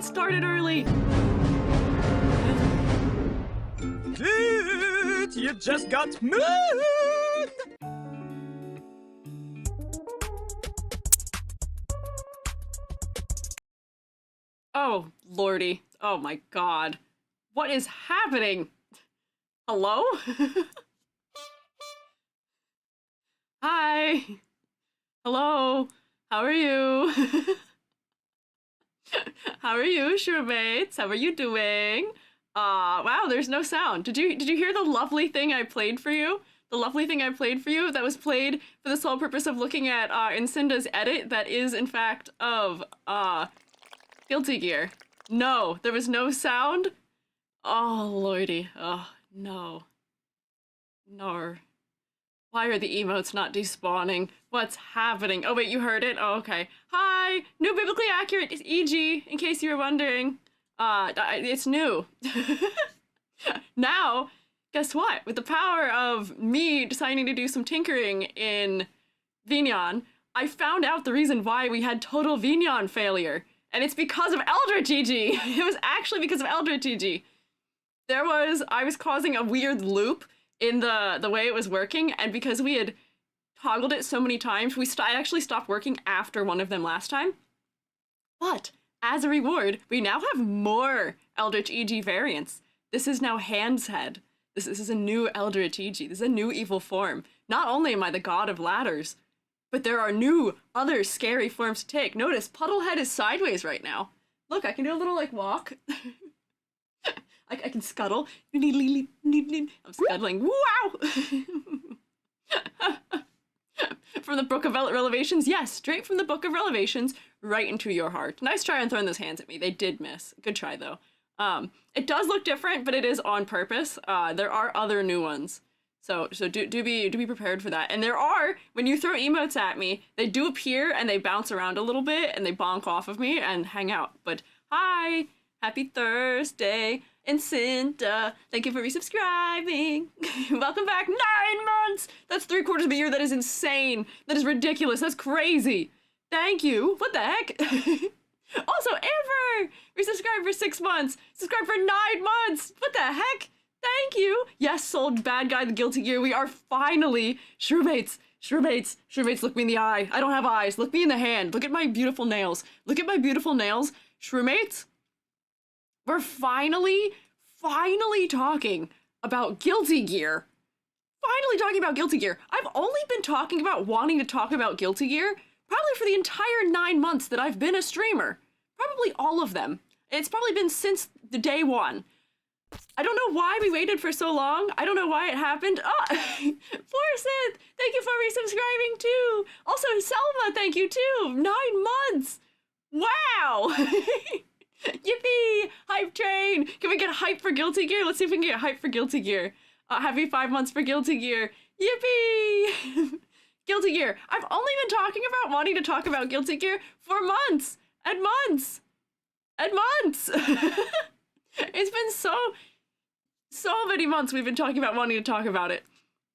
it started early. Dude, you just got mooned! Oh, lordy. Oh my god. What is happening? Hello? Hi. Hello. How are you? How are you, shroommates? How are you doing? Wow, there's no sound. Did you hear the lovely thing I played for you? The lovely thing I played for you that was played for the sole purpose of looking at Incinda's edit that is in fact of Guilty Gear. No, there was no sound. Oh lordy. Oh no. No. Why are the emotes not despawning? What's happening? Oh wait, you heard it? Oh, okay. Hi! New biblically accurate is EG, in case you were wondering. It's new. Now, guess what? With the power of me deciding to do some tinkering in Vignon, I found out the reason why we had total Vignon failure. And it's because of Eldritch EG. It was actually because of Eldritch EG. I was causing a weird loop in the way it was working, and because we had toggled it so many times, I actually stopped working after one of them last time. But as a reward, we now have more Eldritch EG variants. This is now Hand's Head. This is a new Eldritch EG. This is a new evil form. Not only am I the god of ladders, but there are new, other scary forms to take. Notice, Puddlehead is sideways right now. Look, I can do a little, like, walk. I can scuttle. I'm scuttling. Wow! From the Book of Revelations? Yes, straight from the Book of Revelations, right into your heart. Nice try on throwing those hands at me. They did miss. Good try, though. It does look different, but it is on purpose. There are other new ones. So do be prepared for that. And there are, when you throw emotes at me, they do appear and they bounce around a little bit and they bonk off of me and hang out. But hi, happy Thursday, Incinda. Thank you for resubscribing. Welcome back. 9 months. That's 3/4 of a year. That is insane. That is ridiculous. That's crazy. Thank you. What the heck? Also, Amber, resubscribed for 6 months. Subscribe for 9 months. What the heck? Thank you. Yes, Sol Badguy, the Guilty Gear. We are finally shroommates. Shroommates, look me in the eye. I don't have eyes. Look me in the hand. Look at my beautiful nails. Look at my beautiful nails. Shroommates, we're finally talking about Guilty Gear. Finally talking about Guilty Gear. I've only been talking about wanting to talk about Guilty Gear probably for the entire 9 months that I've been a streamer. Probably all of them. It's probably been since the day one. I don't know why we waited for so long. I don't know why it happened. Oh, Forsyth, thank you for resubscribing too. Also, Selma, thank you too. 9 months. Wow. Yippee! Hype train! Can we get hype for Guilty Gear? Let's see if we can get hype for Guilty Gear. Happy 5 months for Guilty Gear. Yippee! Guilty Gear. I've only been talking about wanting to talk about Guilty Gear for months and months and months. It's been so many months we've been talking about wanting to talk about it.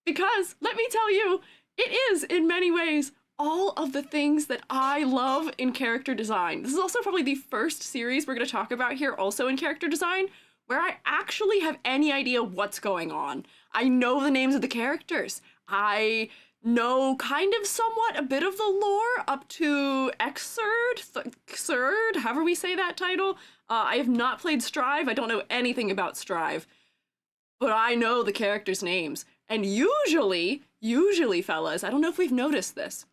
Because, let me tell you, it is, in many ways, all of the things that I love in character design. This is also probably the first series we're going to talk about here also in character design, where I actually have any idea what's going on. I know the names of the characters. I know kind of somewhat a bit of the lore up to Xrd, however we say that title. I have not played Strive. I don't know anything about Strive. But I know the characters' names. And usually, fellas, I don't know if we've noticed this,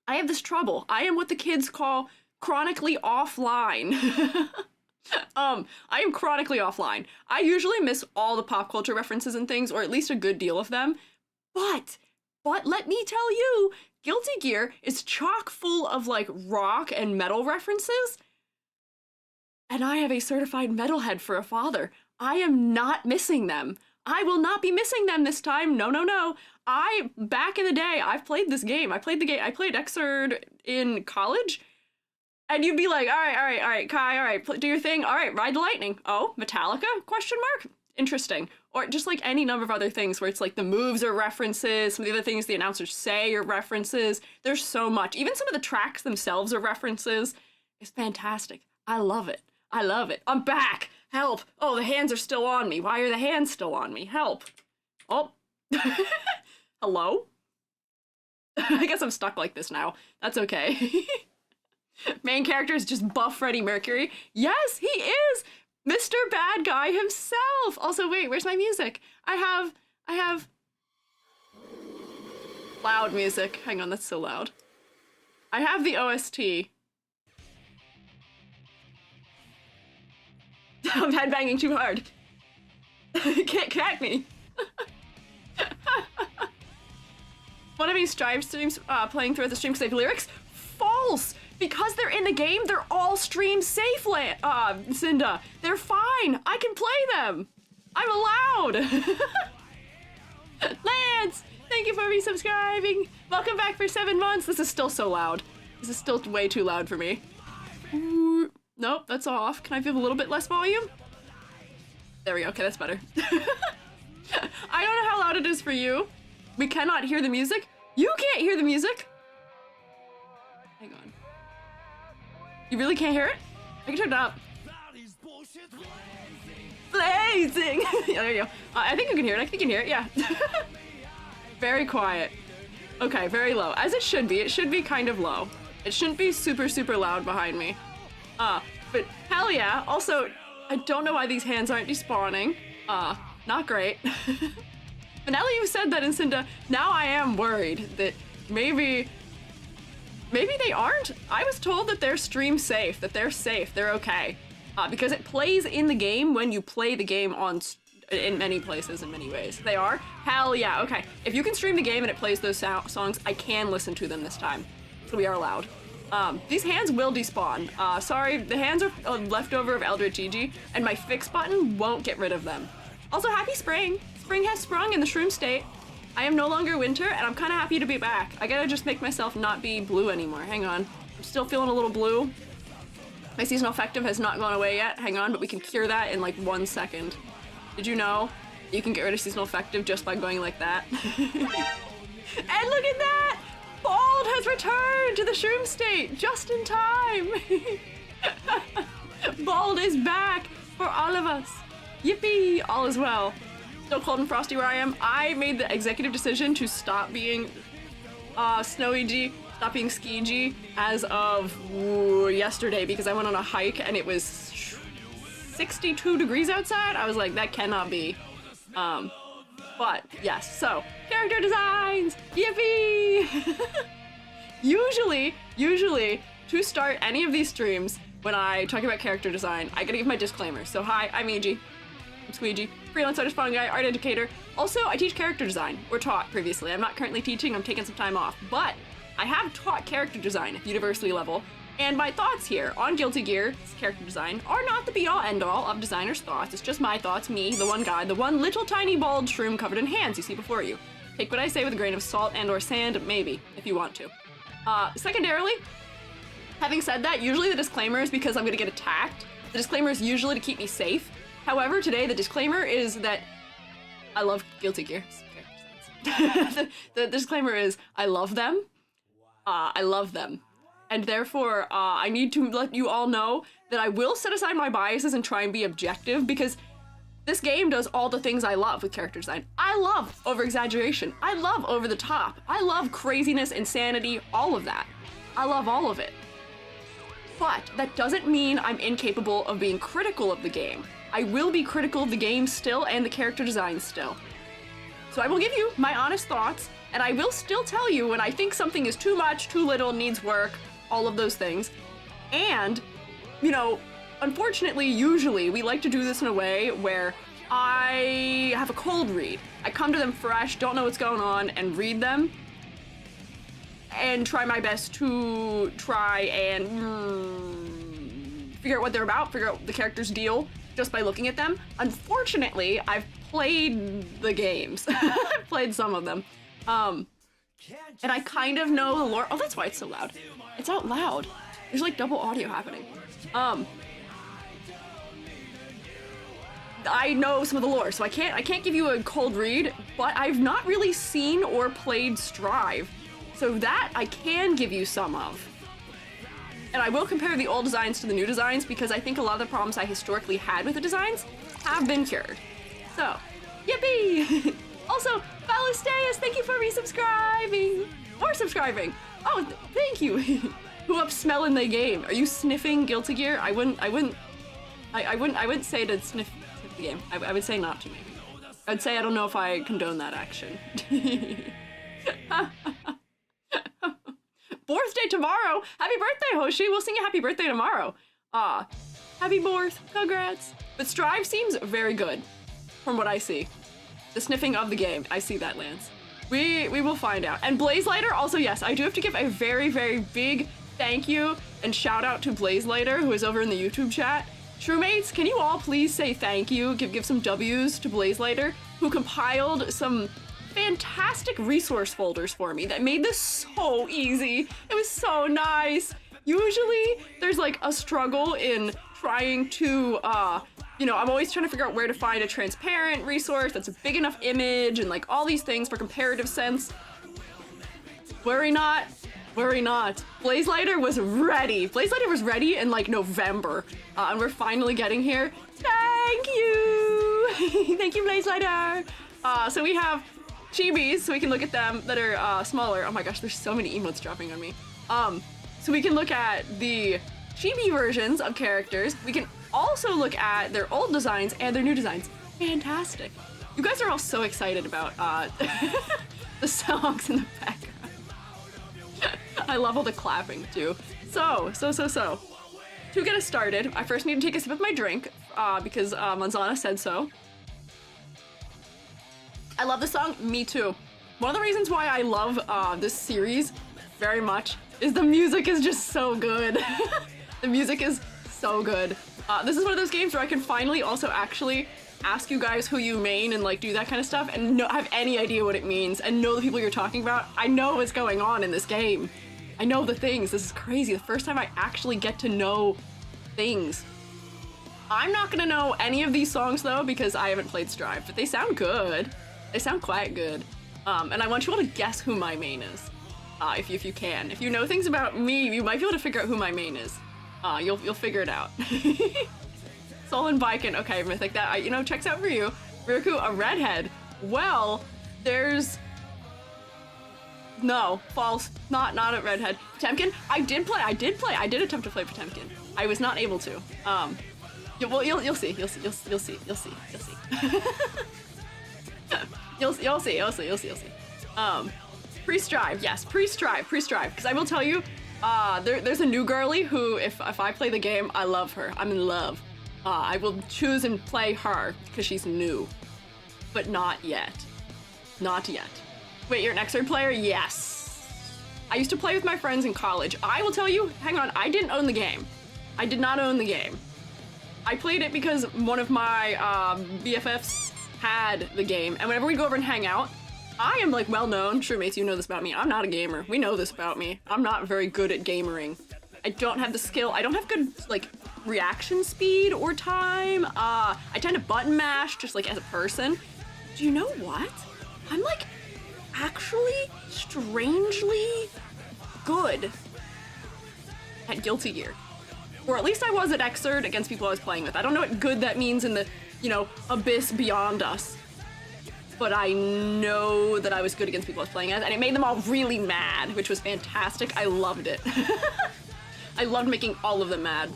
I have this trouble. I am what the kids call chronically offline. I am chronically offline. I usually miss all the pop culture references and things, or at least a good deal of them. But let me tell you, Guilty Gear is chock full of like rock and metal references. And I have a certified metalhead for a father. I am not missing them. I will not be missing them this time. No. Back in the day, I've played this game. I played Xrd in college. And you'd be like, all right, Kai, all right, do your thing. All right, ride the lightning. Oh, Metallica? Question mark? Interesting. Or just like any number of other things where it's like the moves are references, some of the other things the announcers say are references. There's so much. Even some of the tracks themselves are references. It's fantastic. I love it. I love it. I'm back. Help. Oh, the hands are still on me. Why are the hands still on me? Help. Oh. Hello? I guess I'm stuck like this now. That's okay. Main character is just buff Freddie Mercury. Yes, he is Mr. Bad Guy himself. Also, wait, where's my music? I have loud music. Hang on, that's so loud. I have the OST. I'm headbanging too hard. Can't crack me. One of these Strive streams playing throughout the stream because they have lyrics? False! Because they're in the game, they're all stream safe, Cinda. They're fine. I can play them. I'm allowed. Lance, thank you for resubscribing. Welcome back for 7 months. This is still so loud. This is still way too loud for me. Ooh, nope, that's off. Can I have a little bit less volume? There we go. Okay, that's better. I don't know how loud it is for you. We cannot hear the music. You can't hear the music. Hang on. You really can't hear it? I can turn it up. Blazing! Yeah, there you go. I think you can hear it. I think you can hear it, yeah. Very quiet. Okay, very low. As it should be. It should be kind of low. It shouldn't be super, super loud behind me. But hell yeah. Also, I don't know why these hands aren't despawning. Not great. But now that you said that, Incinda, now I am worried that maybe they aren't. I was told that they're stream safe, that they're safe, they're okay. Because it plays in the game when you play the game in many places, in many ways. They are? Hell yeah, okay. If you can stream the game and it plays those songs, I can listen to them this time. So we are allowed. These hands will despawn. Sorry, the hands are a leftover of Eldritch Gigi, and my fix button won't get rid of them. Also, happy spring. Spring has sprung in the shroom state. I am no longer winter, and I'm kind of happy to be back. I gotta just make myself not be blue anymore. Hang on. I'm still feeling a little blue. My seasonal affective has not gone away yet. Hang on, but we can cure that in like 1 second. Did you know you can get rid of seasonal affective just by going like that? And look at that! Bald has returned to the shroom state just in time. Bald is back for all of us. Yippee! All is well. Still cold and frosty where I am. I made the executive decision to stop being Snowy G, stop being Squiiji as of yesterday because I went on a hike and it was 62 degrees outside. I was like, that cannot be. But yes, so character designs, yippee! Usually to start any of these streams, when I talk about character design, I gotta give my disclaimer. So hi, I'm Iji. I'm Squiiji, freelance artist, fun guy, art educator. Also, I teach character design, or taught previously. I'm not currently teaching, I'm taking some time off, but I have taught character design at university level, and my thoughts here on Guilty Gear character design are not the be-all end-all of designers' thoughts. It's just my thoughts, me, the one guy, the one little tiny bald shroom covered in hands you see before you. Take what I say with a grain of salt and or sand, maybe, if you want to. Secondarily, having said that, usually the disclaimer is because I'm gonna get attacked. The disclaimer is usually to keep me safe. However, today the disclaimer is that I love Guilty Gear. The disclaimer is I love them. I love them. And therefore, I need to let you all know that I will set aside my biases and try and be objective because this game does all the things I love with character design. I love over-exaggeration. I love over-the-top. I love craziness, insanity, all of that. I love all of it. But that doesn't mean I'm incapable of being critical of the game. I will be critical of the game still and the character design still. So I will give you my honest thoughts, and I will still tell you when I think something is too much, too little, needs work, all of those things. And, you know, unfortunately, usually we like to do this in a way where I have a cold read. I come to them fresh, don't know what's going on, and read them, and try my best to try and figure out what they're about, figure out the character's deal, just by looking at them. Unfortunately, I've played the games. I've played some of them. And I kind of know the lore. Oh, that's why it's so loud. It's out loud. There's like double audio happening. I know some of the lore, so I can't give you a cold read, but I've not really seen or played Strive. So that I can give you some of. And I will compare the old designs to the new designs because I think a lot of the problems I historically had with the designs have been cured. So, yippee! Also, Falusteus, thank you for resubscribing! Or subscribing! Oh, thank you! Who up smelling the game? Are you sniffing Guilty Gear? I wouldn't say to sniff the game. I would say not to, maybe. I'd say I don't know if I condone that action. Birthday tomorrow! Happy birthday, Hoshi! We'll sing you happy birthday tomorrow. Happy birth, congrats. But Strive seems very good, from what I see. The sniffing of the game, I see that, Lance. We will find out. And Blazelighter, also yes, I do have to give a very, very big thank you and shout out to Blazelighter, who is over in the YouTube chat. Truemates, can you all please say thank you, give some W's to Blazelighter, who compiled some fantastic resource folders for me that made this so easy. It was so nice. Usually there's like a struggle in trying to, you know, I'm always trying to figure out where to find a transparent resource that's a big enough image and like all these things for comparative sense. Worry not. Worry not. Blazelighter was ready. Blazelighter was ready in like November, and we're finally getting here. Thank you. Thank you, Blazelighter. So we have chibis, so we can look at them that are smaller. Oh my gosh, there's so many emotes dropping on me. So we can look at the chibi versions of characters. We can also look at their old designs and their new designs. Fantastic. You guys are all so excited about the songs in the background. I love all the clapping too. So. To get us started, I first need to take a sip of my drink because Manzana said so. I love the song, me too. One of the reasons why I love this series very much is the music is just so good. The music is so good. This is one of those games where I can finally also actually ask you guys who you main and like do that kind of stuff and have any idea what it means and know the people you're talking about. I know what's going on in this game. I know the things. This is crazy. The first time I actually get to know things. I'm not gonna know any of these songs though because I haven't played Strive, but they sound good. They sound quite good. And I want you all to guess who my main is. If you can. If you know things about me, you might be able to figure out who my main is. You'll figure it out. Sol and Viken, okay, Mythic, that, you know, checks out for you. Riku, a redhead. Well, there's... No, false, not a redhead. Potemkin, I did attempt to play Potemkin. I was not able to. You'll see. You'll see. Pre-Strive, yes, pre-Strive, because I will tell you, there's a new girly who, if I play the game, I love her. I'm in love. I will choose and play her because she's new, but not yet. Not yet. Wait, you're an Xrd player? Yes. I used to play with my friends in college. I will tell you, hang on, I didn't own the game. I did not own the game. I played it because one of my BFFs had the game, and whenever we go over and hang out, I am like well known. True mates, you know this about me. I'm not a gamer. We know this about me. I'm not very good at gamering. I don't have the skill. I don't have good like reaction speed or time. I tend to button mash just like as a person. Do you know what? I'm like actually strangely good at Guilty Gear. Or at least I was at Xrd against people I was playing with. I don't know what good that means in the, you know, abyss beyond us. But I know that I was good against people I was playing as, and it made them all really mad, which was fantastic. I loved it. I loved making all of them mad.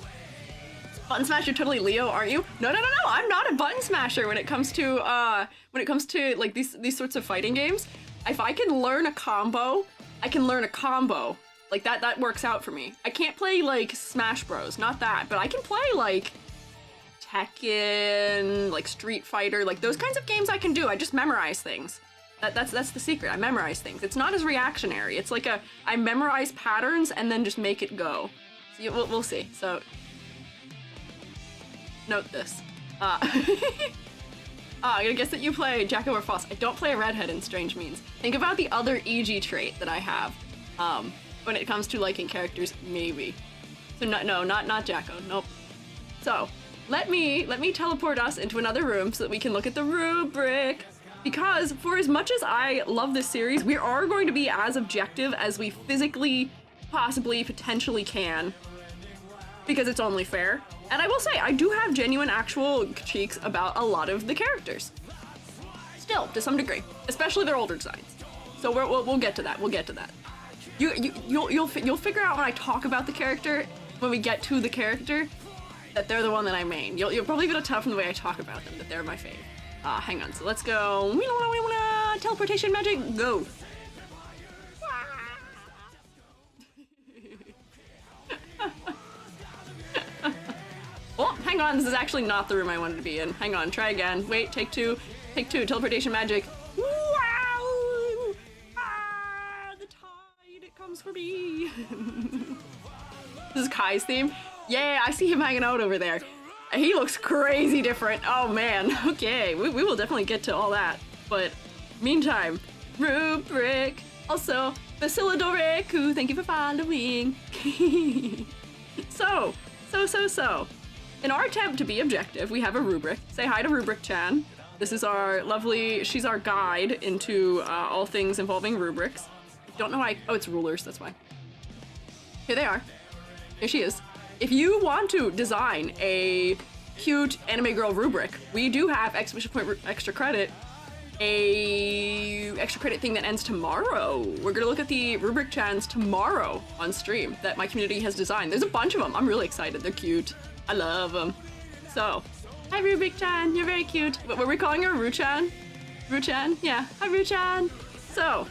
Button Smasher, totally Leo, aren't you? No, I'm not a button smasher when it comes to like these sorts of fighting games. If I can learn a combo, I can learn a combo. Like that works out for me. I can't play like Smash Bros, not that, but I can play like Tekken, like Street Fighter, like those kinds of games I can do. I just memorize things. That's the secret. I memorize things. It's not as reactionary. It's like I memorize patterns and then just make it go. So we'll see. So note this. I'm gonna guess that you play Jacko or Faust. I don't play a redhead in Strange Means. Think about the other EG trait that I have when it comes to liking characters, maybe. So not Jacko. Nope. So let me teleport us into another room so that we can look at the rubric. Because for as much as I love this series, we are going to be as objective as we physically, possibly, potentially can because it's only fair. And I will say, I do have genuine actual critiques about a lot of the characters. Still, to some degree, especially their older designs. So we'll get to that. We'll get to that. You'll figure out when I talk about the character, when we get to the character, that they're the one that I main. You'll probably be able to tell from the way I talk about them that they're my fave. Hang on. So let's go. We wanna teleportation magic. Go. Oh, hang on. This is actually not the room I wanted to be in. Hang on. Try again. Wait. Take two. Take two. Teleportation magic. Wow! The tide, it comes for me. This is Kai's theme. Yeah, I see him hanging out over there. He looks crazy different. Oh man. Okay, we will definitely get to all that. But meantime, Rubric. Also, Basiladoreku, thank you for following. So. In our attempt to be objective, we have a rubric. Say hi to Rubric-chan. This is our lovely, she's our guide into all things involving rubrics. Don't know why, oh, it's rulers, that's why. Here they are. Here she is. If you want to design a cute anime girl rubric, we do have exclamation point extra credit, a extra credit thing that ends tomorrow. We're gonna look at the Rubric-chans tomorrow on stream that my community has designed. There's a bunch of them. I'm really excited. They're cute. I love them. So, hi Rubric-chan, you're very cute. What were we calling her? Ru-chan? Ru-chan? Yeah, hi Ru-chan. So,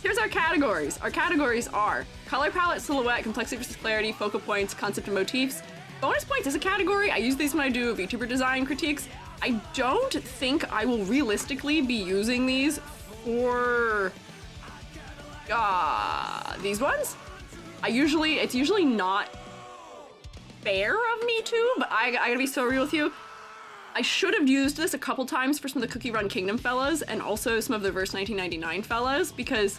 here's our categories. Our categories are color palette, silhouette, complexity versus clarity, focal points, concept and motifs. Bonus points is a category. I use these when I do VTuber design critiques. I don't think I will realistically be using these for these ones. It's usually not fair of me to, but I gotta be so real with you. I should have used this a couple times for some of the Cookie Run Kingdom fellas and also some of the Verse 1999 fellas because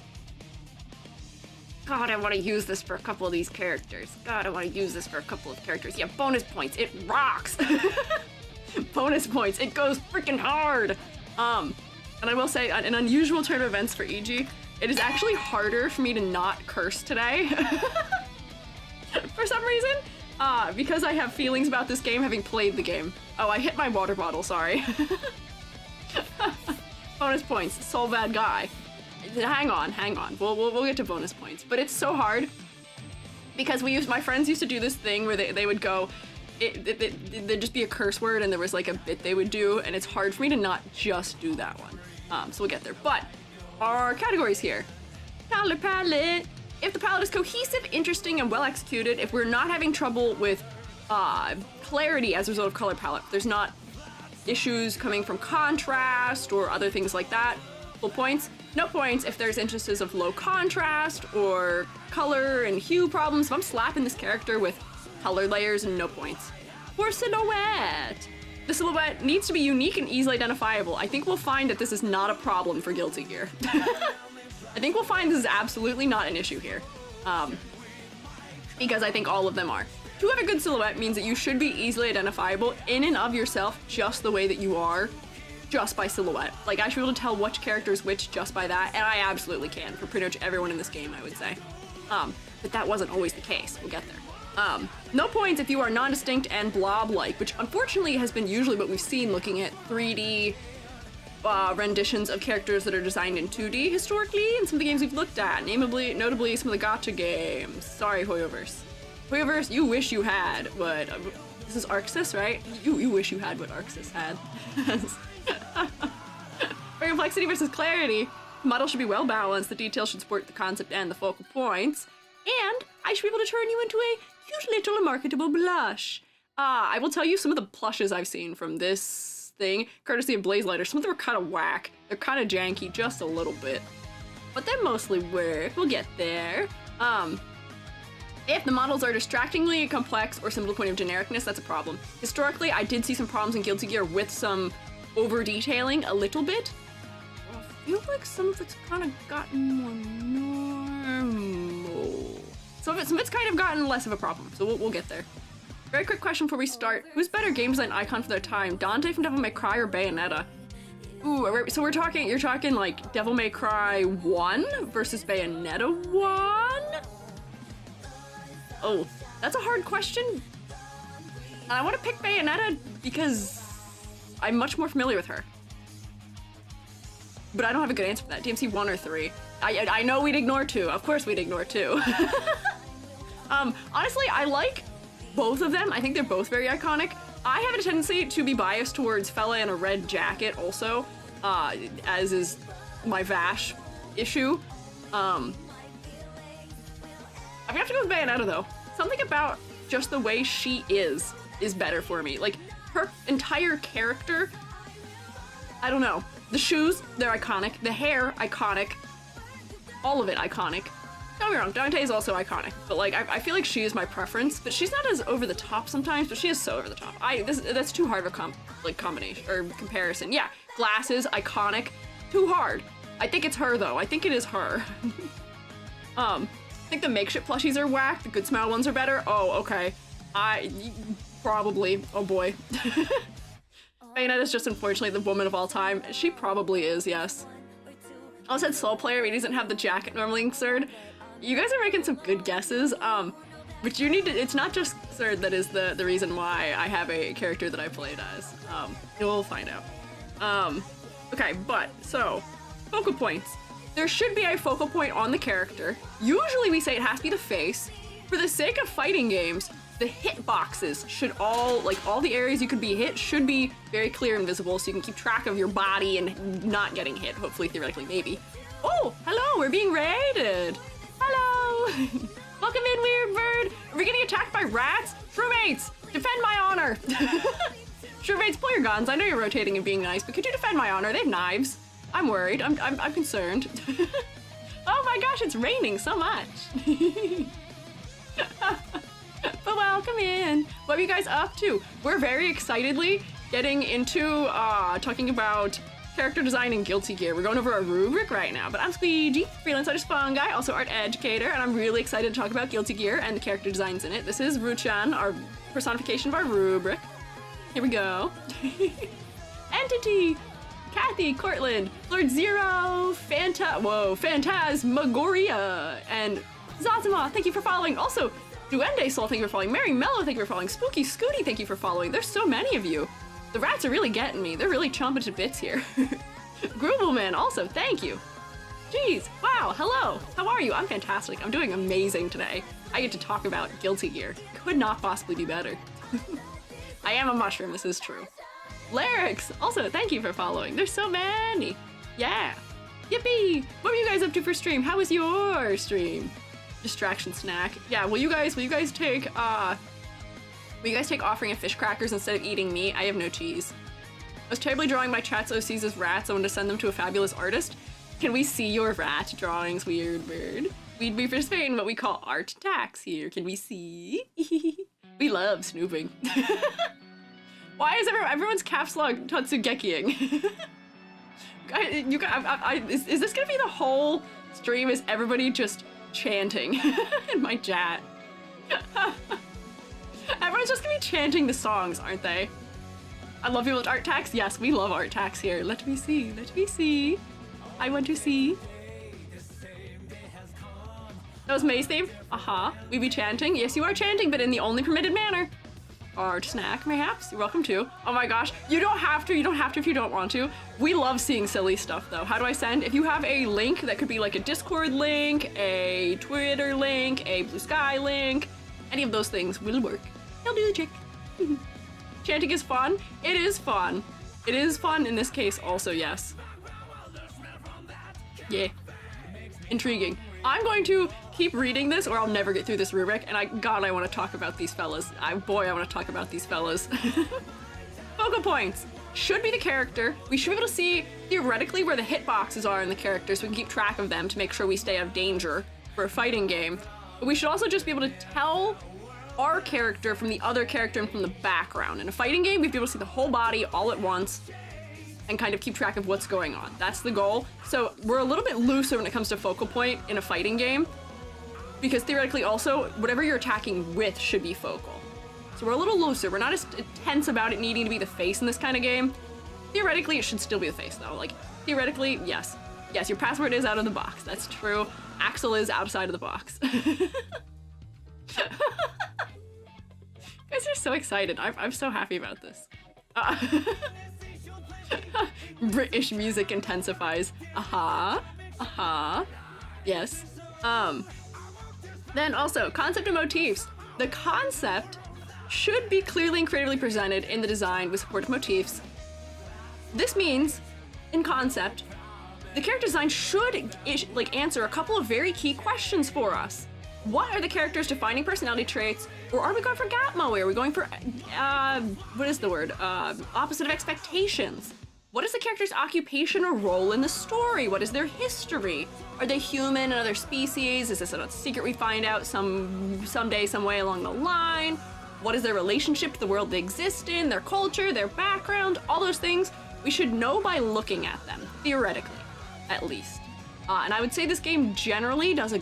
God, I want to use this for a couple of these characters. God, I want to use this for a couple of characters. Yeah, bonus points. It rocks. Bonus points. It goes freaking hard. And I will say, an unusual turn of events for EG, it is actually harder for me to not curse today. For some reason. Because I have feelings about this game having played the game. Oh, I hit my water bottle, sorry. Bonus points. Sol Badguy. Hang on. We'll get to bonus points. But it's so hard because my friends used to do this thing where they would go, there'd just be a curse word and there was like a bit they would do, and it's hard for me to not just do that one. So we'll get there. But our categories here. Color palette. If the palette is cohesive, interesting, and well executed, if we're not having trouble with clarity as a result of color palette, if there's not issues coming from contrast or other things like that, full points. No points if there's instances of low contrast or color and hue problems. If I'm slapping this character with color layers, no points. For silhouette. The silhouette needs to be unique and easily identifiable. I think we'll find that this is not a problem for Guilty Gear. I think we'll find this is absolutely not an issue here. Because I think all of them are. To have a good silhouette means that you should be easily identifiable in and of yourself just the way that you are, just by silhouette. Like, I should be able to tell which character is which just by that, and I absolutely can for pretty much everyone in this game, I would say. But that wasn't always the case. We'll get there. No points if you are non-distinct and blob-like, which unfortunately has been usually what we've seen looking at 3D renditions of characters that are designed in 2D historically in some of the games we've looked at, notably some of the gacha games. Sorry, Hoyoverse. Hoyoverse, you wish you had what... this is Arxis, right? You wish you had what Arxis had. For complexity versus clarity, the model should be well balanced, the details should support the concept and the focal points, and I should be able to turn you into a cute little marketable blush. I will tell you some of the plushes I've seen from this thing, courtesy of Blazelighter. Some of them are kind of whack. They're kind of janky, just a little bit. But they mostly work. We'll get there. If the models are distractingly complex or simply to the point of genericness, that's a problem. Historically, I did see some problems in Guilty Gear with some over-detailing a little bit. I feel like some of it's kind of gotten more normal. Some of it's kind of gotten less of a problem, so we'll get there. Very quick question before we start. Who's better game design icon for their time? Dante from Devil May Cry or Bayonetta? Ooh, so you're talking like Devil May Cry 1 versus Bayonetta 1? Oh, that's a hard question. And I want to pick Bayonetta because I'm much more familiar with her. But I don't have a good answer for that. DMC 1 or 3. I know we'd ignore 2. Of course we'd ignore 2. Honestly, I like both of them. I think they're both very iconic. I have a tendency to be biased towards Fella in a red jacket also, as is my Vash issue. I'm gonna have to go with Bayonetta though. Something about just the way she is better for me. Like, her entire character, I don't know. The shoes, they're iconic. The hair, iconic. All of it iconic. Don't get me wrong, Dante is also iconic, but like, I feel like she is my preference, but she's not as over the top sometimes, but she is so over the top. That's too hard of a combination, or comparison. Yeah, glasses, iconic, too hard. I think it's her though, I think it is her. I think the makeshift plushies are whack, the good smile ones are better. Oh, okay. Probably, oh boy. Bayonetta is just unfortunately the woman of all time. She probably is, yes. I also said Soul Player, he doesn't have the jacket normally in Xrd. You guys are making some good guesses, but you need to, it's not just Xrd that is the reason why I have a character that I played as. We'll find out. Okay, but, so, focal points. There should be a focal point on the character. Usually we say it has to be the face. For the sake of fighting games, the hit boxes should all the areas you could be hit should be very clear and visible so you can keep track of your body and not getting hit, hopefully, theoretically, maybe. Oh, hello, we're being raided. Hello. Welcome in, weird bird. Are we getting attacked by rats? Shroommates, defend my honor. Shroommates, pull your guns. I know you're rotating and being nice, but could you defend my honor? They have knives. I'm worried, I'm concerned. Oh my gosh, it's raining so much. But welcome in. What are you guys up to? We're very excitedly getting into talking about character design and Guilty Gear. We're going over a rubric right now, but I'm Squiiji, freelance artist fungi, also art educator, and I'm really excited to talk about Guilty Gear and the character designs in it. This is Ruchan, our personification of our rubric. Here we go. Entity, Kathy, Cortland, Lord Zero, Phantasmagoria, and Zazima, thank you for following. Also, Duende Soul, thank you for following. Mary Mello, thank you for following. Spooky Scooty, thank you for following. There's so many of you. The rats are really getting me. They're really chomping to bits here. Groobleman, also, thank you. Jeez, wow, hello. How are you? I'm fantastic. I'm doing amazing today. I get to talk about Guilty Gear. Could not possibly be better. I am a mushroom, this is true. Lyrics, also, thank you for following. There's so many. Yeah. Yippee! What were you guys up to for stream? How was your stream? Distraction snack. Yeah, will you guys take offering of fish crackers instead of eating meat? I have no cheese. I was terribly drawing my chat's OCs as rats. I wanted to send them to a fabulous artist. Can we see your rat drawings, weird bird? We'd be participating in what we call art tax here. Can we see? We love snooping. Why is everyone's caps lock Tatsugekiing? Is this gonna be the whole stream? Is everybody just chanting in my chat? Everyone's just gonna be chanting the songs, aren't they? I love people with art tax. Yes, we love art tax here. Let me see. Let me see. I want to see. That was May's theme? We be chanting. Yes, you are chanting, but in the only permitted manner. Art snack, mayhaps? You're welcome to. Oh my gosh. You don't have to. You don't have to if you don't want to. We love seeing silly stuff, though. How do I send? If you have a link that could be like a Discord link, a Twitter link, a Blue Sky link, any of those things will work. You'll do the trick. Chanting is fun. It is fun. It is fun in this case also, yes. Yeah. Intriguing. I'm going to keep reading this or I'll never get through this rubric, and I want to talk about these fellas. I want to talk about these fellas. Focal points. Should be the character. We should be able to see theoretically where the hitboxes are in the character so we can keep track of them to make sure we stay out of danger for a fighting game. But we should also just be able to tell our character from the other character and from the background. In a fighting game, we'd be able to see the whole body all at once and kind of keep track of what's going on. That's the goal. So we're a little bit looser when it comes to focal point in a fighting game, because theoretically also, whatever you're attacking with should be focal. So we're a little looser. We're not as tense about it needing to be the face in this kind of game. Theoretically, it should still be the face though. Like, theoretically, yes. Yes, your password is out of the box. That's true. Axl is outside of the box. so excited. I'm so happy about this. British music intensifies. Yes. Then also, concept and motifs. The concept should be clearly and creatively presented in the design with supportive motifs. This means, in concept, the character design should answer a couple of very key questions for us. What are the character's defining personality traits? Or are we going for gap moe? Are we going for, what is the word? Opposite of expectations. What is the character's occupation or role in the story? What is their history? Are they human, another species? Is this a secret we find out someday, some way along the line? What is their relationship to the world they exist in, their culture, their background, all those things we should know by looking at them, theoretically, at least. And I would say this game generally does a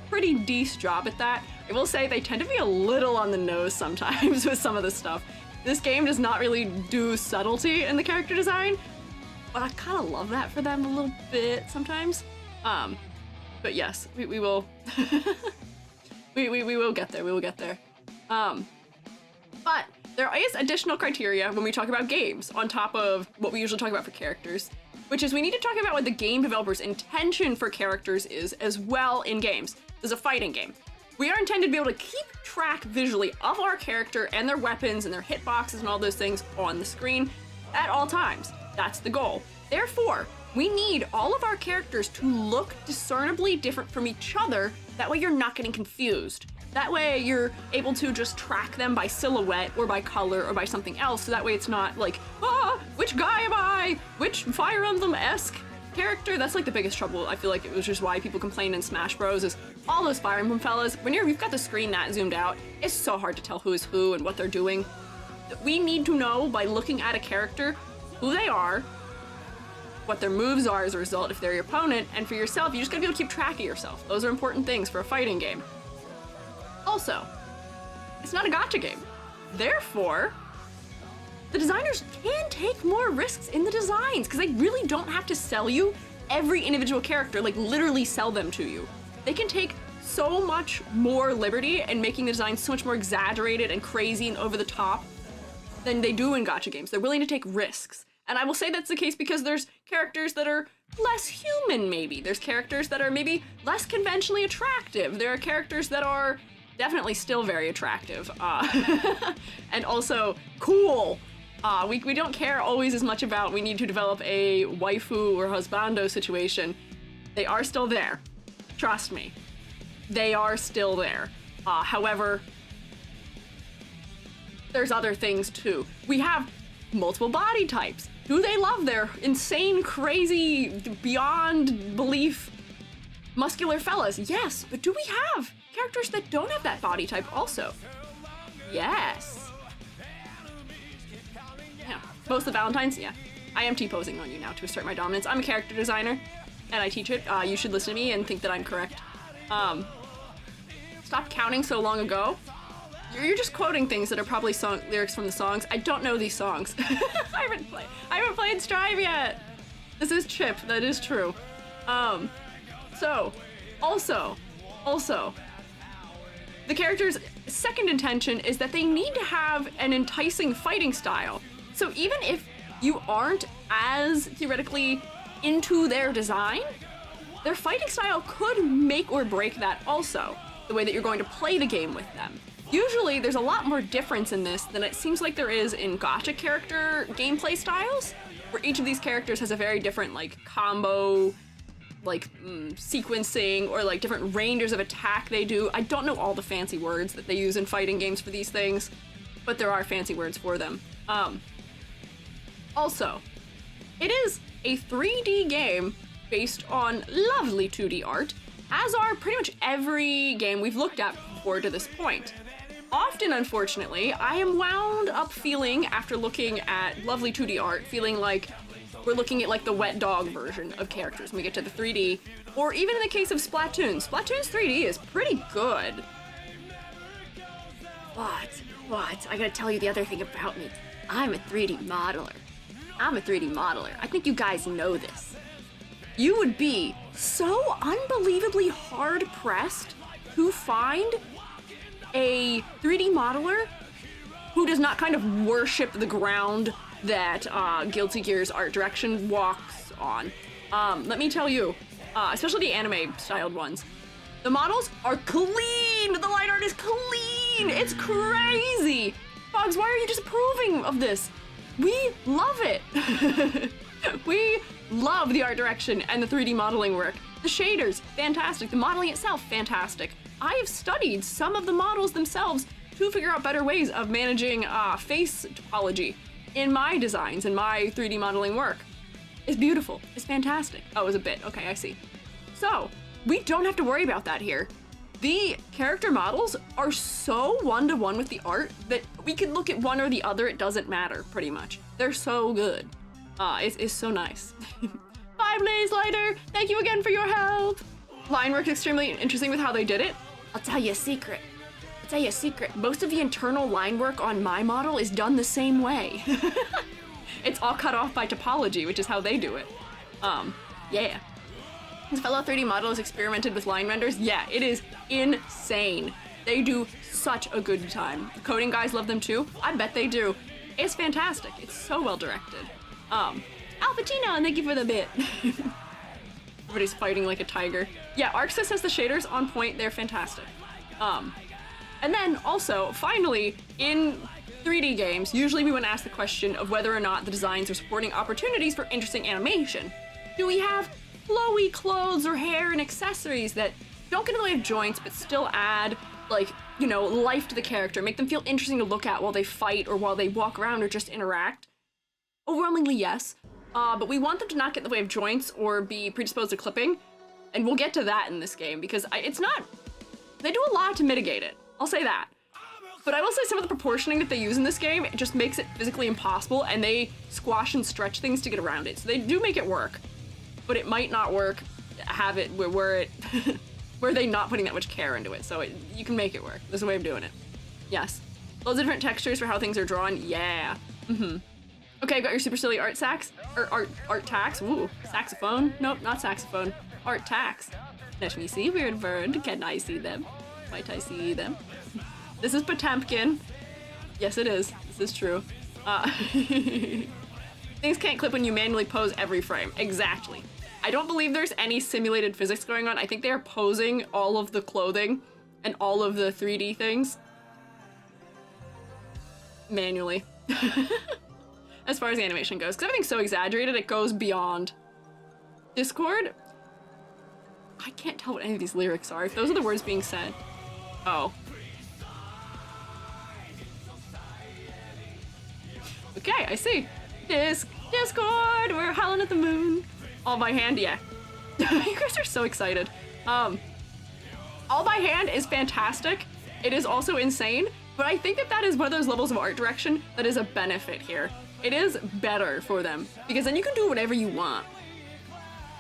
pretty decent job at that. I will say they tend to be a little on the nose sometimes with some of the stuff. This game does not really do subtlety in the character design, but I kind of love that for them a little bit sometimes. But yes, we will we will get there. We will get there. But there is additional criteria when we talk about games on top of what we usually talk about for characters, which is we need to talk about what the game developer's intention for characters is as well in games. This is a fighting game. We are intended to be able to keep track visually of our character and their weapons and their hitboxes and all those things on the screen at all times. That's the goal. Therefore, we need all of our characters to look discernibly different from each other. That way you're not getting confused. That way you're able to just track them by silhouette or by color or by something else. So that way it's not like, which guy am I? Which Fire Emblem-esque character? That's like the biggest trouble. I feel like it was just why people complain in Smash Bros. Is all those Fire Emblem fellas, when you've got the screen that zoomed out, it's so hard to tell who is who and what they're doing. We need to know by looking at a character who they are, what their moves are as a result if they're your opponent, and for yourself, you just gotta be able to keep track of yourself. Those are important things for a fighting game. Also, it's not a gacha game. Therefore, the designers can take more risks in the designs because they really don't have to sell you every individual character, like literally sell them to you. They can take so much more liberty in making the design so much more exaggerated and crazy and over the top than they do in gacha games. They're willing to take risks. And I will say that's the case because there's characters that are less human, maybe. There's characters that are maybe less conventionally attractive. There are characters that are definitely still very attractive. And also cool. We don't care always as much about we need to develop a waifu or husbando situation. They are still there. Trust me. They are still there. However, there's other things too. We have multiple body types. Do they love their insane, crazy, beyond belief muscular fellas? Yes, but do we have characters that don't have that body type also? Yes. Yeah, most of the Valentines, yeah. I am T-posing on you now to assert my dominance. I'm a character designer, and I teach it. You should listen to me and think that I'm correct. Stopped counting so long ago. You're just quoting things that are probably lyrics from the songs. I don't know these songs. I haven't played Strive yet. This is Chip, that is true. So, also, the character's second intention is that they need to have an enticing fighting style. So even if you aren't as theoretically into their design, their fighting style could make or break that also, the way that you're going to play the game with them. Usually there's a lot more difference in this than it seems like there is in gacha character gameplay styles, where each of these characters has a very different like combo, like sequencing, or like different ranges of attack they do. I don't know all the fancy words that they use in fighting games for these things, but there are fancy words for them. Also, it is a 3D game based on lovely 2D art, as are pretty much every game we've looked at before to this point. Often, unfortunately, I am wound up feeling, after looking at lovely 2D art, feeling like we're looking at like the wet dog version of characters when we get to the 3D, or even in the case of Splatoon. Splatoon's 3D is pretty good. What? I gotta tell you the other thing about me. I'm a 3D modeler. I think you guys know this. You would be so unbelievably hard-pressed to find a 3D modeler who does not kind of worship the ground that Guilty Gear's art direction walks on. Let me tell you, especially the anime-styled ones, the models are clean! The line art is clean! It's crazy! Bugs, why are you disapproving of this? We love it! We love the art direction and the 3D modeling work. The shaders, fantastic. The modeling itself, fantastic. I have studied some of the models themselves to figure out better ways of managing face topology in my designs and my 3D modeling work. It's beautiful. It's fantastic. Oh, it was a bit. Okay, I see. So, we don't have to worry about that here. The character models are so one-to-one with the art that we can look at one or the other. It doesn't matter, pretty much. They're so good. It's so nice. 5 days later, thank you again for your help. Line work extremely interesting with how they did it. I'll tell you a secret. Most of the internal line work on my model is done the same way. It's all cut off by topology, which is how they do it. Yeah. This fellow 3D model has experimented with line renders. Yeah, it is insane. They do such a good time. The coding guys love them too. I bet they do. It's fantastic. It's so well directed. Al Pacino, and thank you for the bit. Everybody's fighting like a tiger. Yeah, ArcSys has the shaders on point. They're fantastic. And then also, finally, in 3D games, usually we want to ask the question of whether or not the designs are supporting opportunities for interesting animation. Do we have flowy clothes or hair and accessories that don't get in the way of joints but still add, like, you know, life to the character, make them feel interesting to look at while they fight or while they walk around or just interact? Overwhelmingly, yes. But we want them to not get in the way of joints or be predisposed to clipping, and we'll get to that in this game because they do a lot to mitigate it. I'll say that. But I will say some of the proportioning that they use in this game, it just makes it physically impossible, and they squash and stretch things to get around it. So they do make it work, but it might not work, have it where they not putting that much care into it. So you can make it work. There's a way of doing it. Yes. Loads of different textures for how things are drawn. Yeah. Okay, I've got your super silly art sax, or art tax. Ooh, saxophone? Nope, not saxophone. Art tax. Let me see, weird bird. Can I see them? Might I see them? This is Potemkin. Yes, it is. This is true. Things can't clip when you manually pose every frame. Exactly. I don't believe there's any simulated physics going on. I think they are posing all of the clothing and all of the 3D things manually. As far as the animation goes, because everything's so exaggerated, it goes beyond. Discord? I can't tell what any of these lyrics are. If those are the words being said. Oh. Okay, I see. Discord, we're howling at the moon. All by hand, yeah. You guys are so excited. All by hand is fantastic. It is also insane, but I think that is one of those levels of art direction that is a benefit here. It is better for them, because then you can do whatever you want.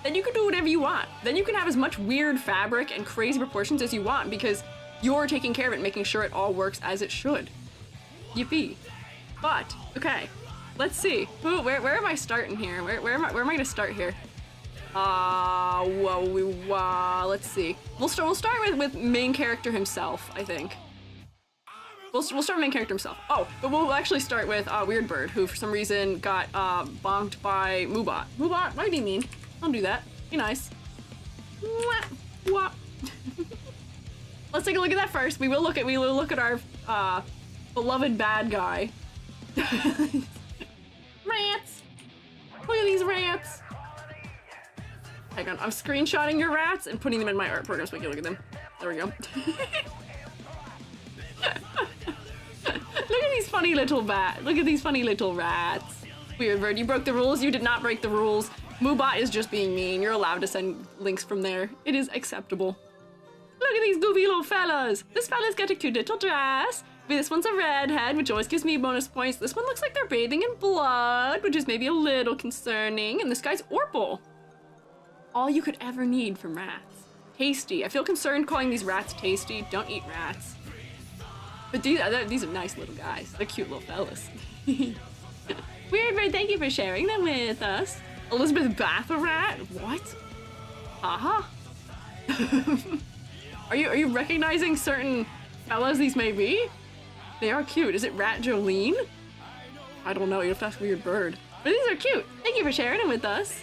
Then you can have as much weird fabric and crazy proportions as you want, because you're taking care of it, making sure it all works as it should. Yippee. But, okay, let's see. Ooh, where am I starting here? Where am I gonna start here? Let's see. We'll start with main character himself, I think. We'll start with main character himself. Oh, but we'll actually start with Weird Bird, who for some reason got bonked by Moobot. Moobot, why be mean? Don't do that. Be nice. Mwah. Let's take a look at that first. We will look at our beloved bad guy. Rats. Look at these rats. Hang on, I'm screenshotting your rats and putting them in my art program so we can look at them. There we go. Look at these funny little rats. Weird Bird, you broke the rules. You did not break the rules. Moobot is just being mean. You're allowed to send links from there. It is acceptable. Look at these goofy little fellas. This fella's got a cute little dress. This one's a redhead, which always gives me bonus points. This one looks like they're bathing in blood, which is maybe a little concerning. And this guy's Orpal. All you could ever need from rats. Tasty. I feel concerned calling these rats tasty. Don't eat rats. But these are nice little guys. They're cute little fellas. Weird Bird, thank you for sharing them with us. Elizabeth Bathorat? What? Haha. Are you recognizing certain fellas these may be? They are cute. Is it Rat Jolene? I don't know, you have to ask Weird Bird. But these are cute. Thank you for sharing them with us.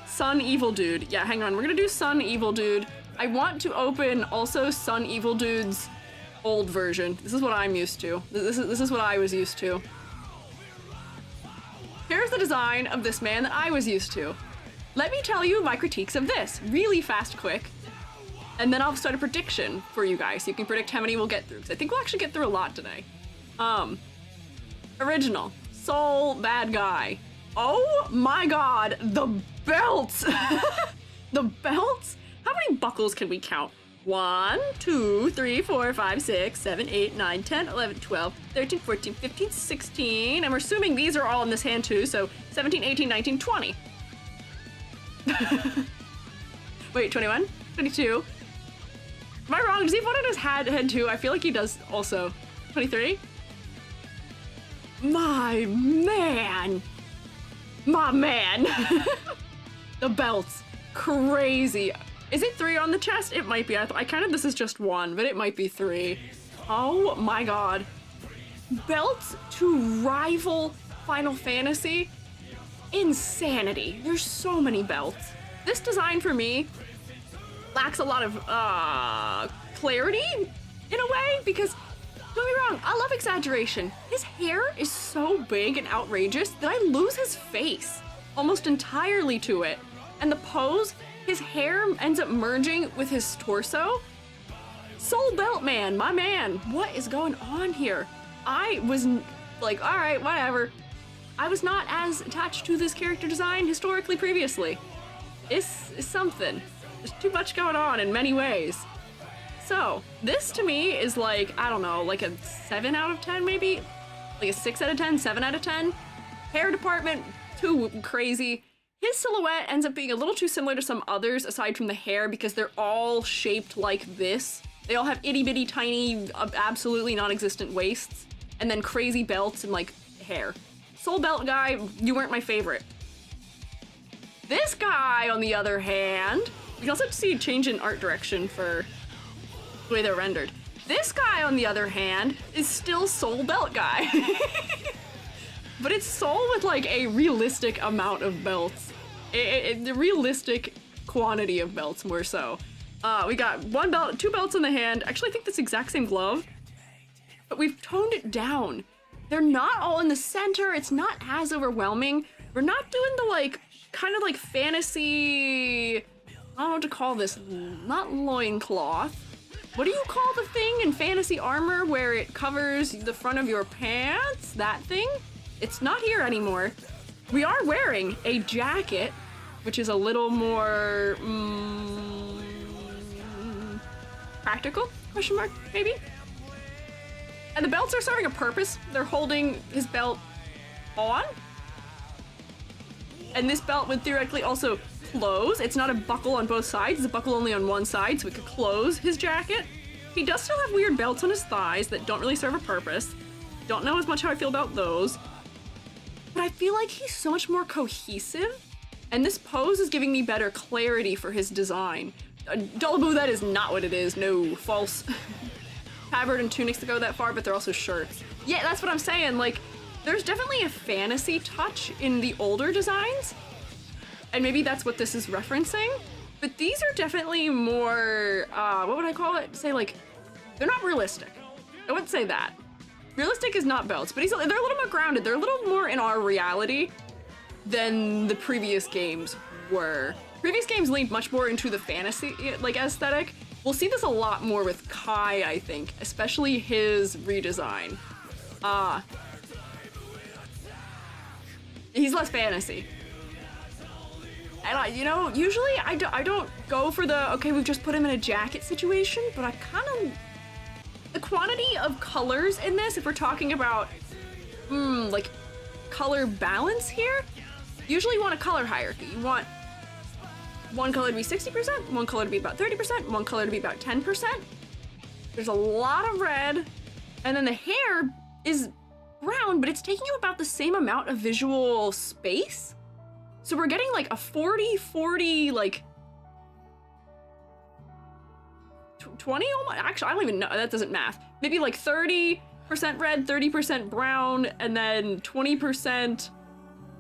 Sun Evil Dude. Yeah, hang on. We're gonna do Sun Evil Dude. I want to open also Sun Evil Dude's old version. This is what I'm used to. This is what I was used to. Here's the design of this man that I was used to. Let me tell you my critiques of this, really fast, quick. And then I'll start a prediction for you guys, so you can predict how many we'll get through, because I think we'll actually get through a lot today. Original, Sol Badguy. Oh my god, the belts! The belts? How many buckles can we count? 1, 2, 3, 4, 5, 6, 7, 8, 9, 10, 11, 12, 13, 14, 15, 16. And we're assuming these are all in this hand too, so 17, 18, 19, 20. Wait, 21? 22? Am I wrong? Does he put on his head too? I feel like he does also. 23? My man! My man! The belts. Crazy. Is it 3 on the chest? It might be. I counted this as just 1, but it might be 3. Oh my god. Belts to rival Final Fantasy? Insanity. There's so many belts. This design for me lacks a lot of clarity in a way, because don't get me wrong, I love exaggeration. His hair is so big and outrageous that I lose his face almost entirely to it. And the pose, his hair ends up merging with his torso. Soul Belt Man, my man, what is going on here? I was like, all right, whatever. I was not as attached to this character design historically previously. It's something. There's too much going on in many ways. So, this to me is like, I don't know, like a 7 out of 10 maybe? Like a 6 out of 10, 7 out of 10? Hair department, too crazy. His silhouette ends up being a little too similar to some others aside from the hair, because they're all shaped like this. They all have itty bitty tiny, absolutely non-existent waists, and then crazy belts and like hair. Soul Belt Guy, you weren't my favorite. This guy, on the other hand, you can also see a change in art direction for the way they're rendered. This guy, on the other hand, is still Soul Belt Guy. But it's Soul with like a realistic amount of belts. The realistic quantity of belts, more so. We got 1 belt, 2 belts in the hand. Actually, I think that's the exact same glove. But we've toned it down. They're not all in the center. It's not as overwhelming. We're not doing the like, kind of like fantasy, I don't know what to call this. Not loincloth. What do you call the thing in fantasy armor where it covers the front of your pants? That thing? It's not here anymore. We are wearing a jacket, which is a little more practical, question mark, maybe? And the belts are serving a purpose. They're holding his belt on. And this belt would theoretically also close. It's not a buckle on both sides, it's a buckle only on one side, so it could close his jacket. He does still have weird belts on his thighs that don't really serve a purpose. Don't know as much how I feel about those. But I feel like he's so much more cohesive, and this pose is giving me better clarity for his design. Dullaboo, that is not what it is. No, false. Tabard and tunics that go that far, but they're also shirts. Yeah, that's what I'm saying. Like, there's definitely a fantasy touch in the older designs, and maybe that's what this is referencing. But these are definitely more, what would I call it? Say, like, they're not realistic. I wouldn't say that. Realistic is not belts, but they're a little more grounded. They're a little more in our reality than the previous games were. Previous games leaned much more into the fantasy, like, aesthetic. We'll see this a lot more with Kai, I think, especially his redesign. He's less fantasy. And you know, usually I don't go for the, okay, we've just put him in a jacket situation, but I kind of, the quantity of colors in this, if we're talking about, like, color balance here, usually you want a color hierarchy. You want one color to be 60%, one color to be about 30%, one color to be about 10%. There's a lot of red, and then the hair is brown, but it's taking up about the same amount of visual space. So we're getting like a 40-40, like 20 almost. Actually, I don't even know. That doesn't math. Maybe like 30 red, 30% brown, and then 20%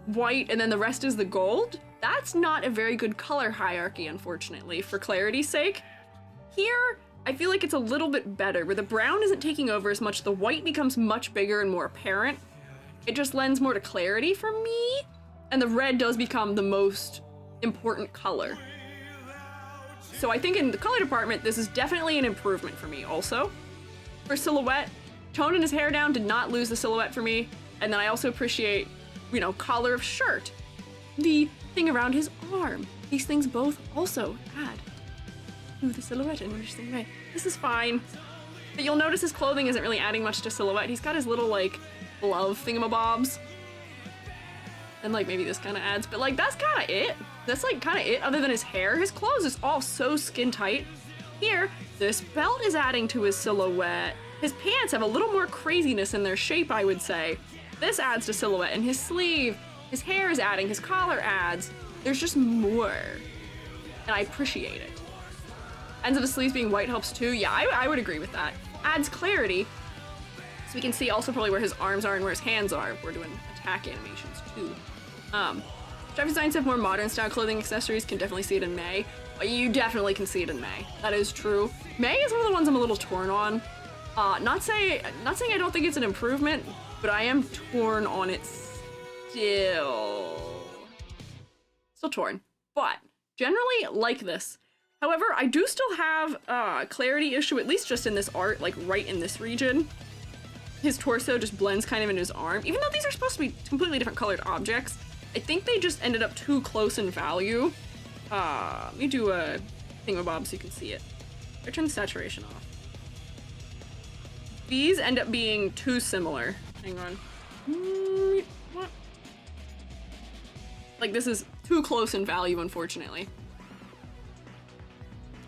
white, and then the rest is the gold. That's not a very good color hierarchy, unfortunately, for clarity's sake. Here, I feel like it's a little bit better, where the brown isn't taking over as much, the white becomes much bigger and more apparent. It just lends more to clarity for me, and the red does become the most important color. So I think in the color department, this is definitely an improvement for me also. For silhouette, toning his hair down did not lose the silhouette for me, and then I also appreciate, you know, collar of shirt, the thing around his arm. These things both also add to the silhouette in an interesting way. This is fine, but you'll notice his clothing isn't really adding much to silhouette. He's got his little, like, glove thingamabobs. And, like, maybe this kind of adds, but, like, that's kind of it. That's, like, kind of it, other than his hair. His clothes is all so skin tight. Here, this belt is adding to his silhouette. His pants have a little more craziness in their shape, I would say. This adds to silhouette, and his sleeve, his hair is adding, his collar adds. There's just more, and I appreciate it. Ends of the sleeves being white helps too. Yeah, I would agree with that. Adds clarity, so we can see also probably where his arms are and where his hands are if we're doing attack animations too. Graphic designs have more modern style clothing accessories, can definitely see it in May. You definitely can see it in May. That is true. May is one of the ones I'm a little torn on. Not saying I don't think it's an improvement, but I am torn on it still. Still torn, but generally like this. However, I do still have a clarity issue, at least just in this art, like right in this region. His torso just blends kind of in his arm, even though these are supposed to be completely different colored objects. I think they just ended up too close in value. Let me do a thingamabob so you can see it. I turn the saturation off. These end up being too similar. Hang on. What? Like, this is too close in value, unfortunately.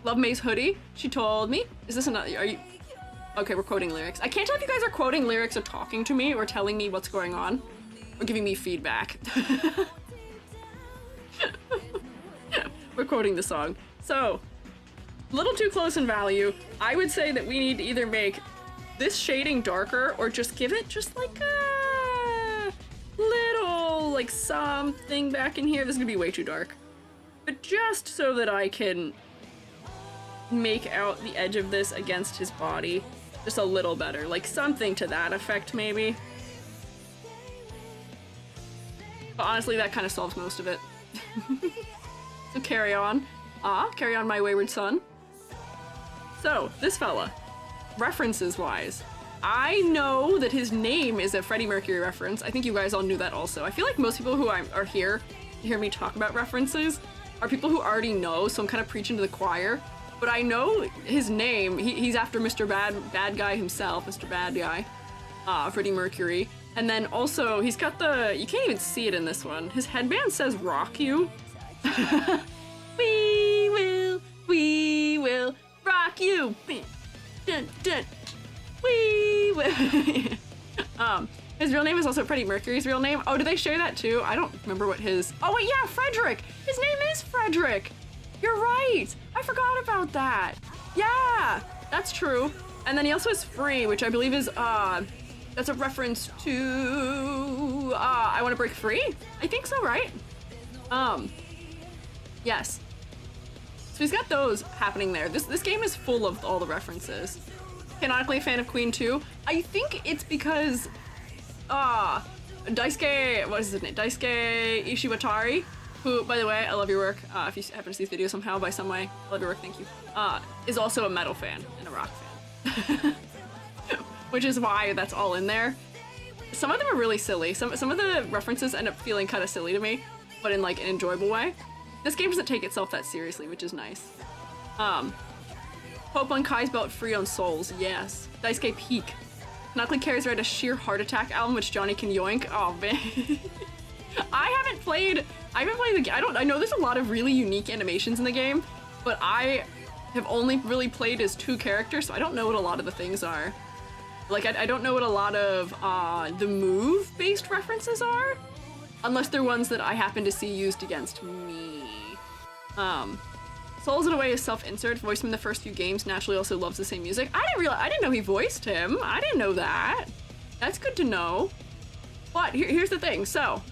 Love May's hoodie. She told me. Is this another? Are you? Okay, we're quoting lyrics. I can't tell if you guys are quoting lyrics or talking to me or telling me what's going on or giving me feedback. We're quoting the song. So, a little too close in value. I would say that we need to either make this shading darker or just give it just like a little, like something back in here. This is gonna be way too dark. But just so that I can make out the edge of this against his body just a little better. Like something to that effect, maybe. But honestly, that kind of solves most of it. So carry on. Carry on, my wayward son. So, this fella, references-wise, I know that his name is a Freddie Mercury reference. I think you guys all knew that also. I feel like most people who are here to hear me talk about references are people who already know, so I'm kind of preaching to the choir. But I know his name. He's after Mr. Bad Guy himself, Mr. Bad Guy, Freddie Mercury. And then also, he's got the, you can't even see it in this one. His headband says rock you. We will rock you. Dun, dun. We will. His real name is also Freddie Mercury's real name. Oh, do they share that too? I don't remember what his, oh wait, yeah, Frederick. His name is Frederick. You're right. I forgot about that. Yeah, that's true. And then he also has Free, which I believe is, that's a reference to, I Want to Break Free? I think so, right? Yes. So he's got those happening there. This game is full of all the references. Canonically a fan of Queen too. I think it's because, Daisuke, what is his name? Daisuke Ishiwatari, who, by the way, I love your work. If you happen to see this video somehow by some way, I love your work, thank you. Is also a metal fan and a rock fan. Which is why that's all in there. Some of them are really silly. Some of the references end up feeling kind of silly to me, but in like an enjoyable way. This game doesn't take itself that seriously, which is nice. Hope on Kai's belt free on souls, yes. Daisuke Peak. Knuckly carries right a sheer heart attack album, which Johnny can yoink. Oh man. I haven't played the game. I know there's a lot of really unique animations in the game, but I have only really played as 2 characters, so I don't know what a lot of the things are. Like, I don't know what a lot of the move-based references are, unless they're ones that I happen to see used against me. Sol's in a way is self-insert, voiced him in the first few games, naturally also loves the same music. I didn't know he voiced him. I didn't know that. That's good to know. But here's the thing, so.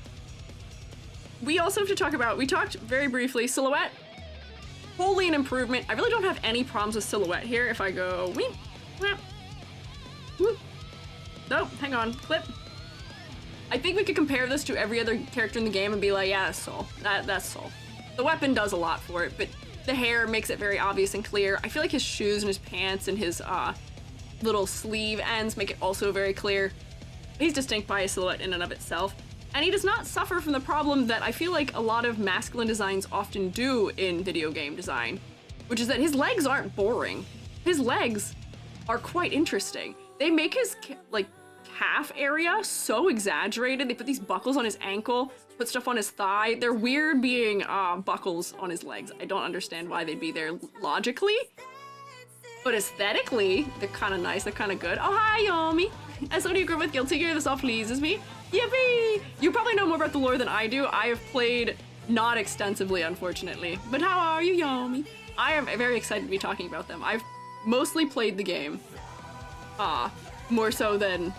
We also have to talk about, we talked very briefly, Silhouette. Wholly an improvement. I really don't have any problems with Silhouette here. If I go, whoop, whoop. Nope, hang on, clip. I think we could compare this to every other character in the game and be like, yeah, that's Sol. That's Sol. The weapon does a lot for it, but the hair makes it very obvious and clear. I feel like his shoes and his pants and his little sleeve ends make it also very clear. He's distinct by his silhouette in and of itself. And he does not suffer from the problem that I feel like a lot of masculine designs often do in video game design, which is that his legs aren't boring. His legs are quite interesting. They make his like calf area so exaggerated. They put these buckles on his ankle, put stuff on his thigh. They're weird being buckles on his legs. I don't understand why they'd be there logically, but aesthetically, they're kind of nice. They're kind of good. Oh, hi, Yomi. As somebody who grew up with Guilty Gear, this all pleases me. Yippee! You probably know more about the lore than I do. I have played not extensively, unfortunately. But how are you, Yomi? I am very excited to be talking about them. I've mostly played the game. More so than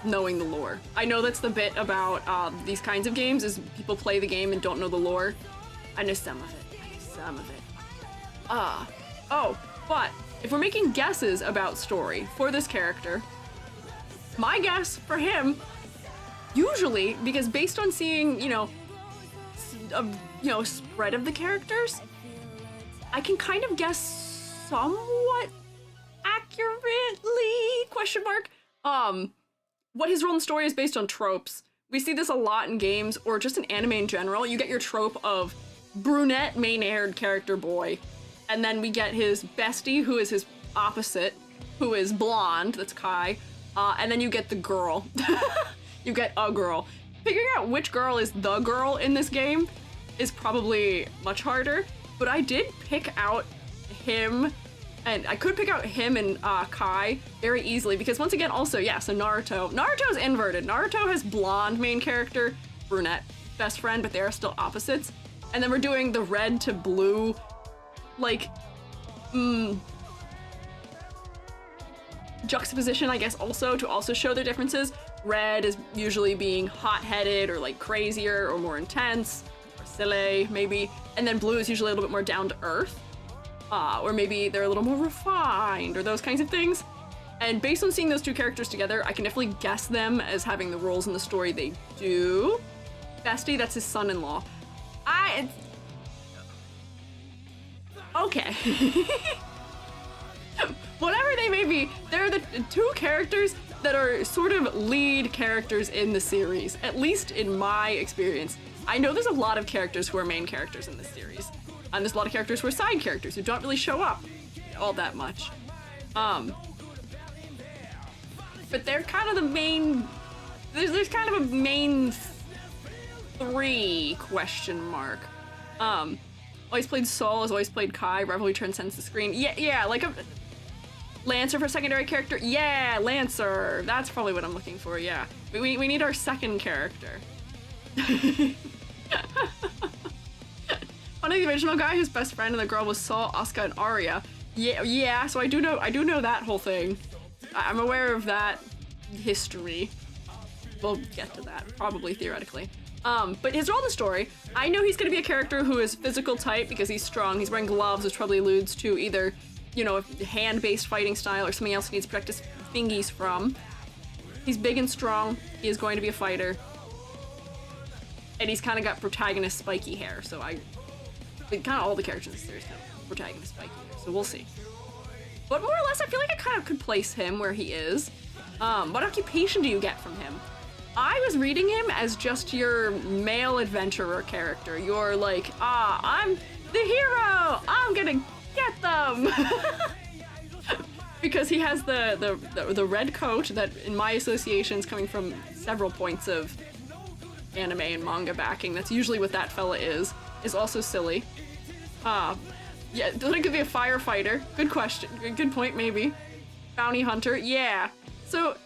knowing the lore. I know that's the bit about these kinds of games, is people play the game and don't know the lore. I know some of it. Oh, but if we're making guesses about story for this character, my guess for him, usually, because based on seeing, spread of the characters, I can kind of guess somewhat accurately, question mark, what his role in the story is based on tropes. We see this a lot in games, or just in anime in general. You get your trope of brunette, main-haired character boy, and then we get his bestie, who is his opposite, who is blonde, that's Kai, and then you get the girl. You get a girl. Figuring out which girl is the girl in this game is probably much harder, but I did pick out him, and I could pick out him and Kai very easily, because once again, also, yeah, so Naruto's inverted. Naruto has blonde main character, brunette best friend, but they are still opposites. And then we're doing the red to blue, like, juxtaposition, I guess, also, to also show their differences. Red is usually being hot-headed, or like crazier, or more intense, or silly, maybe. And then blue is usually a little bit more down to earth. Or maybe they're a little more refined, or those kinds of things. And based on seeing those two characters together, I can definitely guess them as having the roles in the story they do. Bestie, that's his son-in-law. Okay. Whatever they may be, they're the two characters that are sort of lead characters in the series, at least in my experience. I know there's a lot of characters who are main characters in this series, and there's a lot of characters who are side characters who don't really show up all that much. But they're kind of the main, there's kind of a main three, question mark. Always played Sol, has always played Kai, Revelry transcends the screen. Yeah, like a Lancer for secondary character. Yeah, Lancer. That's probably what I'm looking for, yeah. We need our second character. One of the original guy, his best friend and the girl was Sol, Asuka, and Arya. Yeah, so I do know that whole thing. I'm aware of that history. We'll get to that, probably, theoretically. But his role in the story, I know he's gonna be a character who is physical type because he's strong. He's wearing gloves, which probably alludes to either, a hand-based fighting style or something else he needs to practice thingies from. He's big and strong. He is going to be a fighter. And he's kind of got protagonist spiky hair, so kind of all the characters in the series have protagonist spiky hair, so we'll see. But more or less, I feel like I kind of could place him where he is. What occupation do you get from him? I was reading him as just your male adventurer character. You're like, I'm the hero! I'm gonna get them! Because he has the red coat that, in my associations, coming from several points of anime and manga backing, that's usually what that fella is also silly. Yeah, doesn't it could be a firefighter? Good question. Good point, maybe. Bounty hunter, yeah. So,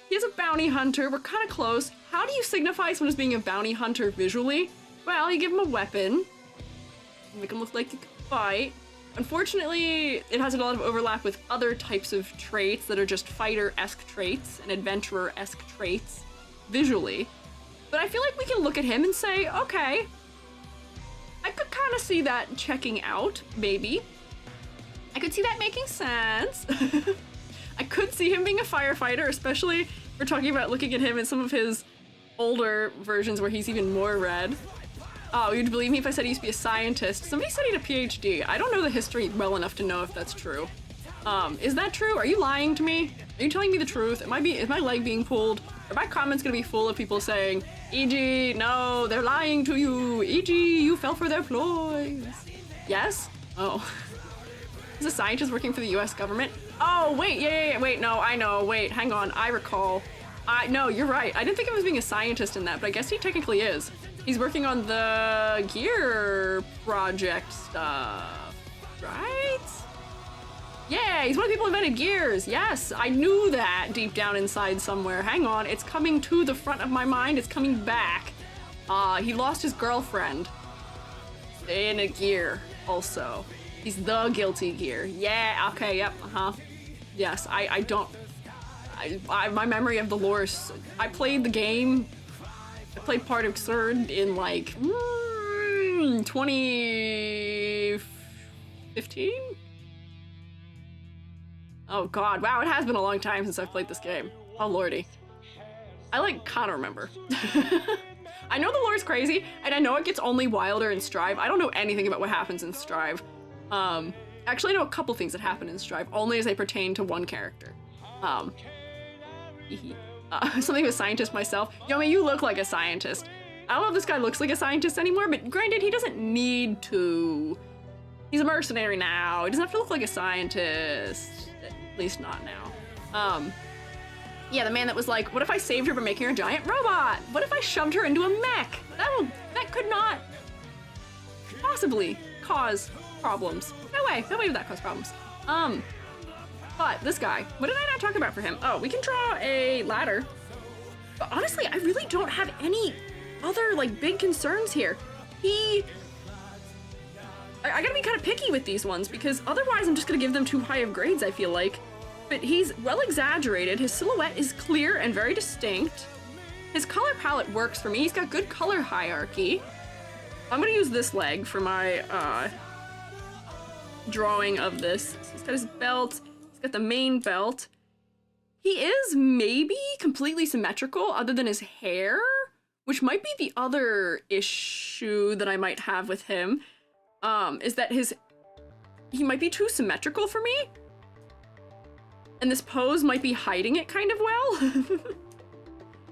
he's a bounty hunter. We're kind of close. How do you signify someone as being a bounty hunter visually? Well, you give him a weapon. Make him look like he could fight. Unfortunately, it has a lot of overlap with other types of traits that are just fighter-esque traits and adventurer-esque traits visually. But I feel like we can look at him and say, okay, I could kind of see that checking out, maybe. I could see that making sense. I could see him being a firefighter, especially if we're talking about looking at him in some of his older versions where he's even more red. Oh, you'd believe me if I said he used to be a scientist. Somebody said he had a PhD. I don't know the history well enough to know if that's true. Is that true? Are you lying to me? Are you telling me the truth? Is my leg being pulled? Are my comments gonna be full of people saying, E.G., no, they're lying to you. E.G., you fell for their ploys. Yes? Oh. He's a scientist working for the US government. Oh, wait, yeah, wait, no, I know, wait, hang on, I recall. No, you're right. I didn't think of him as being a scientist in that, but I guess he technically is. He's working on the gear project stuff, right? Yeah, he's one of the people who invented gears. Yes, I knew that deep down inside somewhere. Hang on, it's coming to the front of my mind. It's coming back. He lost his girlfriend in a gear also. He's the guilty gear. Yeah, okay, yep, Yes, my memory of the lore is, I played the game, I played part of CERN in like 2015? Oh god, wow, it has been a long time since I've played this game. Oh lordy. I like kinda remember. I know the lore is crazy, and I know it gets only wilder in Strive. I don't know anything about what happens in Strive. Actually I know a couple things that happen in Strive, only as they pertain to one character. Something of a scientist myself. Yomi, you look like a scientist. I don't know if this guy looks like a scientist anymore, but granted, he doesn't need to. He's a mercenary now. He doesn't have to look like a scientist. At least not now. Yeah, the man that was like, what if I saved her by making her a giant robot? What if I shoved her into a mech? That could not possibly cause problems. No way would that cause problems. But this guy, what did I not talk about for him? Oh, we can draw a ladder. But honestly, I really don't have any other like big concerns here. I gotta be kind of picky with these ones because otherwise I'm just gonna give them too high of grades, I feel like. But he's well exaggerated. His silhouette is clear and very distinct. His color palette works for me. He's got good color hierarchy. I'm gonna use this leg for my drawing of this. So he's got his belt. He's got the main belt. He is maybe completely symmetrical other than his hair, which might be the other issue that I might have with him, is that he might be too symmetrical for me. And this pose might be hiding it kind of well.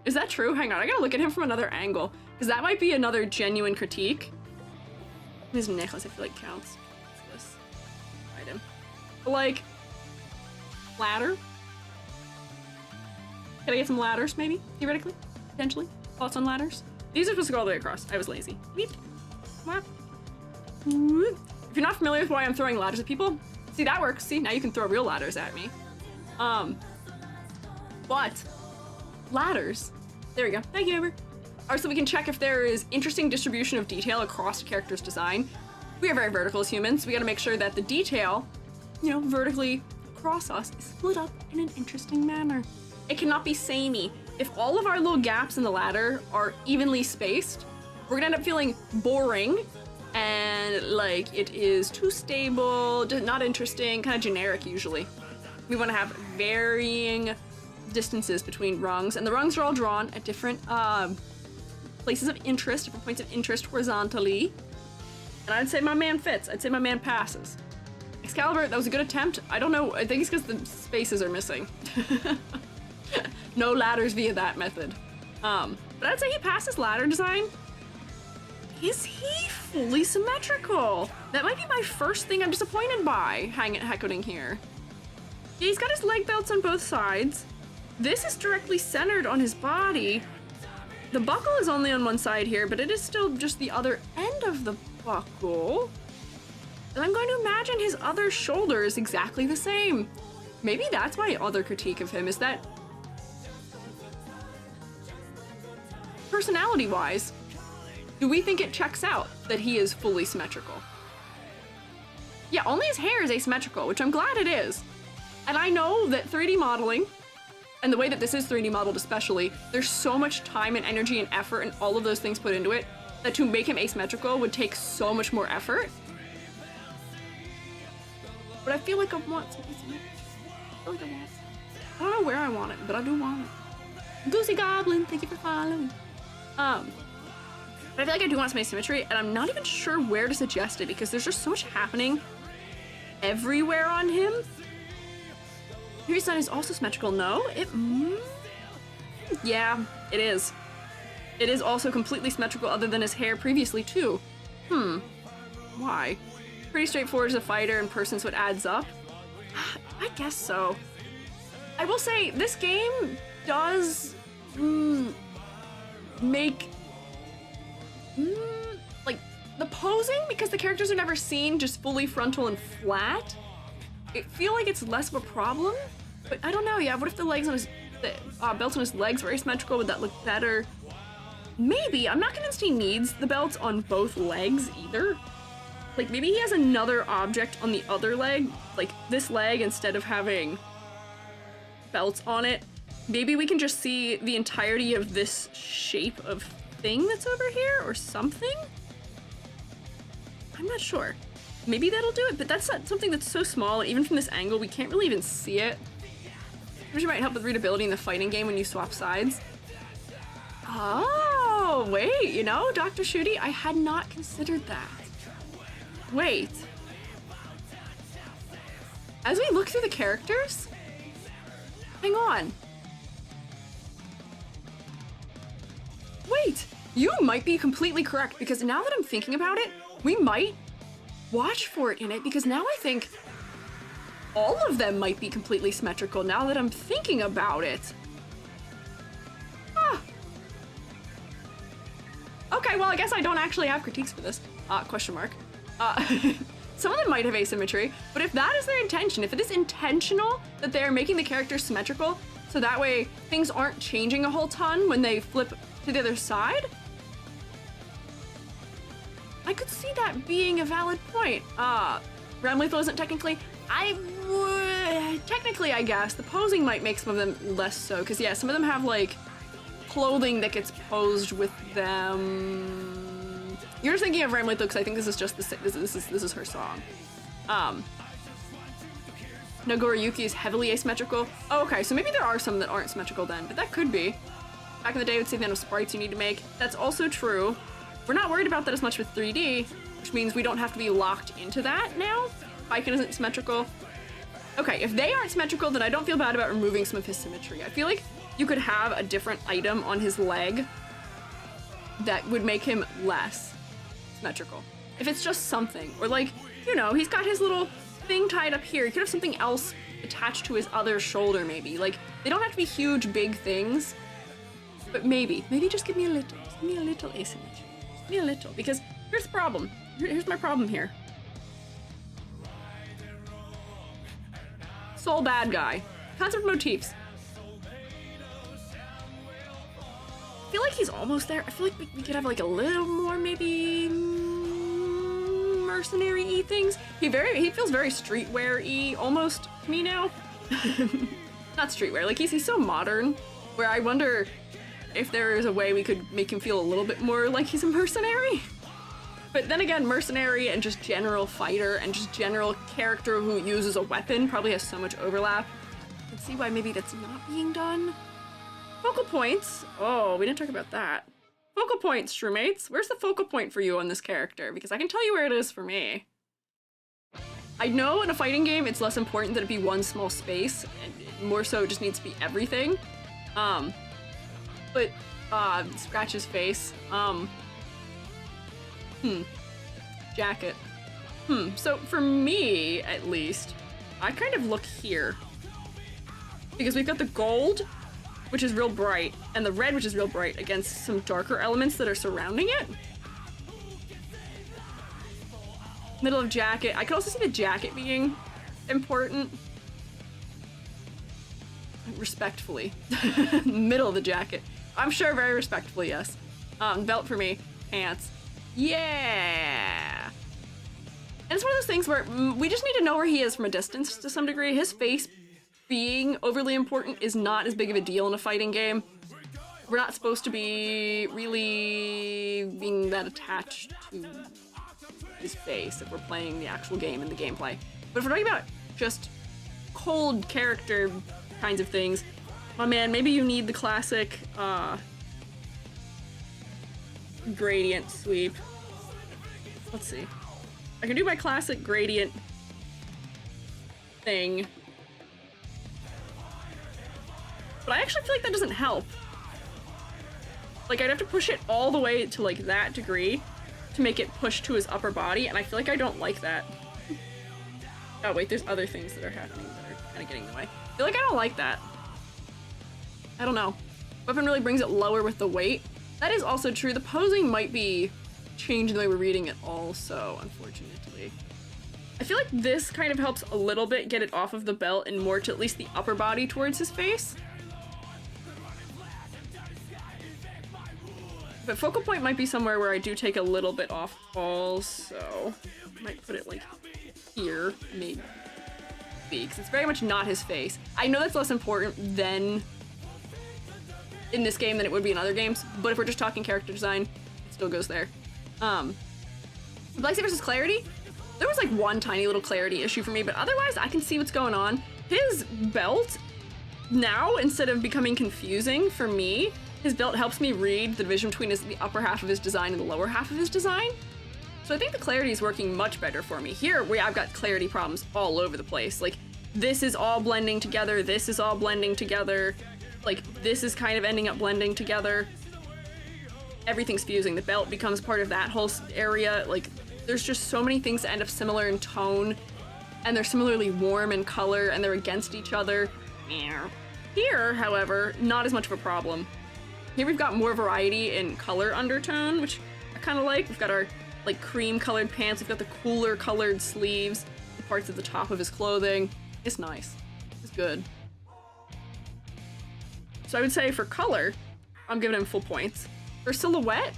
Is that true? Hang on, I gotta look at him from another angle, because that might be another genuine critique. His necklace, I feel like, counts. What's this item? Like, ladder? Can I get some ladders, maybe? Theoretically? Potentially? Thoughts on ladders? These are supposed to go all the way across. I was lazy. Weep. Whap. Whoop. If you're not familiar with why I'm throwing ladders at people, see, that works. See, now you can throw real ladders at me. But ladders, there we go. Thank you, Amber. Are so we can check if there is interesting distribution of detail across a character's design. We are very vertical as humans. We gotta make sure that the detail, vertically across us is split up in an interesting manner. It cannot be samey. If all of our little gaps in the ladder are evenly spaced, we're gonna end up feeling boring and like it is too stable, not interesting, kind of generic usually. We want to have varying distances between rungs, and the rungs are all drawn at different places of interest, different points of interest horizontally. And I'd say my man fits. I'd say my man passes. Excalibur, that was a good attempt. I don't know, I think it's because the spaces are missing. No ladders via that method. But I'd say he passes ladder design. Is he fully symmetrical? That might be my first thing I'm disappointed by heckoting here. Yeah, he's got his leg belts on both sides. This is directly centered on his body. The buckle is only on one side here, but it is still just the other end of the buckle. And I'm going to imagine his other shoulder is exactly the same. Maybe that's my other critique of him, is that personality-wise, do we think it checks out that he is fully symmetrical? Yeah, only his hair is asymmetrical, which I'm glad it is. And I know that 3D modeling, and the way that this is 3D modeled especially, there's so much time and energy and effort and all of those things put into it, that to make him asymmetrical would take so much more effort. But I feel like I want some asymmetry. I feel like I want some. I don't know where I want it, but I do want it. Goosey Goblin, thank you for following. But I feel like I do want some asymmetry, and I'm not even sure where to suggest it because there's just so much happening everywhere on him. Your sun is also symmetrical. No, yeah, it is. It is also completely symmetrical other than his hair previously too. Why? Pretty straightforward as a fighter in person, so it adds up. I guess so. I will say this game does make like the posing, because the characters are never seen just fully frontal and flat. I feel like it's less of a problem, but I don't know. Yeah, what if the legs on his belts on his legs were asymmetrical? Would that look better? Maybe. I'm not convinced he needs the belts on both legs either. Like maybe he has another object on the other leg, like this leg, instead of having belts on it. Maybe we can just see the entirety of this shape of thing that's over here or something? I'm not sure. Maybe that'll do it, but that's not something that's so small, and even from this angle, we can't really even see it. Which might help with readability in the fighting game when you swap sides. Oh, wait, you know, Dr. Shooty, I had not considered that. Wait. As we look through the characters, hang on. Wait, you might be completely correct, because now that I'm thinking about it, we might watch for it in it, because now I think all of them might be completely symmetrical now that I'm thinking about it. Ah. Okay, well, I guess I don't actually have critiques for this. Question mark. Some of them might have asymmetry, but if that is their intention, if it is intentional that they are making the characters symmetrical, so that way things aren't changing a whole ton when they flip to the other side, I could see that being a valid point. Ramlethal isn't technically, technically, I guess, the posing might make some of them less so, because yeah, some of them have like clothing that gets posed with them. You're just thinking of Ramlethal because I think this is just this is her song. Nagoriyuki is heavily asymmetrical. Oh, okay, so maybe there are some that aren't symmetrical then, but that could be. Back in the day, we'd say the amount of sprites you need to make. That's also true. We're not worried about that as much with 3D, which means we don't have to be locked into that now. Viking isn't symmetrical. Okay, if they aren't symmetrical, then I don't feel bad about removing some of his symmetry. I feel like you could have a different item on his leg that would make him less symmetrical. If it's just something, or like, you know, he's got his little thing tied up here. He could have something else attached to his other shoulder, maybe. Like, they don't have to be huge, big things, but maybe just give me a little asymmetry. Give me a little, because here's the problem. Here's my problem here. Sol Badguy. Concept motifs. I feel like he's almost there. I feel like we could have like a little more maybe mercenary-y things. He feels very streetwear-y almost to me now. Not streetwear, like he's so modern, where I wonder if there is a way we could make him feel a little bit more like he's a mercenary. But then again, mercenary and just general fighter and just general character who uses a weapon probably has so much overlap. I can see why maybe that's not being done. Focal points. Oh, we didn't talk about that. Focal points, Shrewmates. Where's the focal point for you on this character? Because I can tell you where it is for me. I know in a fighting game it's less important that it be one small space, and more so it just needs to be everything. But scratch his face. Jacket. So for me, at least, I kind of look here. Because we've got the gold, which is real bright, and the red, which is real bright, against some darker elements that are surrounding it. Middle of jacket. I could also see the jacket being important. Respectfully. Middle of the jacket. I'm sure very respectfully, yes. Belt for me. Pants. Yeah! And And it's one of those things where we just need to know where he is from a distance to some degree. His face being overly important is not as big of a deal in a fighting game. We're not supposed to be really being that attached to his face if we're playing the actual game and the gameplay. But if we're talking about just cold character kinds of things, my man, maybe you need the classic gradient sweep. Let's see. I can do my classic gradient thing. But I actually feel like that doesn't help. Like, I'd have to push it all the way to, like, that degree to make it push to his upper body, and I feel like I don't like that. Oh, wait, there's other things that are happening that are kind of getting in the way. I feel like I don't like that. I don't know. Weapon really brings it lower with the weight. That is also true. The posing might be changing the way we're reading it also, unfortunately. I feel like this kind of helps a little bit get it off of the belt and more to at least the upper body towards his face. But focal point might be somewhere where I do take a little bit off also. I might put it like here, maybe, because it's very much not his face. I know that's less important than in this game than it would be in other games, but if we're just talking character design, it still goes there. Lightsaber versus clarity, there was like one tiny little clarity issue for me, but otherwise I can see what's going on. His belt now, instead of becoming confusing for me, his belt helps me read the division between the upper half of his design and the lower half of his design. So I think the clarity is working much better for me. Here, I've got clarity problems all over the place. Like, this is all blending together, this is all blending together, like, this is kind of ending up blending together. Everything's fusing. The belt becomes part of that whole area. Like, there's just so many things that end up similar in tone, and they're similarly warm in color, and they're against each other. Here, however, not as much of a problem. Here we've got more variety in color undertone, which I kind of like. We've got our, like, cream colored pants. We've got the cooler colored sleeves, the parts at the top of his clothing. It's nice. It's good. So I would say for color, I'm giving him full points. For silhouette,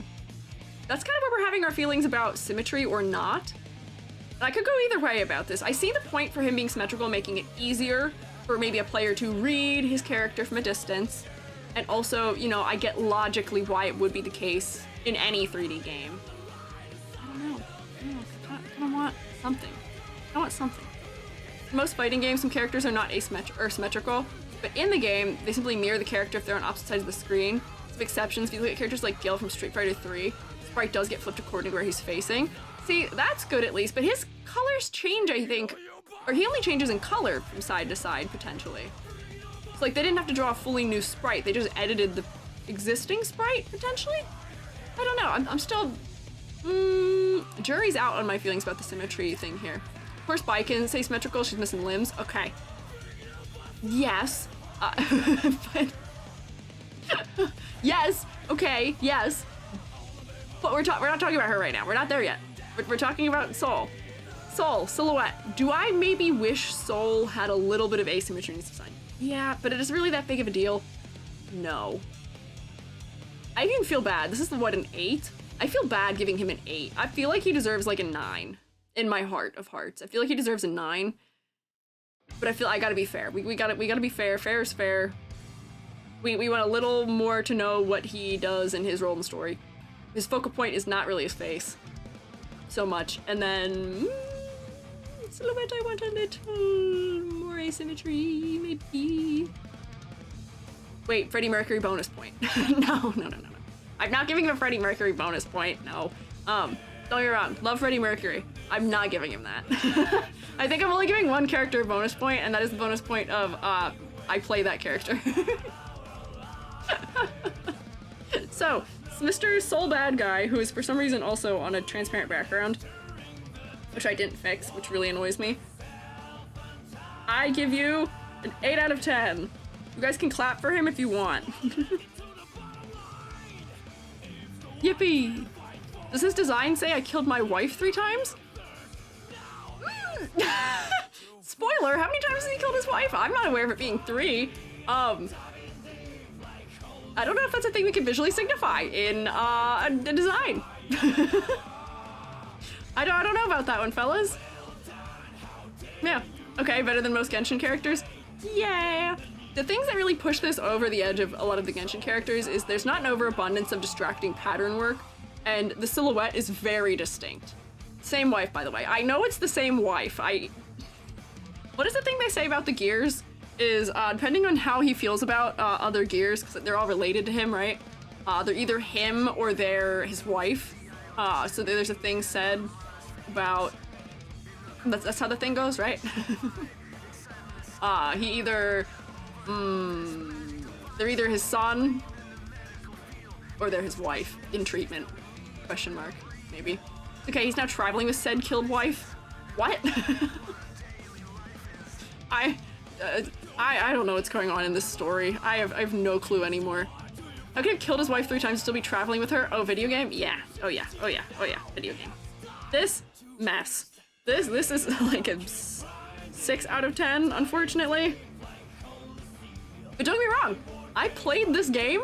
that's kind of where we're having our feelings about symmetry or not. I could go either way about this. I see the point for him being symmetrical, making it easier for maybe a player to read his character from a distance. And also, you know, I get logically why it would be the case in any 3D game. I don't know. I kind of want something. I want something. In most fighting games, some characters are not symmetrical, but in the game, they simply mirror the character if they're on opposite sides of the screen. Some exceptions, if you look at characters like Gil from Street Fighter 3, sprite does get flipped according to where he's facing. See, that's good at least, but his colors change, I think, or he only changes in color from side to side, potentially. So, like, they didn't have to draw a fully new sprite, they just edited the existing sprite, potentially? I don't know, I'm still, jury's out on my feelings about the symmetry thing here. Of course, Bai can say symmetrical, she's missing limbs, okay. Yes, but, yes, okay, yes. But we're not talking about her right now, we're not there yet. We're talking about Sol. Sol, silhouette. Do I maybe wish Sol had a little bit of asymmetry in his design? Yeah, but it is really that big of a deal? No. I even feel bad. This is what, an 8? I feel bad giving him an 8. I feel like he deserves like a 9 in my heart of hearts. I feel like he deserves a 9. But I feel I gotta be fair. We gotta be fair. Fair is fair. We want a little more to know what he does in his role in the story. His focal point is not really his face so much. And then silhouette, I want a little more asymmetry, maybe. Wait, Freddie Mercury bonus point. No. I'm not giving him a Freddie Mercury bonus point, no. Don't get me wrong, love Freddie Mercury. I'm not giving him that. I think I'm only giving one character a bonus point, and that is the bonus point of, I play that character. So, Mr. Sol Badguy, who is for some reason also on a transparent background, which I didn't fix, which really annoys me. I give you an 8 out of 10. You guys can clap for him if you want. Yippee! Does his design say I killed my wife 3 times? Spoiler, how many times has he killed his wife? I'm not aware of it being 3. I don't know if that's a thing we can visually signify in a design. I don't know about that one, fellas. Yeah. Okay, better than most Genshin characters? Yeah. The things that really push this over the edge of a lot of the Genshin characters is there's not an overabundance of distracting pattern work, and the silhouette is very distinct. Same wife, by the way. I know it's the same wife. What is the thing they say about the gears? Is depending on how he feels about other gears, because they're all related to him, right? They're either him or they're his wife. So there's a thing said about... That's how the thing goes, right? He either... they're either his son or they're his wife in treatment. Question mark, maybe. Okay, he's now traveling with said killed wife. What? I don't know what's going on in this story. I have no clue anymore. How can he have killed his wife 3 times and still be traveling with her? Oh, video game? Yeah. Oh yeah. Oh yeah. Oh yeah. Video game. This mess. This is like a 6 out of 10, unfortunately. But don't get me wrong, I played this game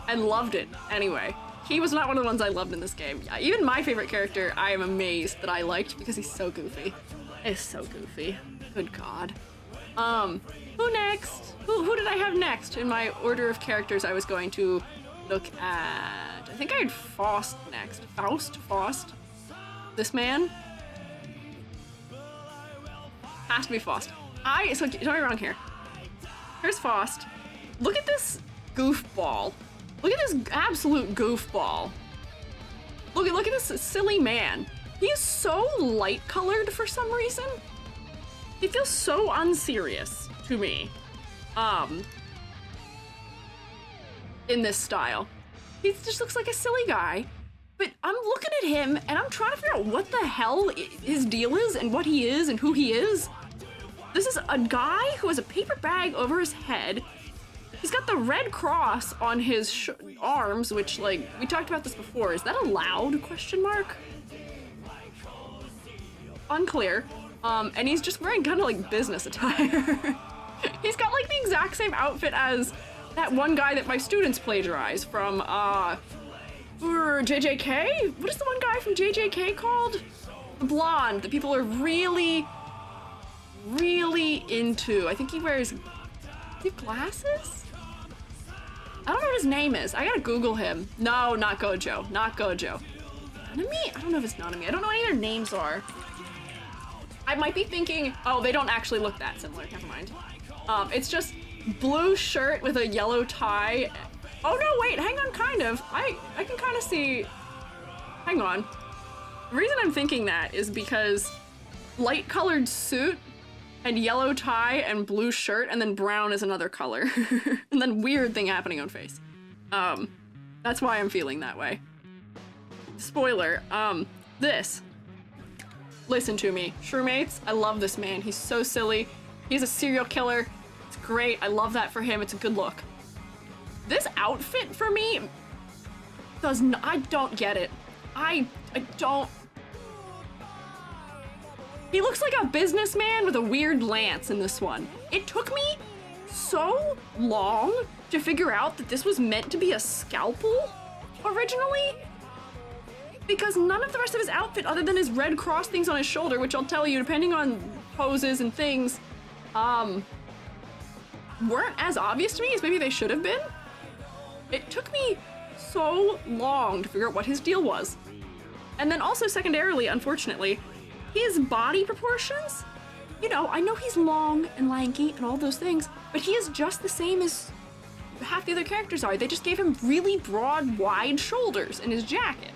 and loved it anyway. He was not one of the ones I loved in this game. Even my favorite character, I am amazed that I liked because he's so goofy. It's so goofy. Good God. Who next? Who did I have next in my order of characters I was going to look at? I think I had Faust next. Faust? This man? Has to be Faust. So don't get me wrong here. Here's Faust. Look at this goofball. Look at this absolute goofball. Look at this silly man. He is so light colored for some reason. He feels so unserious to me. In this style. He just looks like a silly guy. But I'm looking at him and I'm trying to figure out what the hell his deal is and what he is and who he is. This is a guy who has a paper bag over his head. He's got the red cross on his arms, which, like, we talked about this before. Is that allowed? Question mark? Unclear. And he's just wearing kind of like business attire. He's got like the exact same outfit as that one guy that my students plagiarize from, JJK? What is the one guy from JJK called? The blonde that people are really into. I think he wears, does he have glasses? I don't know what his name is. I gotta Google him. No, not Gojo. Not Gojo. Nanami? I don't know if it's Nanami. I don't know what any of their names are. I might be thinking, oh, they don't actually look that similar. Never mind. It's just blue shirt with a yellow tie. Oh no, wait, hang on, kind of. I can kind of see, hang on. The reason I'm thinking that is because light colored suit and yellow tie and blue shirt and then brown is another color. And then weird thing happening on face. That's why I'm feeling that way. Spoiler, this. Listen to me, Shrewmates, I love this man. He's so silly. He's a serial killer. It's great. I love that for him. It's a good look. This outfit for me does not, I don't get it. I don't. He looks like a businessman with a weird lance in this one. It took me so long to figure out that this was meant to be a scalpel originally. Because none of the rest of his outfit, other than his red cross things on his shoulder, which I'll tell you, depending on poses and things, weren't as obvious to me as maybe they should have been. It took me so long to figure out what his deal was. And then also secondarily, unfortunately, his body proportions, you know, I know he's long and lanky and all those things, but he is just the same as half the other characters are. They just gave him really broad, wide shoulders in his jacket.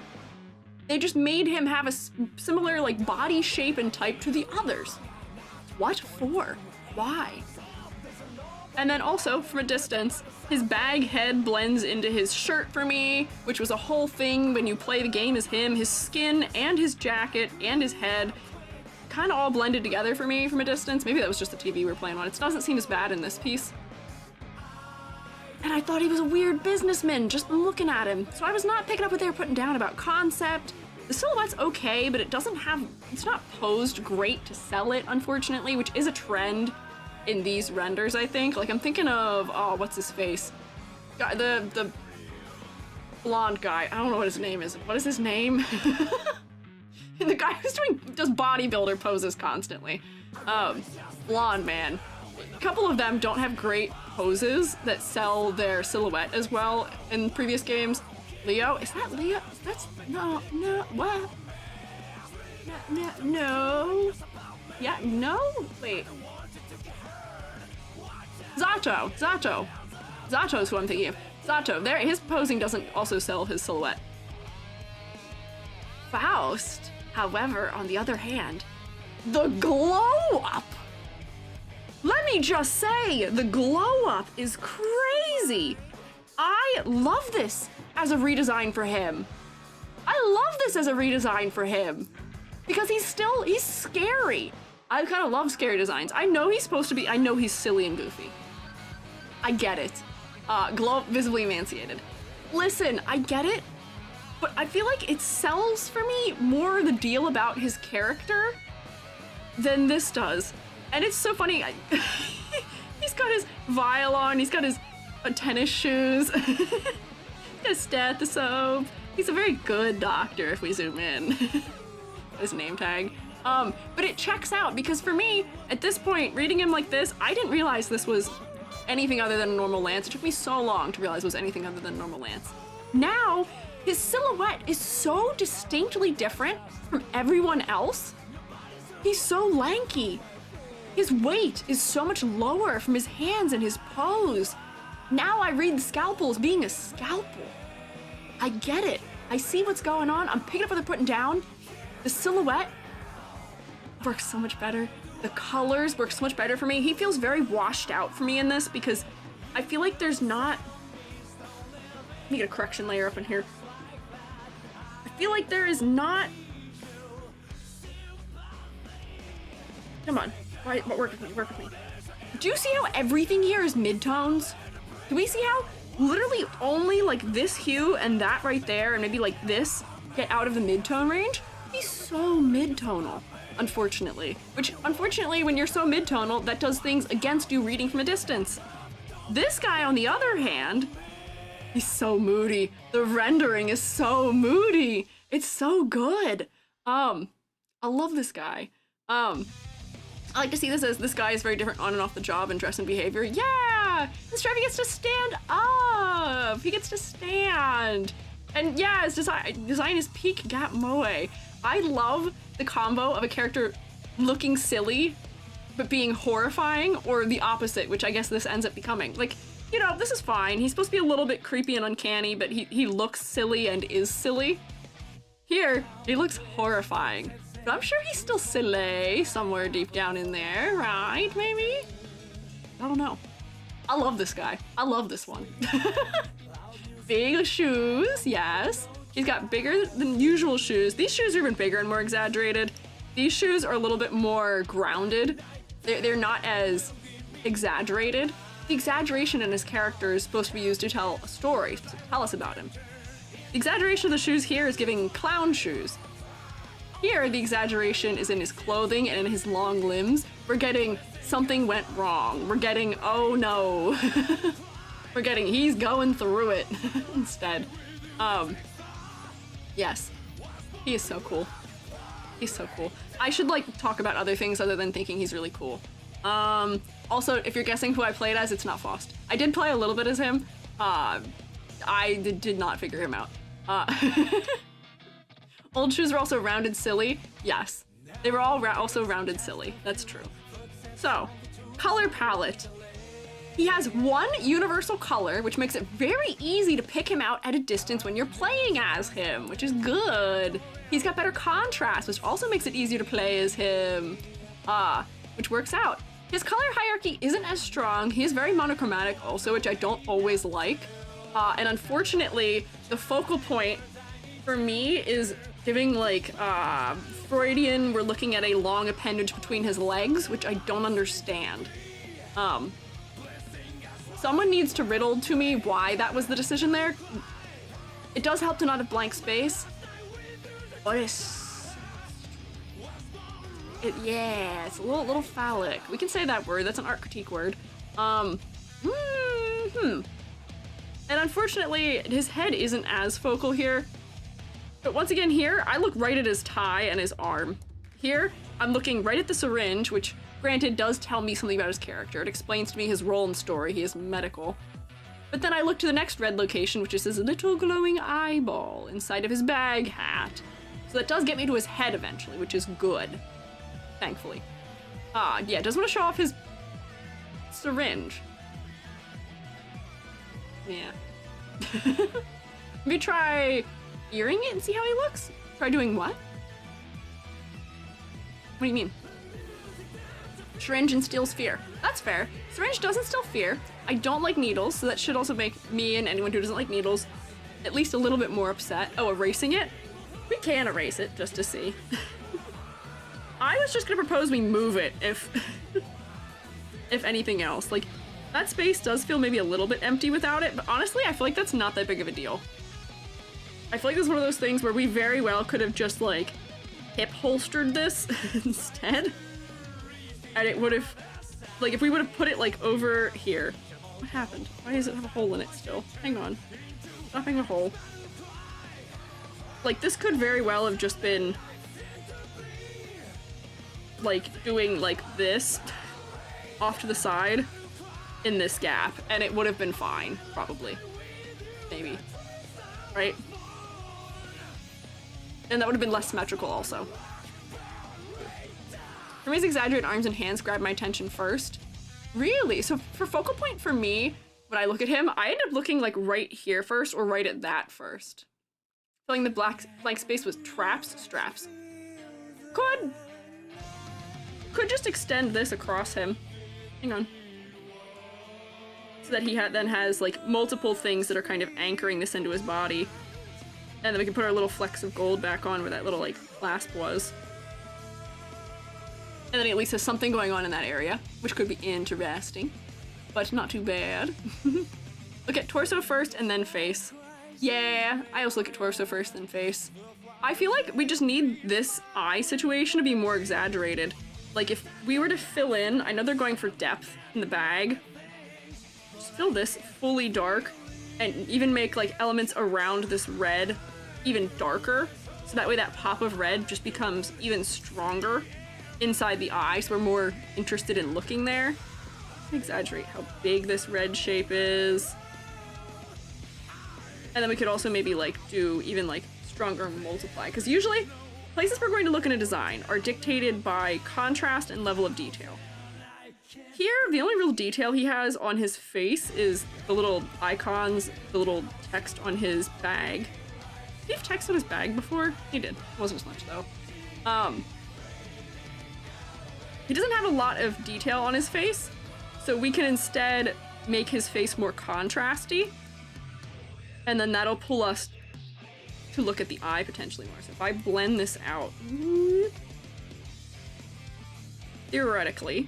They just made him have a similar like body shape and type to the others. What for? Why? And then also from a distance, his bag head blends into his shirt for me, which was a whole thing when you play the game as him. His skin and his jacket and his head kind of all blended together for me from a distance. Maybe that was just the TV we were playing on. It doesn't seem as bad in this piece. And I thought he was a weird businessman just from looking at him. So I was not picking up what they were putting down about concept. The silhouette's okay, but it's not posed great to sell it, unfortunately, which is a trend in these renders, I think. Like, I'm thinking of, oh, what's his face? The blonde guy. I don't know what his name is. What is his name? The guy who's does bodybuilder poses constantly. Blonde man. A couple of them don't have great poses that sell their silhouette as well in previous games. Leo? Is that Leo? That's... No, what? No. Yeah, no? Wait. Zato's who I'm thinking of. Zato, there, his posing doesn't also sell his silhouette. Faust, however, on the other hand, the glow up! Let me just say, the glow up is crazy! I love this as a redesign for him. Because he's scary. I kind of love scary designs. I know he's silly and goofy. I get it. Glow up, visibly emaciated. Listen, I get it, but I feel like it sells for me more the deal about his character than this does. And it's so funny. He's got his vial on, he's got his tennis shoes, he's got a stethoscope. He's a very good doctor if we zoom in. His name tag. But it checks out because for me, at this point, reading him like this, I didn't realize this was anything other than a normal lance. It took me so long to realize it was anything other than a normal lance. Now, his silhouette is so distinctly different from everyone else. He's so lanky. His weight is so much lower from his hands and his pose. Now I read the scalpel as being a scalpel. I get it. I see what's going on. I'm picking up what they're putting down. The silhouette works so much better. The colors work so much better for me. He feels very washed out for me in this because I feel like there's not... Let me get a correction layer up in here. I feel like there is not... Come on. Work with me. Do you see how everything here is midtones? Do we see how literally only like this hue and that right there and maybe like this get out of the midtone range? He's so midtonal, unfortunately. Which, unfortunately, when you're so midtonal, that does things against you reading from a distance. This guy, on the other hand, he's so moody. The rendering is so moody. It's so good. I love this guy. I like to see this as this guy is very different on and off the job in dress and behavior. Yeah! This driver gets to stand up! He gets to stand! And yeah, his design is peak gap moe. I love the combo of a character looking silly, but being horrifying, or the opposite, which I guess this ends up becoming. Like, you know, this is fine. He's supposed to be a little bit creepy and uncanny, but he looks silly and is silly. Here, he looks horrifying. But I'm sure he's still silly somewhere deep down in there, right? Maybe? I don't know. I love this guy. I love this one. Big shoes, yes. He's got bigger than usual shoes. These shoes are even bigger and more exaggerated. These shoes are a little bit more grounded. They're not as exaggerated. The exaggeration in his character is supposed to be used to tell a story, to tell us about him. The exaggeration of the shoes here is giving clown shoes. Here, the exaggeration is in his clothing and in his long limbs. We're getting something went wrong. We're getting, oh no. We're getting, he's going through it instead. Yes, he is so cool. He's so cool. I should like talk about other things other than thinking he's really cool. Also, if you're guessing who I played as, it's not Faust. I did play a little bit as him. I did not figure him out. Old shoes are also rounded silly. Yes, they were all also rounded silly. That's true. So, color palette. He has one universal color, which makes it very easy to pick him out at a distance when you're playing as him, which is good. He's got better contrast, which also makes it easier to play as him, which works out. His color hierarchy isn't as strong. He is very monochromatic also, which I don't always like. And unfortunately, the focal point for me is giving like Freudian, we're looking at a long appendage between his legs, which I don't understand. Someone needs to riddle to me why that was the decision there. It does help to not have blank space, but it's a little phallic. We can say that word. That's an art critique word. And unfortunately, his head isn't as focal here. But once again here, I look right at his tie and his arm. Here, I'm looking right at the syringe, which granted does tell me something about his character. It explains to me his role and story. He is medical. But then I look to the next red location, which is his little glowing eyeball inside of his bag hat. So that does get me to his head eventually, which is good. Thankfully. Yeah, does want to show off his syringe. Yeah. Maybe try earring it and see how he looks? Try doing what? What do you mean? Syringe instills fear. That's fair. Syringe does instill fear. I don't like needles, so that should also make me and anyone who doesn't like needles at least a little bit more upset. Oh, erasing it? We can erase it just to see. I was just gonna propose we move it if if anything else. Like, that space does feel maybe a little bit empty without it, but honestly, I feel like that's not that big of a deal. I feel like this is one of those things where we very well could have just, like, hip holstered this instead. And it would have, like, if we would have put it, like, over here. What happened? Why does it have a hole in it still? Hang on. Stop having a hole. Like, this could very well have just been, like, doing, like, this off to the side in this gap, and it would have been fine, probably. Maybe. Right? And that would have been less symmetrical also. For me, his exaggerated arms and hands grab my attention first. Really? So for focal point for me, when I look at him, I end up looking like right here first or right at that first. Filling the blank space with straps. Could just extend this across him. Hang on. So that he then has like multiple things that are kind of anchoring this into his body. And then we can put our little flecks of gold back on where that little like clasp was. And then he at least has something going on in that area, which could be interesting, but not too bad. Look at torso first and then face. Yeah, I also look at torso first, then face. I feel like we just need this eye situation to be more exaggerated. Like if we were to fill in, I know they're going for depth in the bag, just fill this fully dark and even make like elements around this red even darker. So that way that pop of red just becomes even stronger inside the eye, so we're more interested in looking there. Exaggerate how big this red shape is. And then we could also maybe like do even like stronger multiply, because usually places we're going to look in a design are dictated by contrast and level of detail. Here, the only real detail he has on his face is the little icons, the little text on his bag. Did he have text on his bag before? He did. It wasn't as much though. He doesn't have a lot of detail on his face, so we can instead make his face more contrasty, and then that'll pull us to look at the eye potentially more. So if I blend this out, theoretically,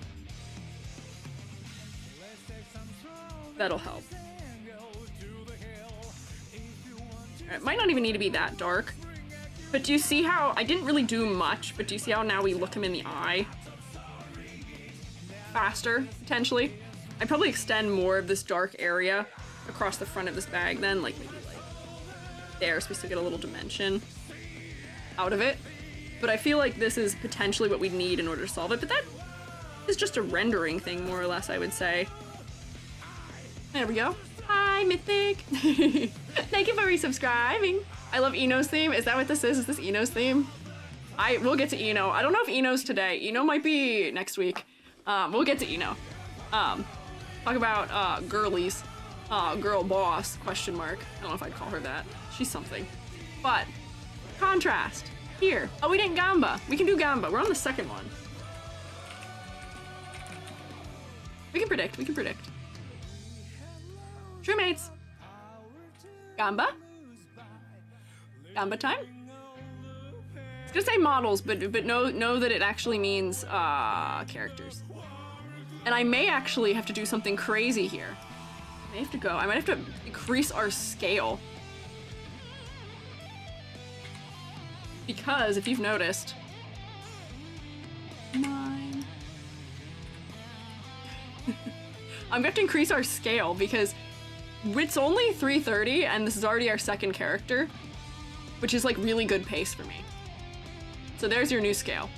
that'll help. It might not even need to be that dark, but do you see how I didn't really do much, but do you see how now we look him in the eye faster, potentially? I'd probably extend more of this dark area across the front of this bag then, like maybe like there, so we still get a little dimension out of it. But I feel like this is potentially what we need in order to solve it, but that is just a rendering thing, more or less, I would say. There we go. Hi, Mythic! Thank you for resubscribing. I love Eno's theme. Is that what this is? Is this Eno's theme? We'll get to Eno. I don't know if Eno's today. Eno might be next week. We'll get to Eno. Talk about, girlies. Girl boss, question mark. I don't know if I'd call her that. She's something. But, contrast. Here. Oh, we didn't Gamba. We can do Gamba. We're on the second one. We can predict. We can predict. True mates. Gamba? Gamba time? It's gonna say models, but know that it actually means characters. And I may actually have to do something crazy here. I might have to increase our scale. Because if you've noticed, I'm gonna have to increase our scale because it's only 330 and this is already our second character. which is like really good pace for me. So there's your new scale.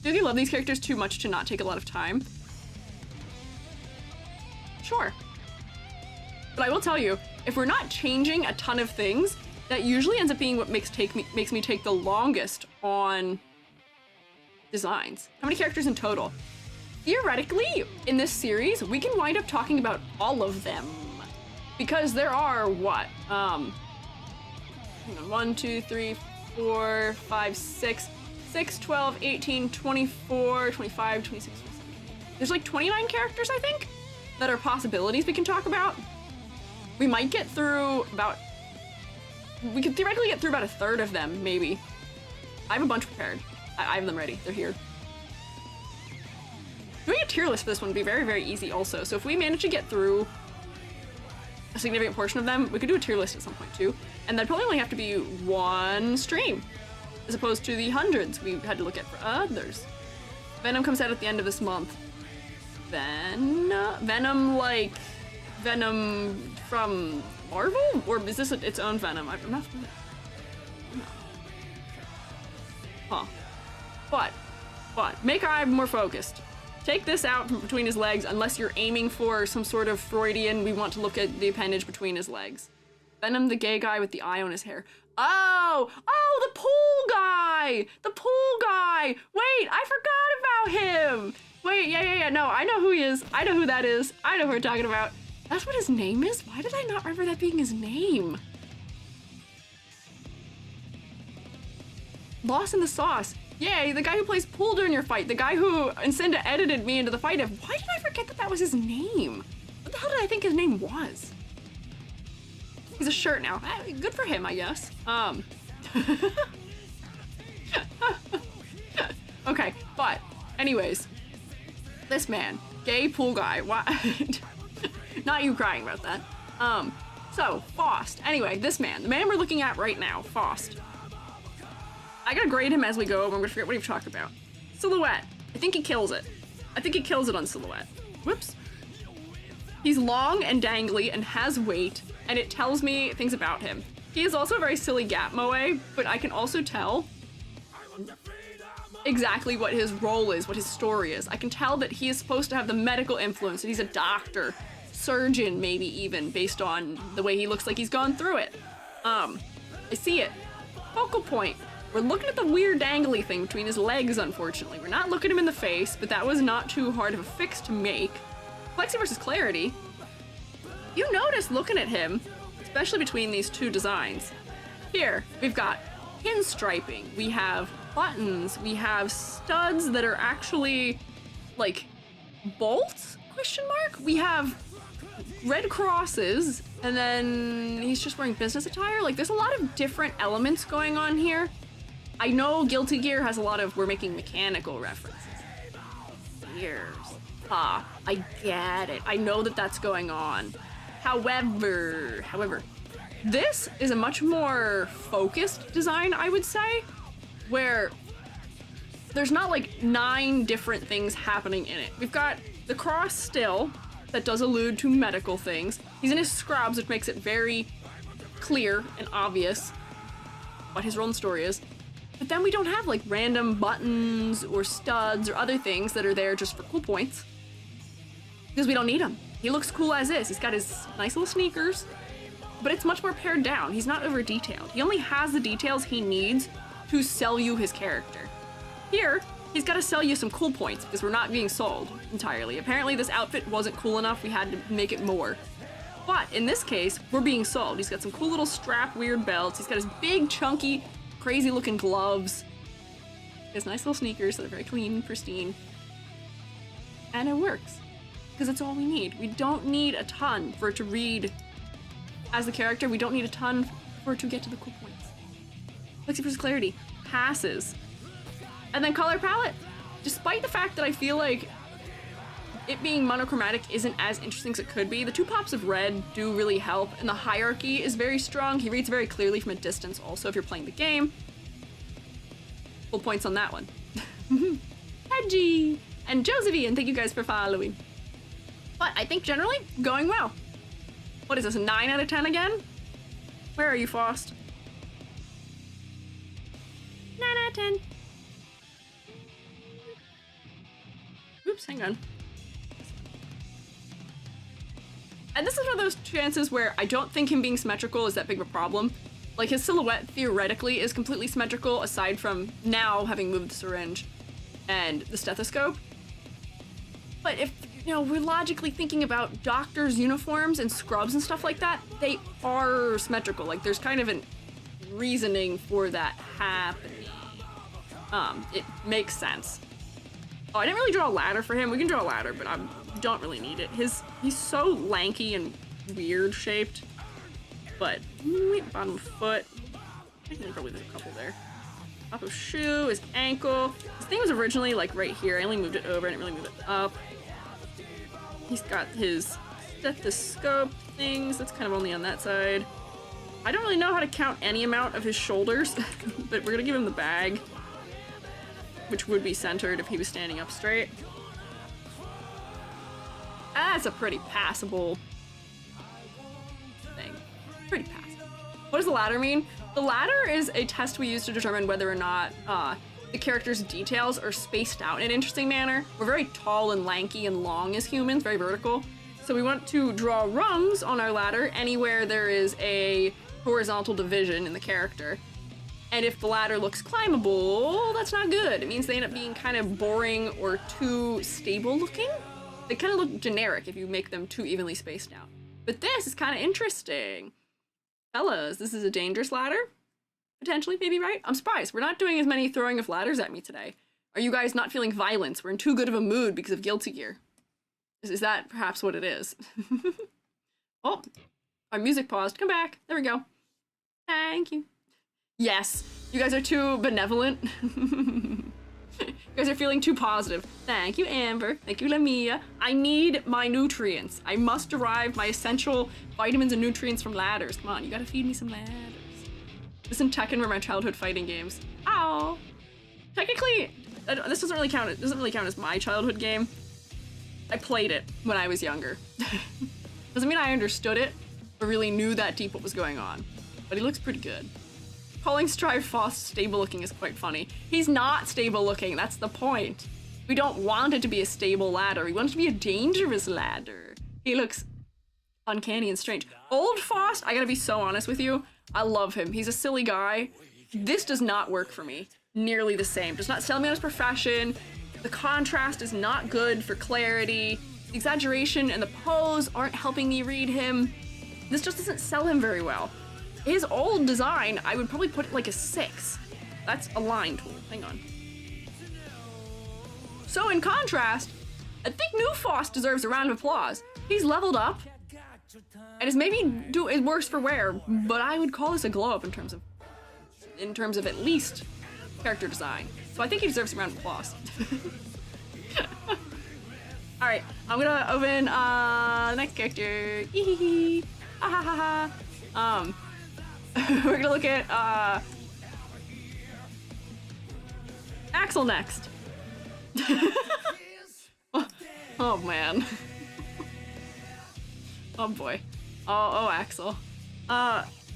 Do you love these characters too much to not take a lot of time? Sure. But I will tell you, if we're not changing a ton of things, that usually ends up being what makes me take the longest on designs. How many characters in total? Theoretically, in this series, we can wind up talking about all of them. Because there are, what? Hang on, 1, 2, 3, 4, 5, 6, 12, 18, 24, 25, 26, 27. There's like 29 characters, I think, that are possibilities we can talk about. We might get through we could theoretically get through about a third of them, maybe. I have a bunch prepared. I have them ready. They're here. Doing a tier list for this one would be very, very easy also. So if we manage to get through a significant portion of them, we could do a tier list at some point too. And that'd probably only have to be one stream, as opposed to the hundreds we had to look at for others. Venom comes out at the end of this month. Venom like Venom from Marvel? Or is this its own Venom? I'm not familiar. No. Huh. But make our eye more focused. Take this out from between his legs unless you're aiming for some sort of Freudian, we want to look at the appendage between his legs. Venom, the gay guy with the eye on his hair. Oh, the pool guy! The pool guy! Wait, I forgot about him! Wait, yeah, no, I know who he is. I know who that is. I know who we're talking about. That's what his name is? Why did I not remember that being his name? Lost in the sauce. Yay, the guy who plays pool during your fight. The guy who Incinda edited me into the fight. Why did I forget that was his name? What the hell did I think his name was? He's a shirt now. Good for him, I guess. Okay, but anyways, this man, gay pool guy. Why? Not you crying about that. So Faust. Anyway, this man, the man we're looking at right now, Faust. I gotta grade him as we go over. I'm gonna forget what we've talked about. Silhouette. I think he kills it. I think he kills it on silhouette. Whoops. He's long and dangly and has weight, and it tells me things about him. He is also a very silly gap moe, but I can also tell exactly what his role is, what his story is. I can tell that he is supposed to have the medical influence, that he's a doctor, surgeon maybe even, based on the way he looks like he's gone through it. I see it. Focal point. We're looking at the weird dangly thing between his legs, unfortunately. We're not looking him in the face, but that was not too hard of a fix to make. Complexity versus clarity. You notice looking at him, especially between these two designs. Here, we've got pinstriping, we have buttons, we have studs that are actually, like, bolts, question mark? We have red crosses, and then he's just wearing business attire. Like, there's a lot of different elements going on here. I know Guilty Gear has a lot of, we're making mechanical references. Gears. I get it. I know that that's going on. However, this is a much more focused design, I would say, where there's not like 9 different things happening in it. We've got the cross still that does allude to medical things. He's in his scrubs, which makes it very clear and obvious what his role in the story is. But then we don't have like random buttons or studs or other things that are there just for cool points, because we don't need them. He looks cool as is. He's got his nice little sneakers, but it's much more pared down. He's not over detailed. He only has the details he needs to sell you his character. Here, he's got to sell you some cool points because we're not being sold entirely. Apparently this outfit wasn't cool enough. We had to make it more. But in this case, we're being sold. He's got some cool little strap weird belts. He's got his big chunky crazy looking gloves. He has nice little sneakers that are very clean and pristine. And it works. Because that's all we need. We don't need a ton for it to read as the character. We don't need a ton for it to get to the cool points. Complexity versus clarity. Passes. And then color palette. Despite the fact that I feel like it being monochromatic isn't as interesting as it could be, the 2 pops of red do really help, and the hierarchy is very strong. He reads very clearly from a distance also if you're playing the game. Full points on that one. Hedgie! And Josephine, thank you guys for following. But I think generally, going well. What is this, a 9 out of 10 again? Where are you, Faust? 9 out of 10. Oops, hang on. And this is one of those chances where I don't think him being symmetrical is that big of a problem. Like, his silhouette theoretically is completely symmetrical, aside from now having moved the syringe and the stethoscope. But if, you know, we're logically thinking about doctors' uniforms and scrubs and stuff like that, they are symmetrical. Like, there's kind of a reasoning for that happening. It makes sense. Oh, I didn't really draw a ladder for him. We can draw a ladder, but I don't really need it. He's so lanky and weird shaped. But, bottom of foot. I think probably there's a couple there. Top of shoe, his ankle. This thing was originally like right here. I only moved it over, I didn't really move it up. He's got his stethoscope things. That's kind of only on that side. I don't really know how to count any amount of his shoulders, but we're gonna give him the bag, which would be centered if he was standing up straight. That's a pretty passable thing. Pretty passable. What does the ladder mean? The ladder is a test we use to determine whether or not the character's details are spaced out in an interesting manner. We're very tall and lanky and long as humans, very vertical. So we want to draw rungs on our ladder anywhere there is a horizontal division in the character. And if the ladder looks climbable, that's not good. It means they end up being kind of boring or too stable looking. They kind of look generic if you make them too evenly spaced out. But this is kind of interesting. Fellas, this is a dangerous ladder. Potentially, maybe, right? I'm surprised. We're not doing as many throwing of ladders at me today. Are you guys not feeling violence? We're in too good of a mood because of Guilty Gear. Is that perhaps what it is? Oh, our music paused. Come back. There we go. Thank you. Yes, you guys are too benevolent. You guys are feeling too positive. Thank you, Amber. Thank you, Lamia. I need my nutrients. I must derive my essential vitamins and nutrients from ladders. Come on, you gotta feed me some ladders. This and Tekken were my childhood fighting games. Ow! Technically, this doesn't really count. It doesn't really count as my childhood game. I played it when I was younger. Doesn't mean I understood it or really knew that deep what was going on. But he looks pretty good. Calling Strive Faust stable looking is quite funny. He's not stable looking, that's the point. We don't want it to be a stable ladder. We want it to be a dangerous ladder. He looks uncanny and strange. Old Faust, I gotta be so honest with you, I love him. He's a silly guy. This does not work for me. Nearly the same. Does not sell me on his profession. The contrast is not good for clarity. The exaggeration and the pose aren't helping me read him. This just doesn't sell him very well. His old design, I would probably put it like a 6. That's a line tool. Hang on. So in contrast, I think new Faust deserves a round of applause. He's leveled up, and is maybe is worse for wear, but I would call this a glow up in terms of at least character design. So I think he deserves a round of applause. All right, I'm gonna open the next character. Ha ha ha ha. We're gonna look at Axl next. Oh man. Oh boy. Oh Axl.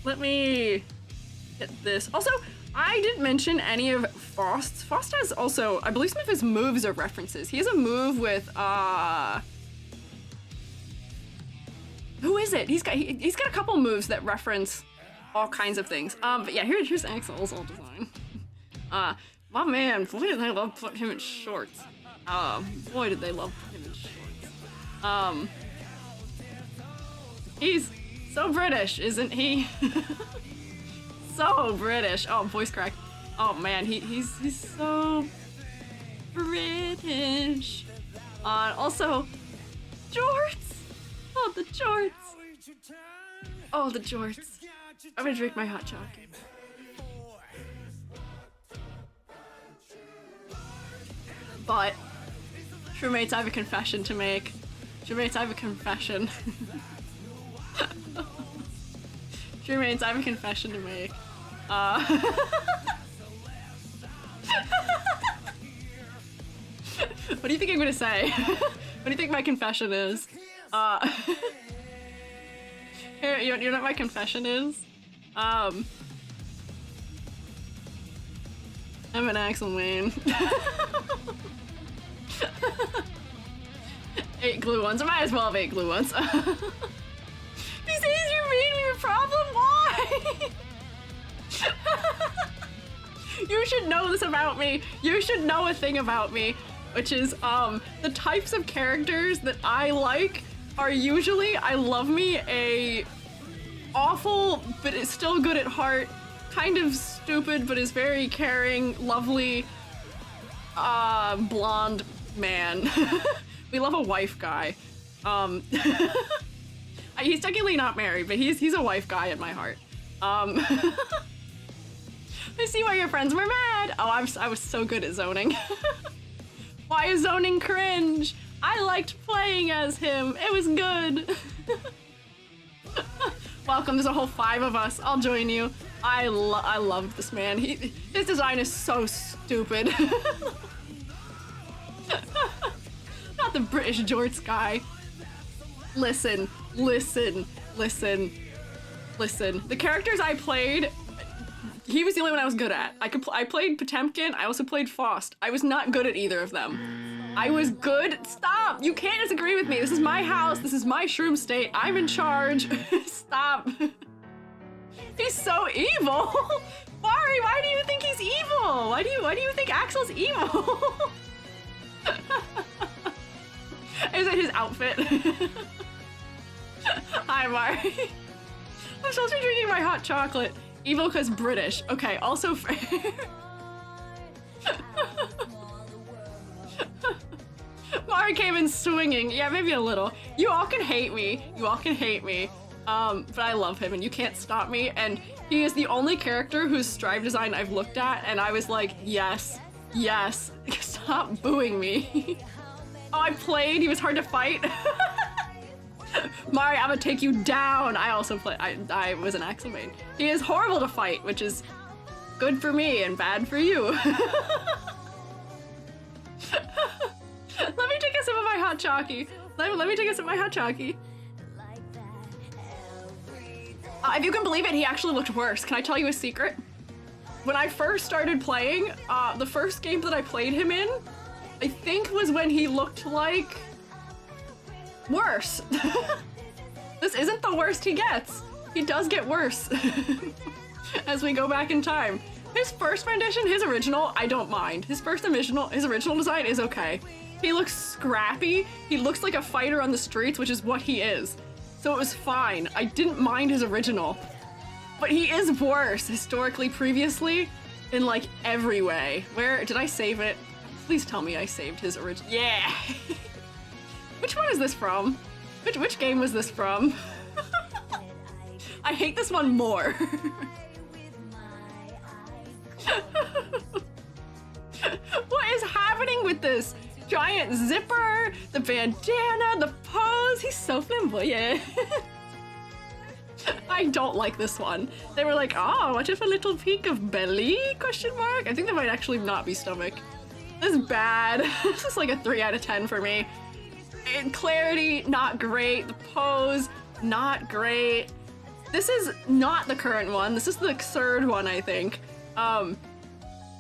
Let me get this. Also, I didn't mention any of Faust's. Faust has also, I believe some of his moves are references. He has a move with who is it? He's got a couple moves that reference all kinds of things. But yeah, here's Axl's old design. My man, boy did they love putting him in shorts. Boy did they love putting him in shorts. He's so British, isn't he? So British. Oh, voice crack. Oh man, he's so British. Also, jorts. Oh, the jorts. Oh, the jorts. I'm gonna drink my hot chocolate. But, Truemates, I have a confession to make. Truemates, I have a confession. Truemates, I have a confession to make. What do you think I'm gonna say? What do you think my confession is? Here, you know what my confession is? I'm an Axl main. 8 glue ones. I might as well have 8 glue ones. Besides you're making me a problem? Why? You should know this about me. You should know a thing about me, which is the types of characters that I like are usually I love me a awful but is still good at heart, kind of stupid but is very caring, lovely blonde man. We love a wife guy. He's technically not married, but he's a wife guy at my heart. I see why your friends were mad. Oh, I was so good at zoning. Why is zoning cringe? I liked playing as him. It was good. Welcome, there's a whole 5 of us. I'll join you. I loved this man. His design is so stupid. Not the British jorts guy. Listen. The characters I played, he was the only one I was good at. I played Potemkin, I also played Faust. I was not good at either of them. I was good. Stop! You can't disagree with me. This is my house. This is my shroom state. I'm in charge. Stop. He's so evil. Mari, why do you think he's evil? Why do you think Axl's evil? Is it his outfit? Hi, Mari. I'm supposed to be drinking my hot chocolate. Evil because British. Okay, also fair. Mari came in swinging. Yeah, maybe a little. You all can hate me. But I love him and you can't stop me. And he is the only character whose strive design I've looked at and I was like, yes. Stop booing me. Oh, I played. He was hard to fight. Mari, I'm gonna take you down. I also play. I was an Axl main. He is horrible to fight, which is good for me and bad for you. Let me take a sip of my hot chalky. Let me take a sip of my hot chalky. If you can believe it, he actually looked worse. Can I tell you a secret? When I first started playing, the first game that I played him in, I think was when he looked like worse. This isn't the worst he gets. He does get worse as we go back in time. His first rendition, his original, I don't mind. His original design is okay. He looks scrappy. He looks like a fighter on the streets, which is what he is. So it was fine. I didn't mind his original. But he is worse historically previously in like every way. Where did I save it? Please tell me I saved his original. Yeah. Which one is this from? Which game was this from? I hate this one more. What is happening with this? Giant zipper, the bandana, the pose. He's so flamboyant. I don't like this one. They were like, oh, what if a little peek of belly? Question mark. I think that might actually not be stomach. This is bad. This is like a 3 out of 10 for me. In clarity, not great. The pose, not great. This is not the current one. This is the third one, I think.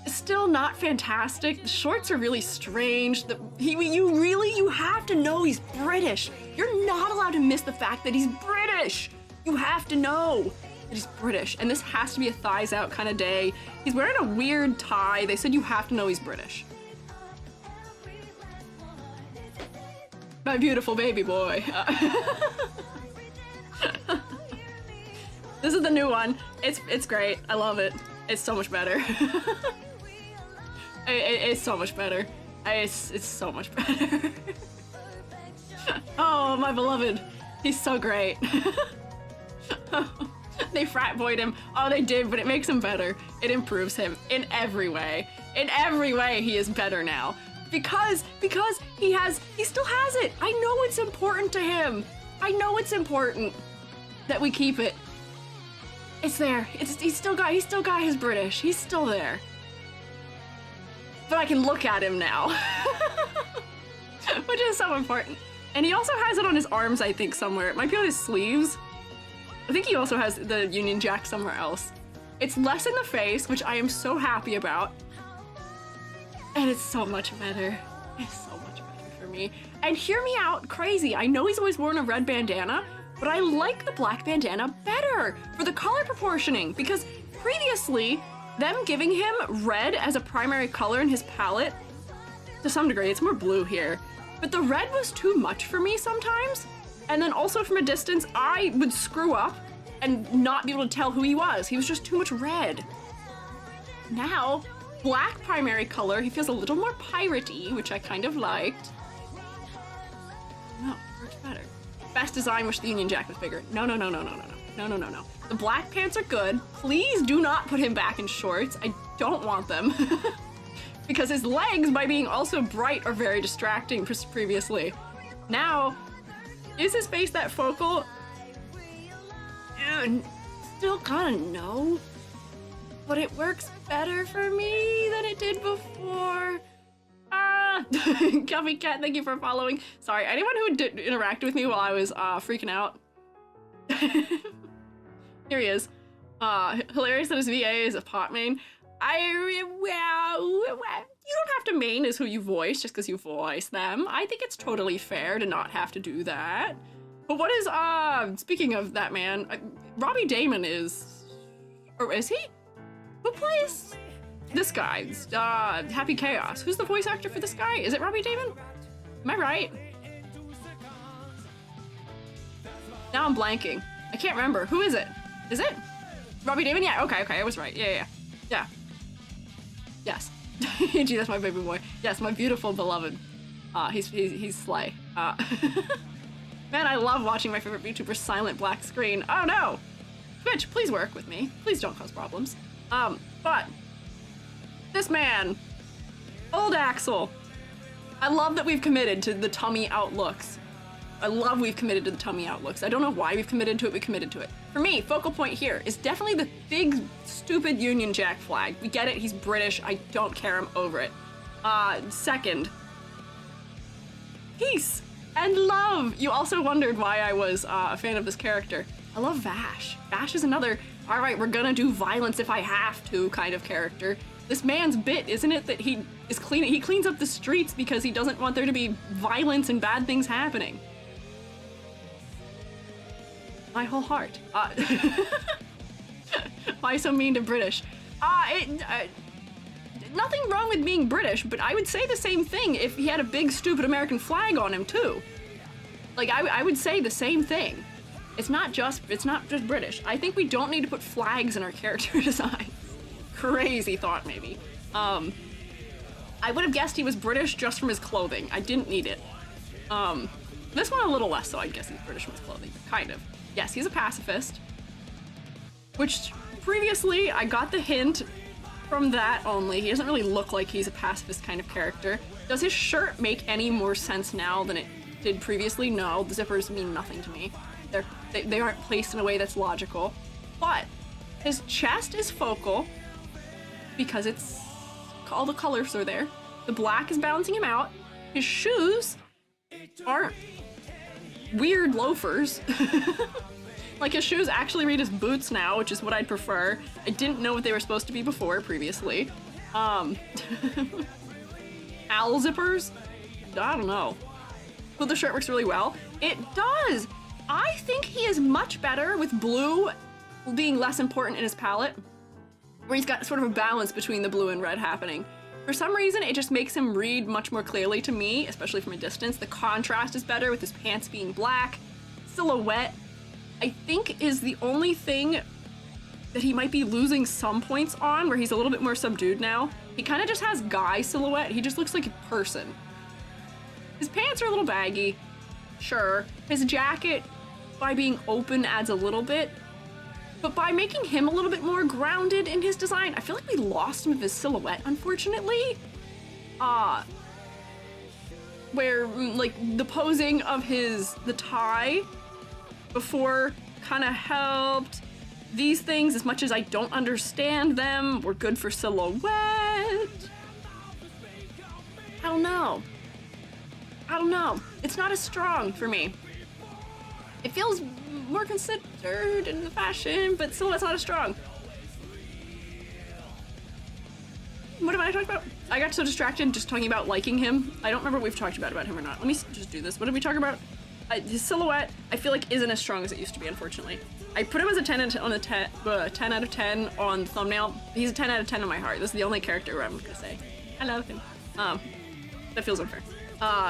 Still not fantastic. The shorts are really strange. You have to know he's British. You're not allowed to miss the fact that he's British. You have to know that he's British. And this has to be a thighs out kind of day. He's wearing a weird tie. They said you have to know he's British. My beautiful baby boy. This is the new one. It's great. I love it. It's so much better. It's so much better. It's so much better. Oh, my beloved. He's so great. They frat boyed him. Oh, they did, but it makes him better. It improves him in every way. In every way, he is better now. Because he still has it. I know it's important to him. I know it's important that we keep it. It's there. He's still got his British. He's still there. But I can look at him now. Which is so important. And he also has it on his arms, I think, somewhere. It might be on his sleeves. I think he also has the Union Jack somewhere else. It's less in the face, which I am so happy about. And it's so much better. It's so much better for me. And hear me out, crazy. I know he's always worn a red bandana, but I like the black bandana better for the color proportioning, because previously, them giving him red as a primary color in his palette, to some degree, it's more blue here, but the red was too much for me sometimes. And then also from a distance, I would screw up and not be able to tell who he was. He was just too much red. Now, black primary color, he feels a little more piratey, which I kind of liked. No, works better. Best design, wish the Union Jack was bigger. No. The black pants are good. Please do not put him back in shorts. I don't want them. Because his legs, by being also bright, are very distracting previously. Now, is his face that focal? Still kind of no. But it works better for me than it did before. Coffee Cat, thank you for following. Sorry, anyone who interacted with me while I was freaking out. Here he is. Hilarious that his VA is a pot main. You don't have to main as who you voice just because you voice them. I think it's totally fair to not have to do that. But what is, speaking of that man, Robbie Damon is, or is he? Who plays this guy? Happy Chaos. Who's the voice actor for this guy? Is it Robbie Damon? Am I right? Now I'm blanking. I can't remember. Who is it? Is it Robbie Damon? Yeah, okay, I was right. Yeah. Yes. Gee, that's my baby boy. Yes, my beautiful beloved. He's slay. Man, I love watching my favorite YouTuber silent black screen. Oh no! Twitch, please work with me. Please don't cause problems. But this man, old Axl. I love that we've committed to the tummy outlooks. I don't know why we've committed to it, we committed to it. For me, focal point here is definitely the big, stupid Union Jack flag. We get it, he's British, I don't care, I'm over it. Second, peace and love. You also wondered why I was a fan of this character. I love Vash. Vash is another, all right, we're gonna do violence if I have to kind of character. This man's bit, isn't it, that he cleans up the streets because he doesn't want there to be violence and bad things happening. My whole heart. Why so mean to British? Nothing wrong with being British, but I would say the same thing if he had a big stupid American flag on him too. Like I would say the same thing. It's not just British. I think we don't need to put flags in our character designs. Crazy thought, maybe. I would have guessed he was British just from his clothing. I didn't need it. This one a little less, so I'd guess he's British from his clothing, kind of. Yes, he's a pacifist, which previously I got the hint from that only. He doesn't really look like he's a pacifist kind of character. Does his shirt make any more sense now than it did previously? No, the zippers mean nothing to me. They aren't placed in a way that's logical. But his chest is focal because it's all the colors are there. The black is balancing him out. His shoes aren't weird loafers. Like his shoes actually read as boots now, which is what I'd prefer. I didn't know what they were supposed to be before previously. Owl zippers? I don't know. But the shirt works really well. It does! I think he is much better with blue being less important in his palette, where he's got sort of a balance between the blue and red happening. For some reason, it just makes him read much more clearly to me, especially from a distance. The contrast is better with his pants being black. Silhouette, I think, is the only thing that he might be losing some points on, where he's a little bit more subdued now. He kind of just has guy silhouette. He just looks like a person. His pants are a little baggy, sure. His jacket, by being open, adds a little bit. But by making him a little bit more grounded in his design, I feel like we lost some of his silhouette, unfortunately. Where, like, the posing of the tie before kind of helped. These things, as much as I don't understand them, were good for silhouette. I don't know. It's not as strong for me. It feels more considered in the fashion, but silhouette's not as strong. What am I talking about? I got so distracted just talking about liking him. I don't remember what we've talked about him or not. Let me just do this. What did we talk about? His silhouette, I feel like, isn't as strong as it used to be, unfortunately. I put him as a 10 out of 10 on the thumbnail. He's a 10 out of 10 in my heart. This is the only character where I'm gonna say I love him. That feels unfair.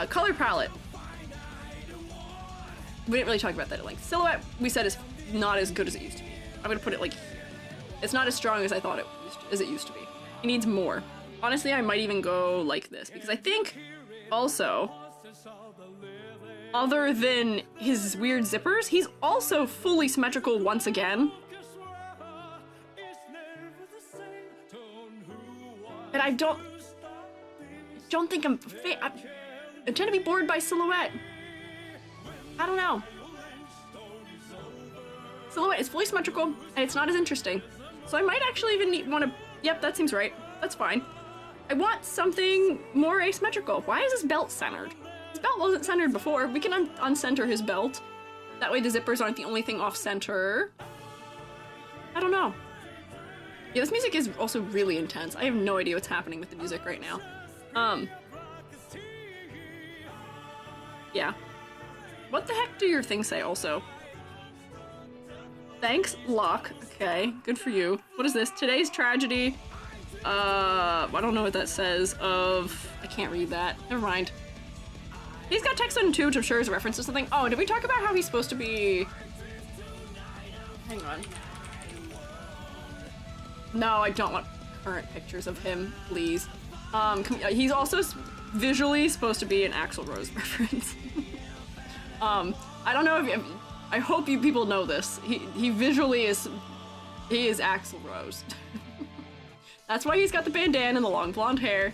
Color palette. We didn't really talk about that at length. Silhouette, we said, is not as good as it used to be. I'm gonna put it like, it's not as strong as I thought it used to be. He needs more. Honestly, I might even go like this, because I think also, other than his weird zippers, he's also fully symmetrical once again. And I don't think I tend to be bored by silhouette. I don't know. Silhouette is fully symmetrical, and it's not as interesting. So I might actually even want to, yep, that seems right. That's fine. I want something more asymmetrical. Why is his belt centered? His belt wasn't centered before. We can uncenter his belt. That way the zippers aren't the only thing off center. I don't know. Yeah, this music is also really intense. I have no idea what's happening with the music right now. Yeah. What the heck do your things say also? Thanks, luck. Okay, good for you. What is this? Today's tragedy. I don't know what that says. I can't read that. Never mind. He's got text on him too, which I'm sure is a reference to something. Oh, did we talk about how he's supposed to be? Hang on. No, I don't want current pictures of him, please. He's also visually supposed to be an Axl Rose reference. I don't know if I hope you people know this. He visually is, he is Axl Rose. That's why he's got the bandana and the long blonde hair.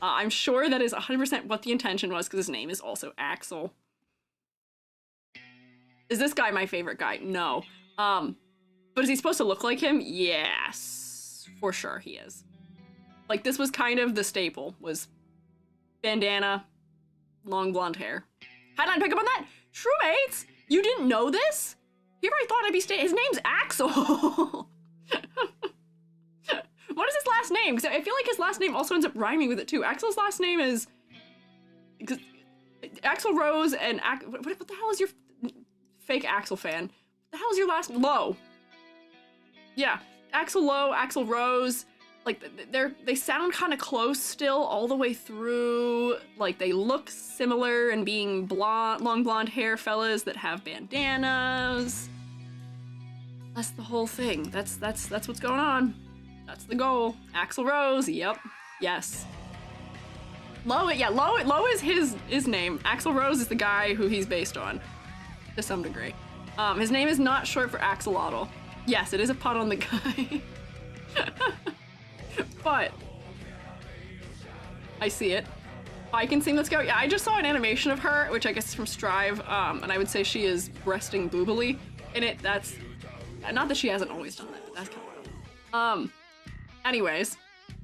I'm sure that is 100% what the intention was, because his name is also Axl. Is this guy my favorite guy? No. But is he supposed to look like him? Yes, for sure he is. Like, this was kind of the staple, was bandana, long blonde hair. How did I pick up on that? Truemates, you didn't know this? Here I thought I'd be his name's Axl. What is his last name? Because I feel like his last name also ends up rhyming with it too. Axl's last name is Axl Rose and what the hell is your fake Axl fan? What the hell is your last Low? Yeah, Axl Low, Axl Rose. Like they sound kind of close still all the way through. Like they look similar and being blonde, long blonde hair fellas that have bandanas. That's the whole thing. That's what's going on. That's the goal. Axl Rose, yep, yes. Low is his name. Axl Rose is the guy who he's based on, to some degree. His name is not short for Axolotl. Yes, it is a pun on the guy. But I see it. I can sing Let's Go. Yeah, I just saw an animation of her, which I guess is from Strive, and I would say she is breasting boobily in it. That's not that she hasn't always done that, but that's kind of wild.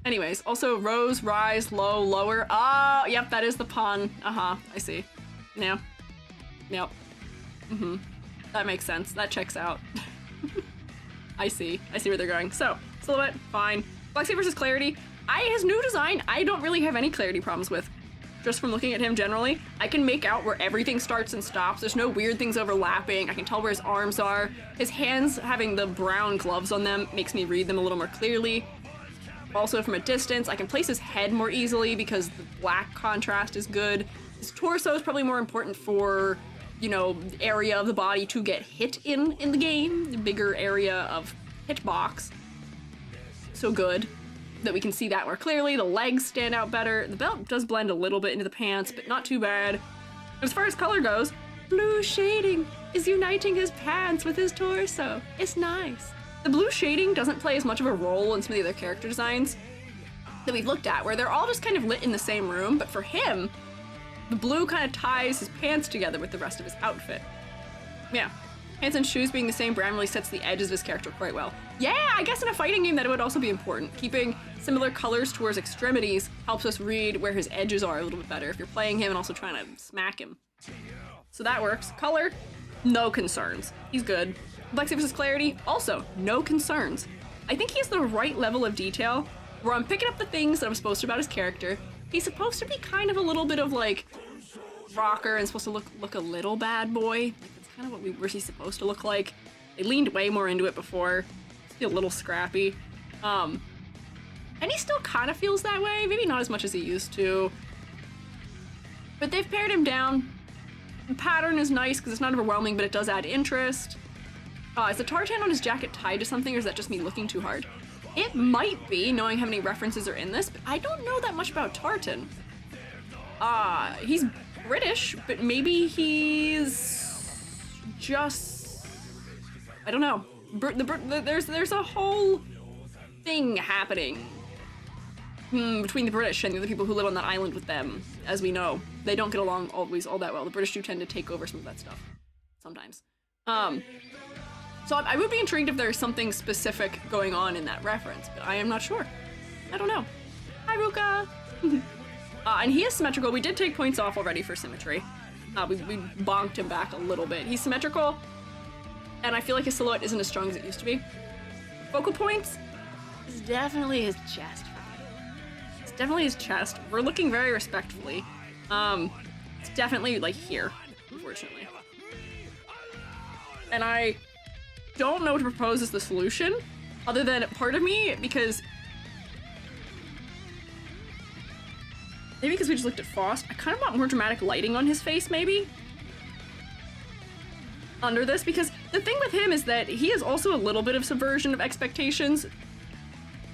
Anyways, also Rose, Rise, Low, Lower. Oh, yep, that is the pun. I see. Yeah. Yep. That makes sense. That checks out. I see where they're going. So, silhouette, fine. Flexi versus Clarity. His new design, I don't really have any clarity problems with. Just from looking at him generally, I can make out where everything starts and stops. There's no weird things overlapping. I can tell where his arms are. His hands having the brown gloves on them makes me read them a little more clearly. Also from a distance, I can place his head more easily because the black contrast is good. His torso is probably more important for, you know, area of the body to get hit in the game. The bigger area of hitbox. So good that we can see that more clearly. The legs stand out better. The belt does blend a little bit into the pants, but not too bad. As far as color goes, blue shading is uniting his pants with his torso. It's nice. The blue shading doesn't play as much of a role in some of the other character designs that we've looked at, where they're all just kind of lit in the same room, but for him, the blue kind of ties his pants together with the rest of his outfit. Yeah. Pants and shoes being the same brand really sets the edges of his character quite well. Yeah, I guess in a fighting game that would also be important. Keeping similar colors towards extremities helps us read where his edges are a little bit better if you're playing him and also trying to smack him. So that works. Color, no concerns. He's good. Complexity versus Clarity, also no concerns. I think he has the right level of detail where I'm picking up the things that I'm supposed to about his character. He's supposed to be kind of a little bit of like rocker and supposed to look a little bad boy. Like, that's kind of what he's supposed to look like. They leaned way more into it before. He's a little scrappy. And he still kind of feels that way. Maybe not as much as he used to. But they've pared him down. The pattern is nice because it's not overwhelming, but it does add interest. Is the tartan on his jacket tied to something, or is that just me looking too hard? It might be, knowing how many references are in this, but I don't know that much about tartan. He's British, but maybe he's just... I don't know. There's a whole thing happening between the British and the other people who live on that island with them, as we know. They don't get along always all that well. The British do tend to take over some of that stuff, sometimes. So I would be intrigued if there's something specific going on in that reference, but I am not sure. I don't know. Hi, Ruka! And he is symmetrical. We did take points off already for symmetry. We bonked him back a little bit. He's symmetrical, and I feel like his silhouette isn't as strong as it used to be. Focal points is definitely his chest. It's definitely his chest. We're looking very respectfully. It's definitely, like, here, unfortunately. And I don't know what to propose as the solution, other than part of me, because maybe because we just looked at Faust, I kind of want more dramatic lighting on his face, maybe, under this, because the thing with him is that he is also a little bit of subversion of expectations,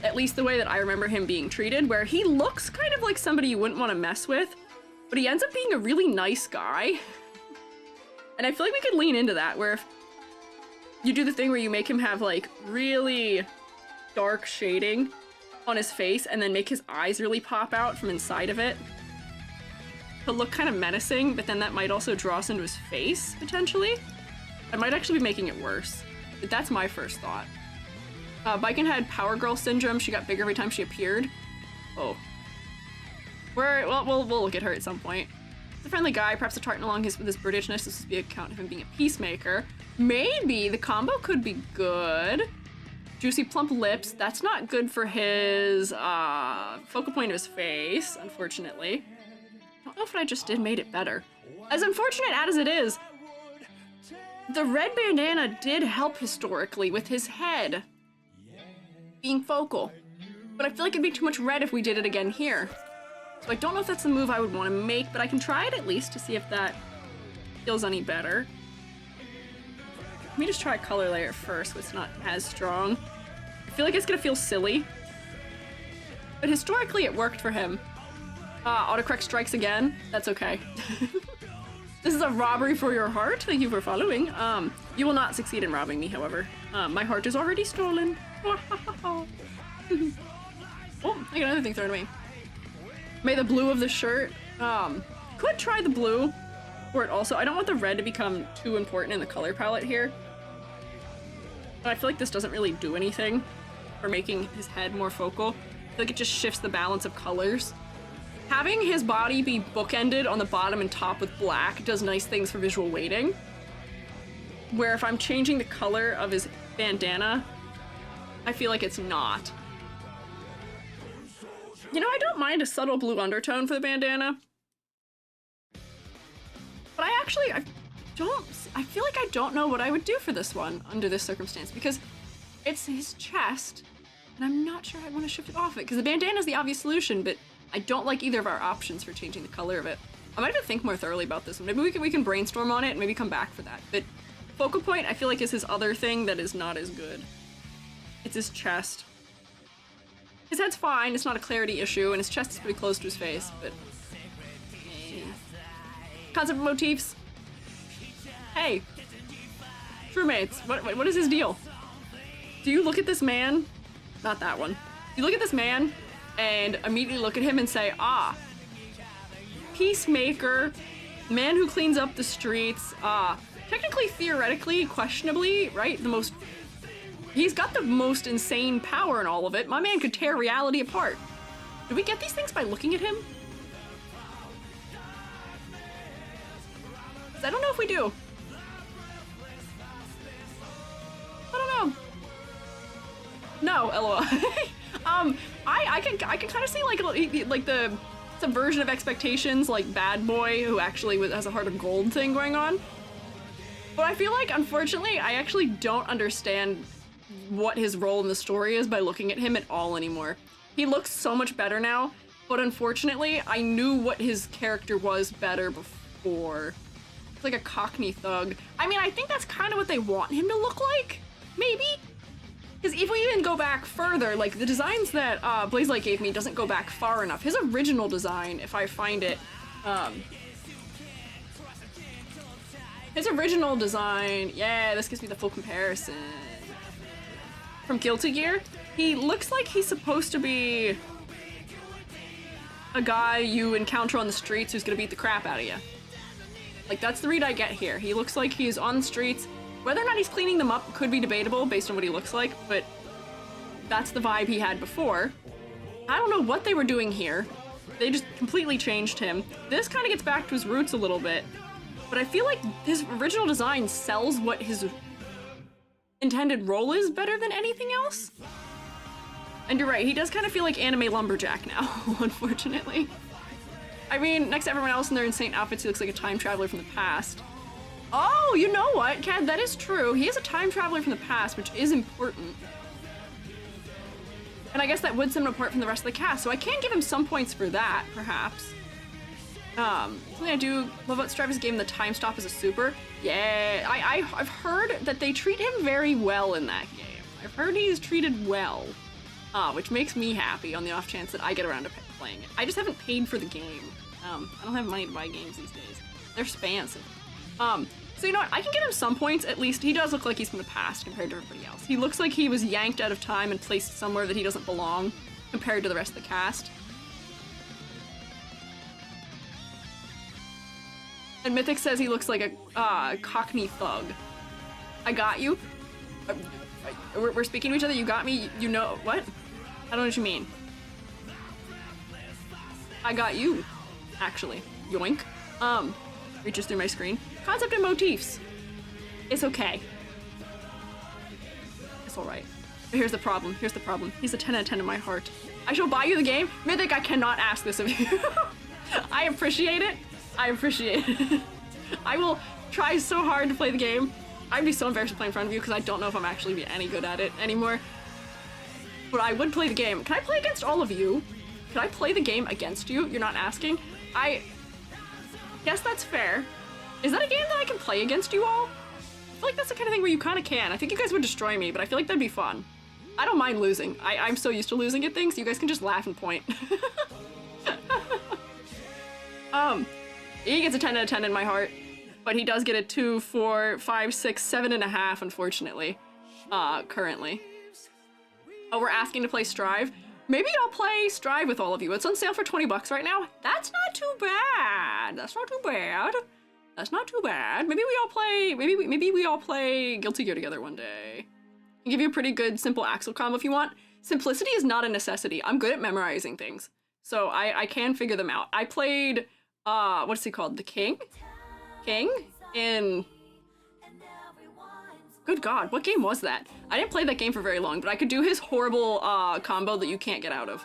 at least the way that I remember him being treated, where he looks kind of like somebody you wouldn't want to mess with, but he ends up being a really nice guy. And I feel like we could lean into that, where if you do the thing where you make him have, like, really dark shading on his face and then make his eyes really pop out from inside of it to look kind of menacing, but then that might also draw us into his face, potentially. I might actually be making it worse, but that's my first thought. Biken had Power Girl syndrome. She got bigger every time she appeared. Oh. We'll look at her at some point. He's a friendly guy, perhaps a tartan along with his Britishness. This would be a count of him being a peacemaker. Maybe the combo could be good. Juicy plump lips. That's not good for his focal point of his face, unfortunately. I don't know if what I just did made it better. As unfortunate as it is, the red bandana did help historically with his head being focal. But I feel like it'd be too much red if we did it again here. So I don't know if that's the move I would want to make, but I can try it at least to see if that feels any better. Let me just try a color layer first so it's not as strong. I feel like it's gonna feel silly, but historically it worked for him. Autocorrect strikes again. That's okay. This is a robbery for your heart. Thank you for following. You will not succeed in robbing me, however. My heart is already stolen. Oh, I got another thing thrown at me. May the blue of the shirt. Could try the blue for it also. I don't want the red to become too important in the color palette here. But I feel like this doesn't really do anything for making his head more focal. I feel like it just shifts the balance of colors. Having his body be bookended on the bottom and top with black does nice things for visual weighting. Where if I'm changing the color of his bandana, I feel like it's not. You know, I don't mind a subtle blue undertone for the bandana. But I feel like I don't know what I would do for this one under this circumstance, because it's his chest, and I'm not sure I want to shift it off it, because the bandana is the obvious solution, but I don't like either of our options for changing the color of it. I might have to think more thoroughly about this one. Maybe we can brainstorm on it and maybe come back for that. But focal point, I feel like, is his other thing that is not as good. It's his chest. His head's fine, it's not a clarity issue, and his chest is pretty close to his face, but... Concept of motifs. Hey. Crewmates, what is his deal? Do you look at this man? Not that one. You look at this man and immediately look at him and say, ah, peacemaker, man who cleans up the streets, technically, theoretically, questionably, right? He's got the most insane power in all of it. My man could tear reality apart. Do we get these things by looking at him? 'Cause I don't know if we do. I don't know. No, LOL. I can kind of see like the subversion of expectations, like Bad Boy, who actually has a heart of gold thing going on. But I feel like, unfortunately, I actually don't understand what his role in the story is by looking at him at all anymore. He looks so much better now, but unfortunately, I knew what his character was better before. It's like a Cockney thug. I mean, I think that's kind of what they want him to look like, maybe? Because if we even go back further, like the designs that Blazelight gave me doesn't go back far enough. His original design, if I find it, his original design, yeah, this gives me the full comparison. From Guilty Gear, he looks like he's supposed to be a guy you encounter on the streets who's gonna beat the crap out of you. Like, that's the read I get here. He looks like he's on the streets. Whether or not he's cleaning them up could be debatable based on what he looks like, but that's the vibe he had before. I don't know what they were doing here. They just completely changed him. This kind of gets back to his roots a little bit, but I feel like his original design sells what his intended role is better than anything else. And you're right, he does kind of feel like anime lumberjack now, unfortunately. I mean, next to everyone else in their insane outfits, he looks like a time traveler from the past. Oh, you know what, Cad, that is true. He is a time traveler from the past, which is important. And I guess that would set him apart from the rest of the cast, so I can give him some points for that, perhaps. Something I do love about Strive's game, the time stop is a super. Yeah, I've heard that they treat him very well in that game. I've heard he's treated well, which makes me happy on the off chance that I get around to playing it. I just haven't paid for the game. I don't have money to buy games these days. They're expensive. So you know what, I can give him some points, at least. He does look like he's from the past compared to everybody else. He looks like he was yanked out of time and placed somewhere that he doesn't belong compared to the rest of the cast. And Mythic says he looks like a Cockney thug. I got you. We're speaking to each other, you got me, you know, what? I don't know what you mean. I got you, actually. Yoink. Reaches through my screen. Concept and motifs. It's okay. It's alright. But here's the problem. Here's the problem. He's a 10 out of 10 in my heart. I shall buy you the game. Mythic, I cannot ask this of you. I appreciate it. I appreciate it. I will try so hard to play the game. I'd be so embarrassed to play in front of you because I don't know if I'm actually be any good at it anymore. But I would play the game. Can I play against all of you? Can I play the game against you? You're not asking? I guess that's fair. Is that a game that I can play against you all? I feel like that's the kind of thing where you kind of can. I think you guys would destroy me, but I feel like that'd be fun. I don't mind losing. I'm so used to losing at things, you guys can just laugh and point. He gets a 10 out of 10 in my heart, but he does get a 2, 4, 5, 6, 7.5, unfortunately, currently. Oh, we're asking to play Strive? Maybe I'll play Strive with all of you. It's on sale for 20 bucks right now. That's not too bad. That's not too bad. That's not too bad. Maybe we all play, maybe we all play Guilty Gear together one day. I can give you a pretty good simple Axl combo if you want. Simplicity is not a necessity. I'm good at memorizing things, so I can figure them out. I played, what's he called? The King? In... Good God, what game was that? I didn't play that game for very long, but I could do his horrible combo that you can't get out of.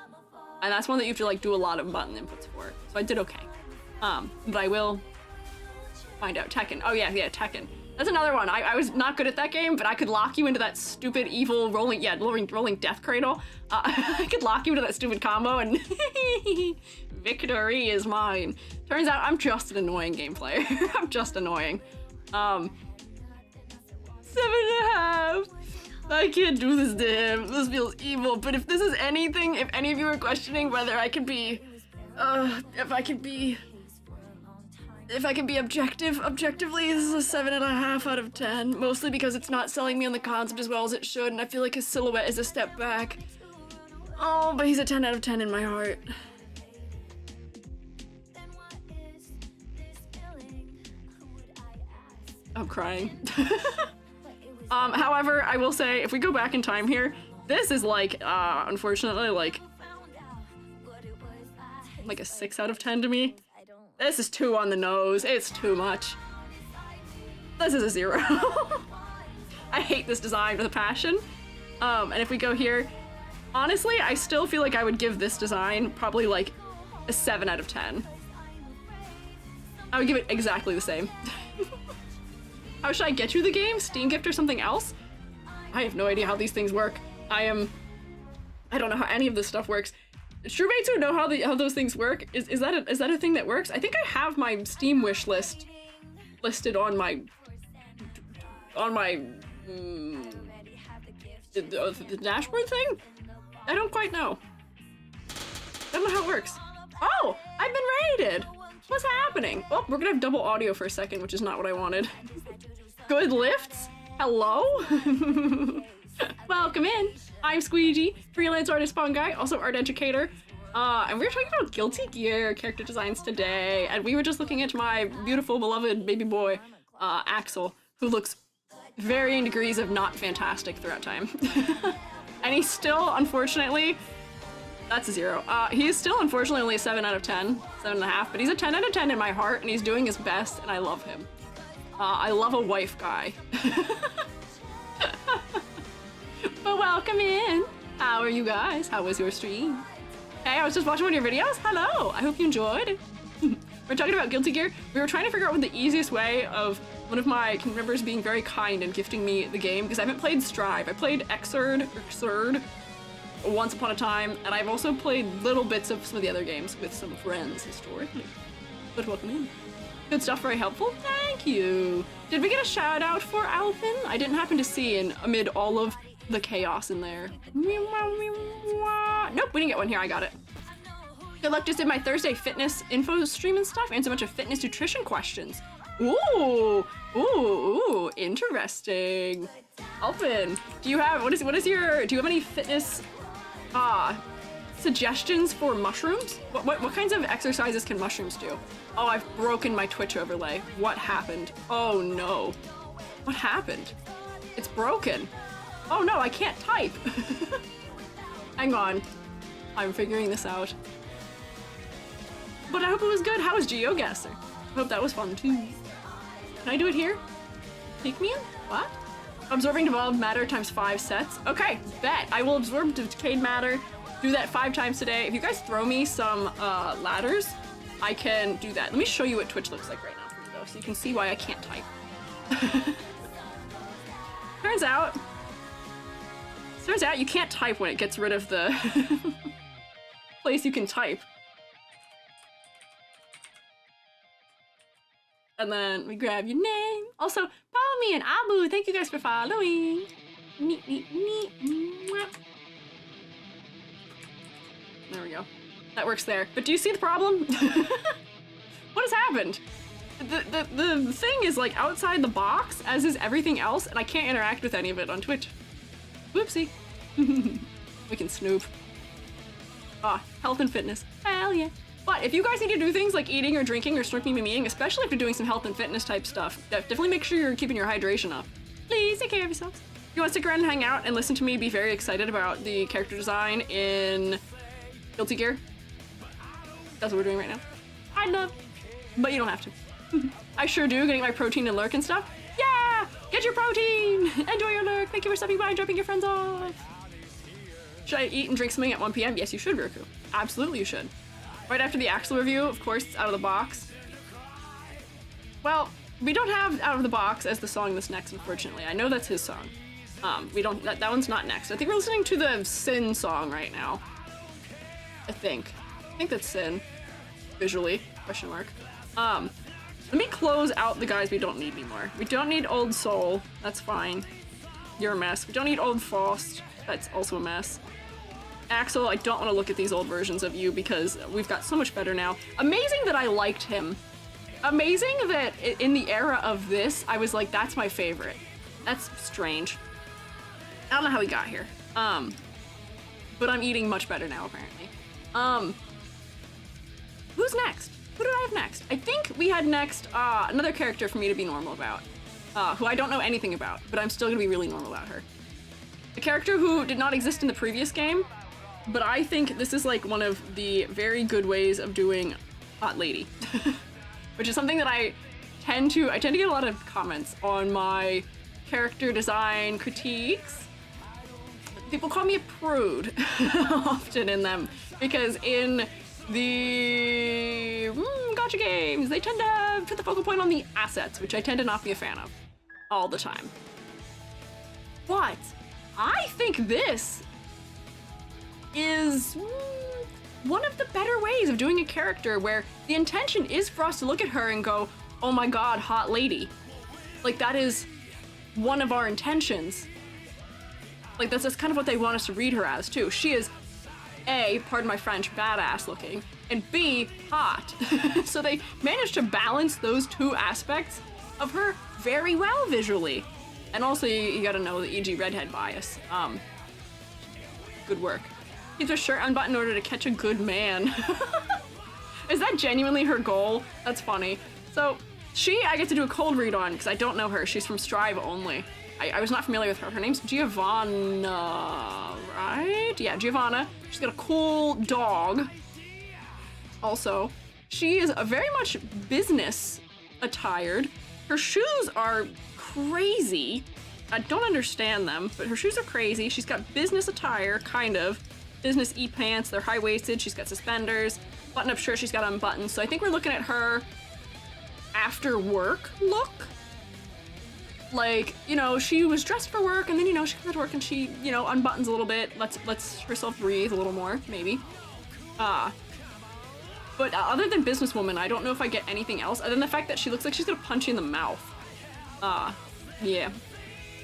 And that's one that you have to like do a lot of button inputs for. So I did okay. But I will find out. Tekken. Oh yeah, Tekken. That's another one. I was not good at that game, but I could lock you into that stupid evil rolling death cradle. I could lock you into that stupid combo and victory is mine. Turns out I'm just an annoying game player. I'm just annoying. 7.5. I can't do this to him. This feels evil. But if this is anything, if any of you are questioning whether I can be, if I can be objectively, this is a 7.5 out of 10. Mostly because it's not selling me on the concept as well as it should, and I feel like his silhouette is a step back. Oh, but he's a 10 out of 10 in my heart. I'm crying. However, I will say, if we go back in time here, this is like, unfortunately, like a 6 out of 10 to me. This is too on the nose. It's too much. This is a 0. I hate this design with a passion. And if we go here, Honestly, I still feel like I would give this design probably like a 7 out of 10. I would give it exactly the same. How should I get you the game? Steam gift or something else? I have no idea how these things work. I don't know how any of this stuff works. Truebaits would know how those things work. Is that a thing that works? I think I have my Steam wish list listed on my the dashboard thing? I don't quite know. I don't know how it works. Oh, I've been raided. What's happening? Oh, we're gonna have double audio for a second, which is not what I wanted. Good lifts? Hello? Welcome in. I'm Squiiji, freelance artist fun guy, also art educator. And we were talking about Guilty Gear character designs today, and we were just looking at my beautiful, beloved baby boy, Axl, who looks varying degrees of not fantastic throughout time. And he's still, unfortunately, that's a 0. He is still, unfortunately, only a 7 out of 10, 7.5, but he's a 10 out of 10 in my heart, and he's doing his best, and I love him. I love a wife guy. But welcome in. How are you guys? How was your stream? Hey, I was just watching one of your videos. Hello. I hope you enjoyed. We're talking about Guilty Gear. We were trying to figure out what the easiest way of one of my members being very kind and gifting me the game, because I haven't played Strive. I played Xrd once upon a time, and I've also played little bits of some of the other games with some friends historically. But welcome in. Good stuff, very helpful. Thank you. Did we get a shout out for Alvin? I didn't happen to see amid all of the chaos in there. Nope, we didn't get one here. I got it. Good luck. Just did my Thursday fitness info stream and stuff. Answer a bunch of fitness nutrition questions. Ooh, interesting. Alvin, do you have do you have any fitness suggestions for mushrooms? What kinds of exercises can mushrooms do? Oh, I've broken my Twitch overlay. What happened? Oh no. What happened? It's broken. Oh no, I can't type. Hang on. I'm figuring this out. But I hope it was good. How was GeoGuessr? I hope that was fun too. Can I do it here? Take me in? What? Absorbing devolved matter times 5 sets. Okay, bet. I will absorb decayed matter. Do that 5 times today. If you guys throw me some ladders, I can do that. Let me show you what Twitch looks like right now for you though, so you can see why I can't type. Turns out you can't type when it gets rid of the place you can type. And then we grab your name. Also, follow me and Abu. Thank you guys for following. Neat. There we go. That works there. But do you see the problem? What has happened? The thing is like outside the box, as is everything else, and I can't interact with any of it on Twitch. Whoopsie. We can snoop. Health and fitness. Hell yeah. But if you guys need to do things like eating or drinking or snorking and eating, especially if you're doing some health and fitness type stuff, definitely make sure you're keeping your hydration up. Please take care of yourselves. If you want to stick around and hang out and listen to me be very excited about the character design in Guilty Gear, that's what we're doing right now. I'd love, but you don't have to. I sure do, getting my protein and lurk and stuff. Yeah! Get your protein! Enjoy your lurk! Thank you for stopping by and dropping your friends off! Should I eat and drink something at 1 p.m? Yes, you should, Roku. Absolutely you should. Right after the Axl review, of course, it's out of the box. Well, we don't have Out of the Box as the song that's next, unfortunately. I know that's his song. That one's not next. I think we're listening to the Sin song right now. I think that's Sin. Visually, question mark. Let me close out the guys we don't need anymore. We don't need Old Sol. That's fine. You're a mess. We don't need Old Faust. That's also a mess. Axl, I don't want to look at these old versions of you because we've got so much better now. Amazing that I liked him. Amazing that in the era of this, I was like, that's my favorite. That's strange. I don't know how he got here. But I'm eating much better now, apparently. Who's next? Who did I have next? I think we had next, another character for me to be normal about. Who I don't know anything about, but I'm still gonna be really normal about her. A character who did not exist in the previous game, but I think this is like one of the very good ways of doing hot lady, which is something that I tend to get a lot of comments on my character design critiques. people call me a prude often in them, because in the gacha games, they tend to put the focal point on the assets, which I tend to not be a fan of all the time. But I think this is one of the better ways of doing a character where the intention is for us to look at her and go, oh my god, hot lady. Like, that is one of our intentions. Like, that's kind of what they want us to read her as, too. She is, A, pardon my French, badass looking, and B, hot. So they managed to balance those two aspects of her very well visually. And also, you gotta know the E.G. redhead bias. Good work. Keeps her shirt unbuttoned in order to catch a good man. Is that genuinely her goal? That's funny. So, I get to do a cold read on, because I don't know her. She's from Strive only. I was not familiar with her. Her name's Giovanna, right? Yeah, Giovanna. She's got a cool dog. Also, she is very much business attired. Her shoes are crazy. I don't understand them, but her shoes are crazy. She's got business attire, kind of. Business e-pants, they're high-waisted. She's got suspenders. Button-up shirt, she's got unbuttoned. So I think we're looking at her after work look. Like, you know, she was dressed for work, and then, you know, she comes to work and she, you know, unbuttons a little bit, lets herself breathe a little more, maybe. But other than businesswoman, I don't know if I get anything else other than the fact that she looks like she's gonna punch you in the mouth. Yeah.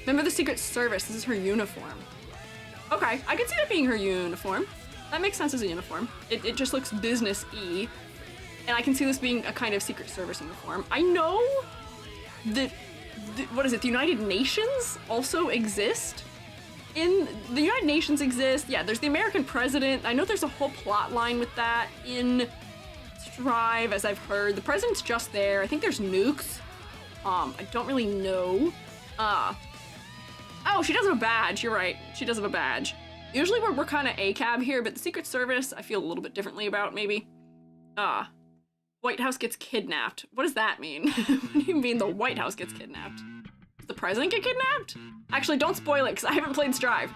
Remember the Secret Service, this is her uniform. Okay, I can see that being her uniform. That makes sense as a uniform. It just looks business-y. And I can see this being a kind of Secret Service uniform. I know that, what is it, the United Nations also exist? The United Nations exist, yeah, there's the American president. I know there's a whole plot line with that in Strive, as I've heard. The president's just there. I think there's nukes. I don't really know. Oh, she does have a badge, you're right. She does have a badge. Usually we're kind of ACAB here, but the Secret Service I feel a little bit differently about, maybe. White House gets kidnapped. What does that mean? What do you mean the White House gets kidnapped? Does the president get kidnapped? Actually, don't spoil it, because I haven't played Strive.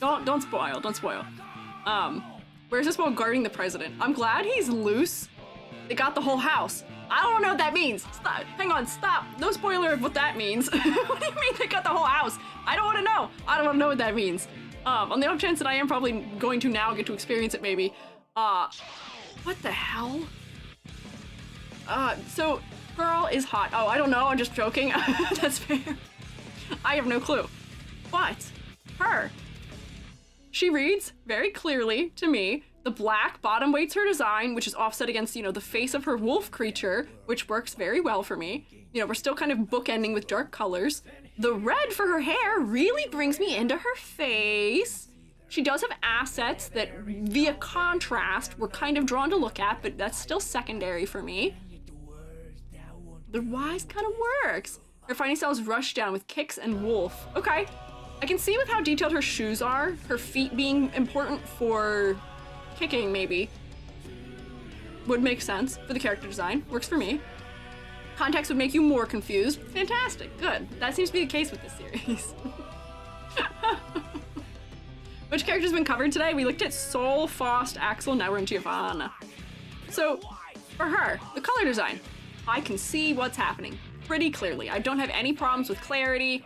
Don't spoil. Where's this while guarding the president? I'm glad he's loose. They got the whole house. I don't know what that means. Stop. Hang on, stop. No spoiler of what that means. What do you mean they got the whole house? I don't want to know. I don't want to know what that means. On the off chance that I am probably going to now get to experience it, maybe. What the hell? So, girl is hot. Oh, I don't know. I'm just joking. That's fair. I have no clue. But, her. She reads very clearly to me. The black bottom weights her design, which is offset against, you know, the face of her wolf creature, which works very well for me. You know, we're still kind of bookending with dark colors. The red for her hair really brings me into her face. She does have assets that, via contrast, we're kind of drawn to look at, but that's still secondary for me. The wise kind of works. Her fighting style is rush down with kicks and wolf. Okay, I can see with how detailed her shoes are, her feet being important for kicking, maybe. Would make sense for the character design. Works for me. Context would make you more confused. Fantastic. Good. That seems to be the case with this series. Which character's been covered today? We looked at Sol, Faust, Axl, now we're in Giovanna. So, for her, the color design. I can see what's happening pretty clearly. I don't have any problems with clarity.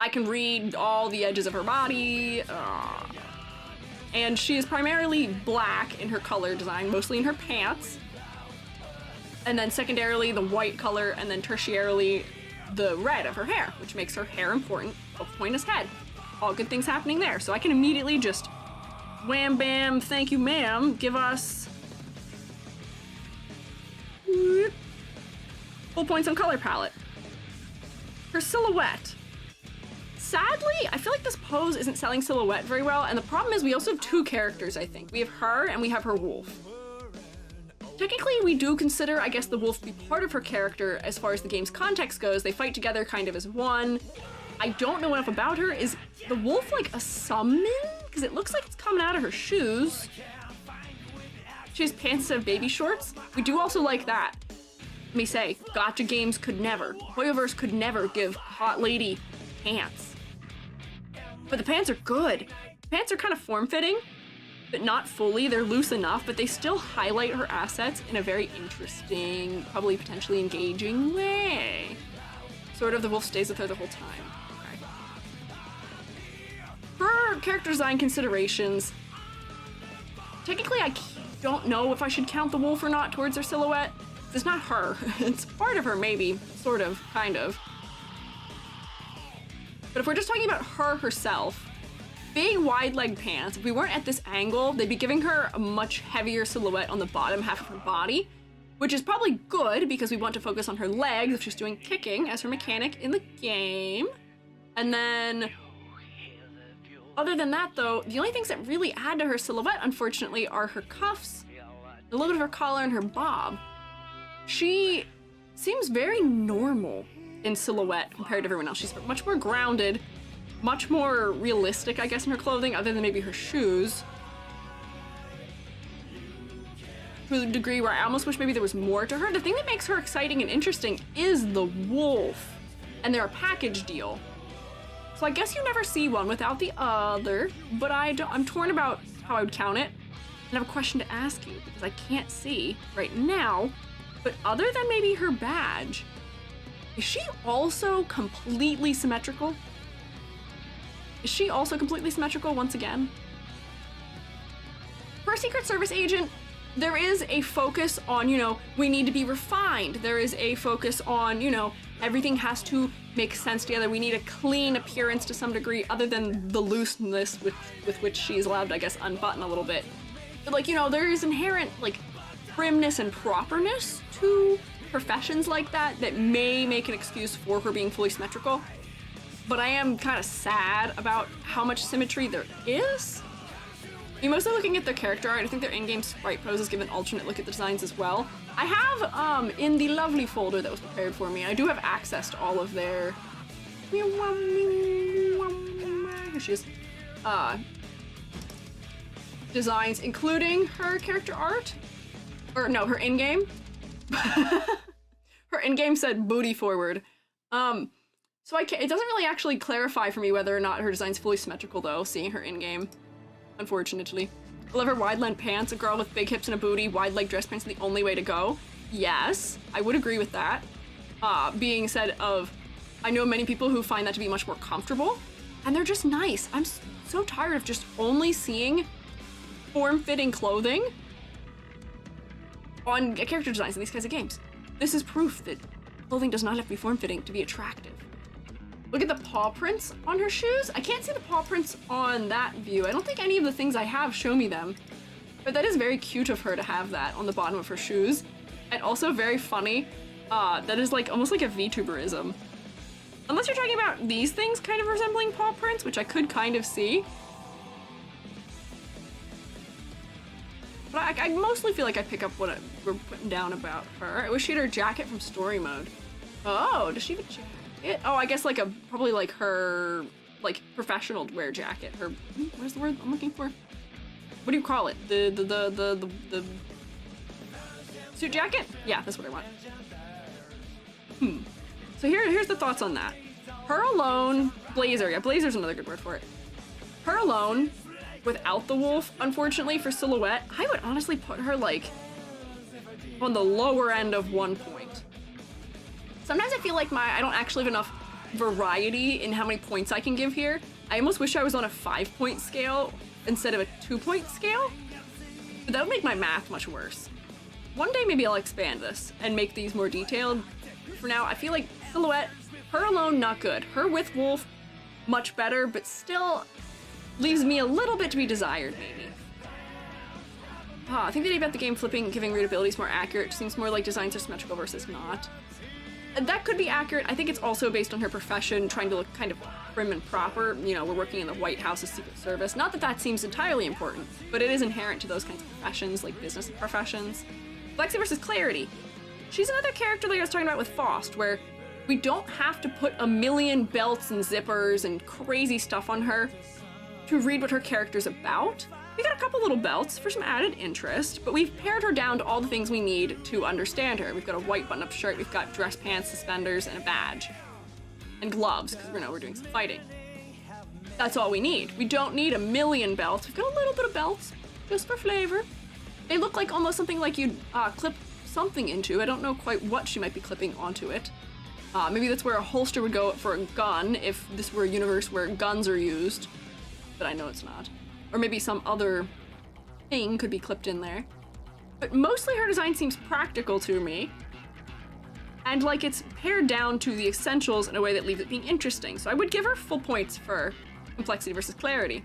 I can read all the edges of her body. And she is primarily black in her color design, mostly in her pants. And then secondarily the white color, and then tertiarily the red of her hair, which makes her hair important. Focal point is head. All good things happening there. So I can immediately just wham bam, thank you ma'am, give us full points on color palette. Her silhouette. Sadly, I feel like this pose isn't selling silhouette very well, and the problem is we also have two characters, I think. We have her, and we have her wolf. Technically, we do consider, I guess, the wolf to be part of her character as far as the game's context goes. They fight together kind of as one. I don't know enough about her. Is the wolf like a summon? Because it looks like it's coming out of her shoes. She has pants instead of baby shorts. We do also like that. Let me say, gacha games could never, Hoyoverse could never give hot lady pants. But the pants are good. The pants are kind of form-fitting, but not fully. They're loose enough, but they still highlight her assets in a very interesting, probably potentially engaging way. Sort of the wolf stays with her the whole time. Okay. For character design considerations, technically I don't know if I should count the wolf or not towards her silhouette. It's not her. It's part of her, maybe. Sort of. Kind of. But if we're just talking about her herself, big wide leg pants, if we weren't at this angle, they'd be giving her a much heavier silhouette on the bottom half of her body, which is probably good because we want to focus on her legs if she's doing kicking as her mechanic in the game. And then, other than that though, the only things that really add to her silhouette, unfortunately, are her cuffs, a little bit of her collar, and her bob. She seems very normal in silhouette compared to everyone else. She's much more grounded, much more realistic, I guess, in her clothing, other than maybe her shoes. To the degree where I almost wish maybe there was more to her. The thing that makes her exciting and interesting is the wolf, and they're a package deal. So I guess you never see one without the other, but I'm torn about how I would count it, and I have a question to ask you, because I can't see right now, but other than maybe her badge, is she also completely symmetrical? Is she also completely symmetrical once again? For a Secret Service agent, there is a focus on, you know, we need to be refined. There is a focus on, you know, everything has to make sense together. We need a clean appearance to some degree, other than the looseness with which she is allowed to, I guess, unbutton a little bit. But, like, you know, there is inherent, like, primness and properness to professions like that that may make an excuse for her being fully symmetrical. But I am kind of sad about how much symmetry there is. You're mostly looking at their character art. I think their in-game sprite poses give an alternate look at the designs as well. I have, in the lovely folder that was prepared for me, I do have access to all of their... Here she is. Designs, including her character art. Or, no, her in-game. Her in-game said booty forward. So it doesn't really actually clarify for me whether or not her design's fully symmetrical, though, seeing her in-game. Unfortunately. I love her wide leg pants. A girl with big hips and a booty, wide leg dress pants are the only way to go. Yes, I would agree with that. Being said of, I know many people who find that to be much more comfortable, and they're just nice. I'm so tired of just only seeing form-fitting clothing on character designs in these kinds of games. This is proof that clothing does not have to be form-fitting to be attractive. Look at the paw prints on her shoes. I can't see the paw prints on that view. I don't think any of the things I have show me them. But that is very cute of her to have that on the bottom of her shoes. And also very funny. That is like almost like a VTuberism. Unless you're talking about these things kind of resembling paw prints, which I could kind of see. But I mostly feel like I pick up what we're putting down about her. I wish she had her jacket from story mode. Oh, does she have a jacket? Oh, I guess like probably like her, like, professional wear jacket. Her, where's the word I'm looking for? What do you call it? The suit jacket? Yeah, that's what I want. So here's the thoughts on that. Her alone, blazer. Yeah, blazer's another good word for it. Her alone, without the wolf, unfortunately, for silhouette, I would honestly put her, like, on the lower end of 1 point. Sometimes I feel like I don't actually have enough variety in how many points I can give here. I almost wish I was on a 5-point scale instead of a 2-point scale, but that would make my math much worse. One day maybe I'll expand this and make these more detailed. For now, I feel like silhouette, her alone, not good. Her with wolf, much better, but still leaves me a little bit to be desired, maybe. I think the idea about the game flipping, giving readability is more accurate. Seems more like designs are symmetrical versus not. And that could be accurate. I think it's also based on her profession, trying to look kind of prim and proper. You know, we're working in the White House's Secret Service. Not that that seems entirely important, but it is inherent to those kinds of professions, like business professions. Lexi versus Clarity. She's another character like I was talking about with Faust, where we don't have to put a million belts and zippers and crazy stuff on her to read what her character's about. We got a couple little belts for some added interest, but we've pared her down to all the things we need to understand her. We've got a white button-up shirt, we've got dress pants, suspenders, and a badge. And gloves, because we're doing some fighting. That's all we need. We don't need a million belts. We've got a little bit of belts, just for flavor. They look like almost something like you'd clip something into. I don't know quite what she might be clipping onto it. Maybe that's where a holster would go for a gun, if this were a universe where guns are used. But I know it's not. Or maybe some other thing could be clipped in there. But mostly her design seems practical to me. And like it's pared down to the essentials in a way that leaves it being interesting. So I would give her full points for complexity versus clarity.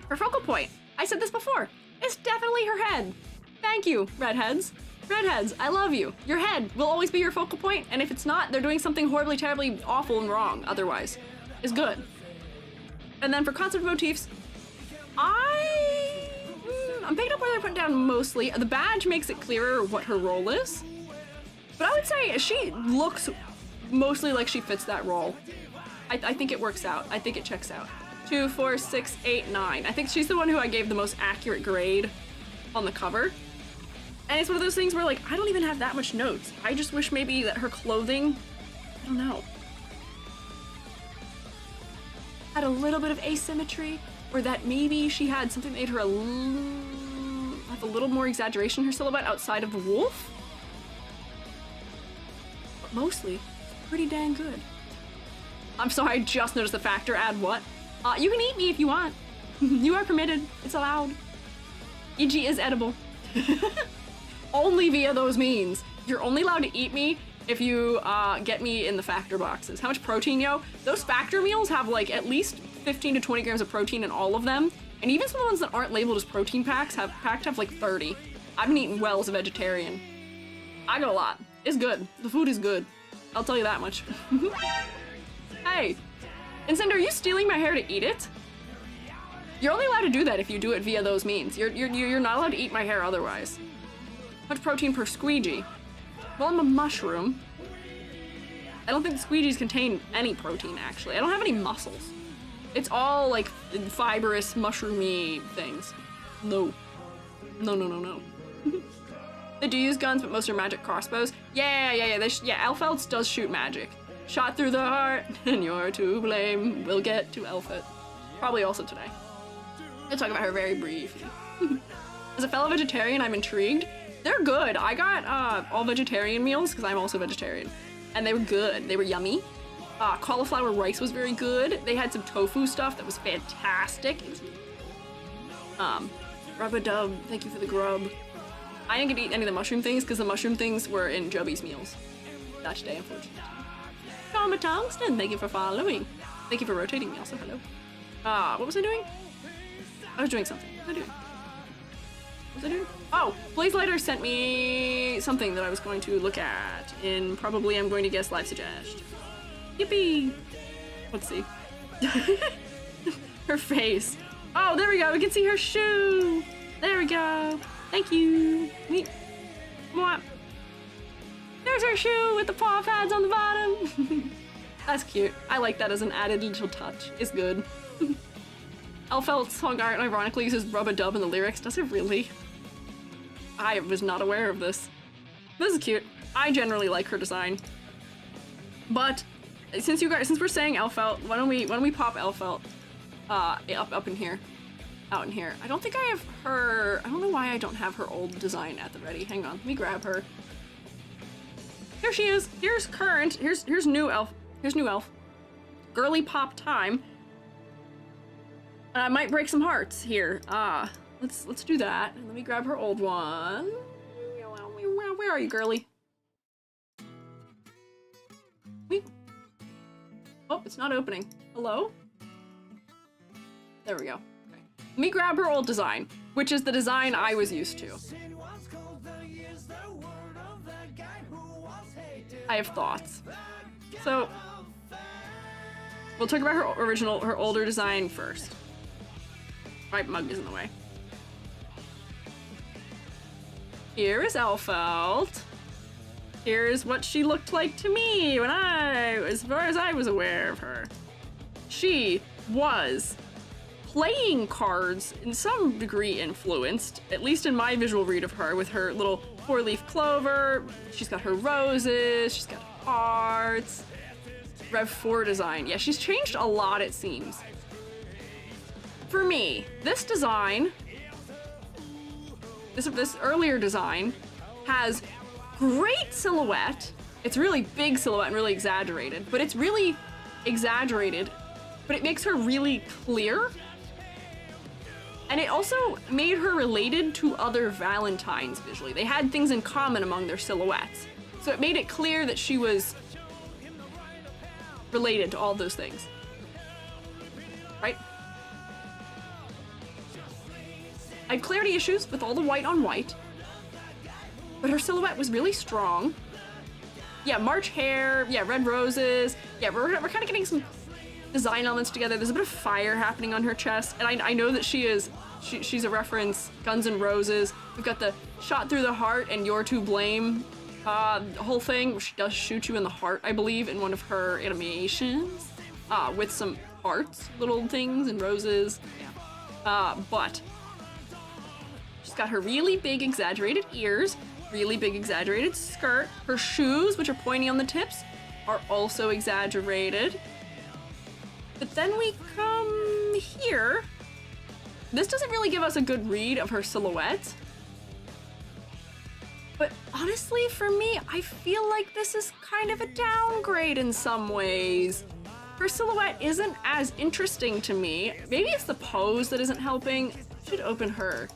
Her focal point, I said this before, it's definitely her head. Thank you, redheads. Redheads, I love you. Your head will always be your focal point, and if it's not, they're doing something horribly, terribly awful and wrong otherwise. Is good. And then for concept motifs, I'm picking up where they're putting down mostly. The badge makes it clearer what her role is. But I would say she looks mostly like she fits that role. I think it works out. I think it checks out. 2, 4, 6, 8, 9. I think she's the one who I gave the most accurate grade on the cover. And it's one of those things where, like, I don't even have that much notes. I just wish maybe that her clothing, I don't know, had a little bit of asymmetry, or that maybe she had something that made her have a little more exaggeration in her silhouette outside of the wolf. But mostly, it's pretty dang good. I'm sorry, I just noticed the factor add what? You can eat me if you want. You are permitted. It's allowed. E.g. is edible. Only via those means. You're only allowed to eat me if you get me in the factor boxes. How much protein, yo? Those factor meals have like at least 15 to 20 grams of protein in all of them. And even some of the ones that aren't labeled as protein packs have like 30. I've been eating well as a vegetarian. I got a lot. It's good. The food is good. I'll tell you that much. Hey, Incendio, are you stealing my hair to eat it? You're only allowed to do that if you do it via those means. You're not allowed to eat my hair otherwise. How much protein per squeegee? Well, I'm a mushroom. I don't think the squeegees contain any protein, actually. I don't have any muscles. It's all, like, fibrous, mushroomy things. No. No, no, no, no. They do use guns, but most are magic crossbows. Yeah. Elphelt's does shoot magic. Shot through the heart, and you're to blame. We'll get to Elphelt. Probably also today. I'll talk about her very briefly. As a fellow vegetarian, I'm intrigued. They're good. I got all vegetarian meals because I'm also vegetarian, and they were good. They were yummy. Cauliflower rice was very good. They had some tofu stuff that was fantastic. Rub-a-dub, thank you for the grub. I didn't get to eat any of the mushroom things because the mushroom things were in Joby's meals that day, unfortunately. Karma Tungsten, thank you for following. Thank you for rotating me also, hello. What was I doing? I was doing something. What was I doing? What was I doing? Oh, Blazelighter sent me something that I was going to look at in probably, I'm going to guess, live suggest. Yippee! Let's see. Her face. Oh, there we go. We can see her shoe. There we go. Thank you. Neat. Come on. There's her shoe with the paw pads on the bottom. That's cute. I like that as an added little touch. It's good. Elphelt's song art ironically uses rub-a-dub in the lyrics. Does it really? I was not aware of this. This is cute. I generally like her design. But since we're saying Elphelt, why don't we pop Elphelt up in here. Out in here. I don't think I have her. I don't know why I don't have her old design at the ready. Hang on. Let me grab her. Here she is. Here's current. Here's new elf. Here's new elf. Girly pop time. I might break some hearts here. Let's do that. Let me grab her old one. Where are you, girly? Oh, it's not opening. Hello? There we go. Okay. Let me grab her old design, which is the design I was used to. I have thoughts. So, we'll talk about her older design first. My mug is in the way. Here is Elphelt. Here's what she looked like to me when as far as I was aware of her. She was playing cards in some degree influenced, at least in my visual read of her, with her little 4-leaf clover. She's got her roses, she's got hearts. Rev 4 design. Yeah, she's changed a lot, it seems. For me, this design, this earlier design, has great silhouette. It's really big silhouette and really exaggerated, but it's really exaggerated, but it makes her really clear. And it also made her related to other Valentines visually. They had things in common among their silhouettes. So it made it clear that she was related to all those things. Right? I had clarity issues with all the white on white, but her silhouette was really strong. Yeah, March hair, yeah, red roses. Yeah, we're kind of getting some design elements together. There's a bit of fire happening on her chest, and I know that she's a reference Guns N' Roses. We've got the shot through the heart and you're to blame the whole thing, where she does shoot you in the heart, I believe, in one of her animations, with some hearts, little things and roses. But she's got her really big exaggerated ears, really big exaggerated skirt. Her shoes, which are pointy on the tips, are also exaggerated. But then we come here. This doesn't really give us a good read of her silhouette. But honestly, for me, I feel like this is kind of a downgrade in some ways. Her silhouette isn't as interesting to me. Maybe it's the pose that isn't helping. I should open her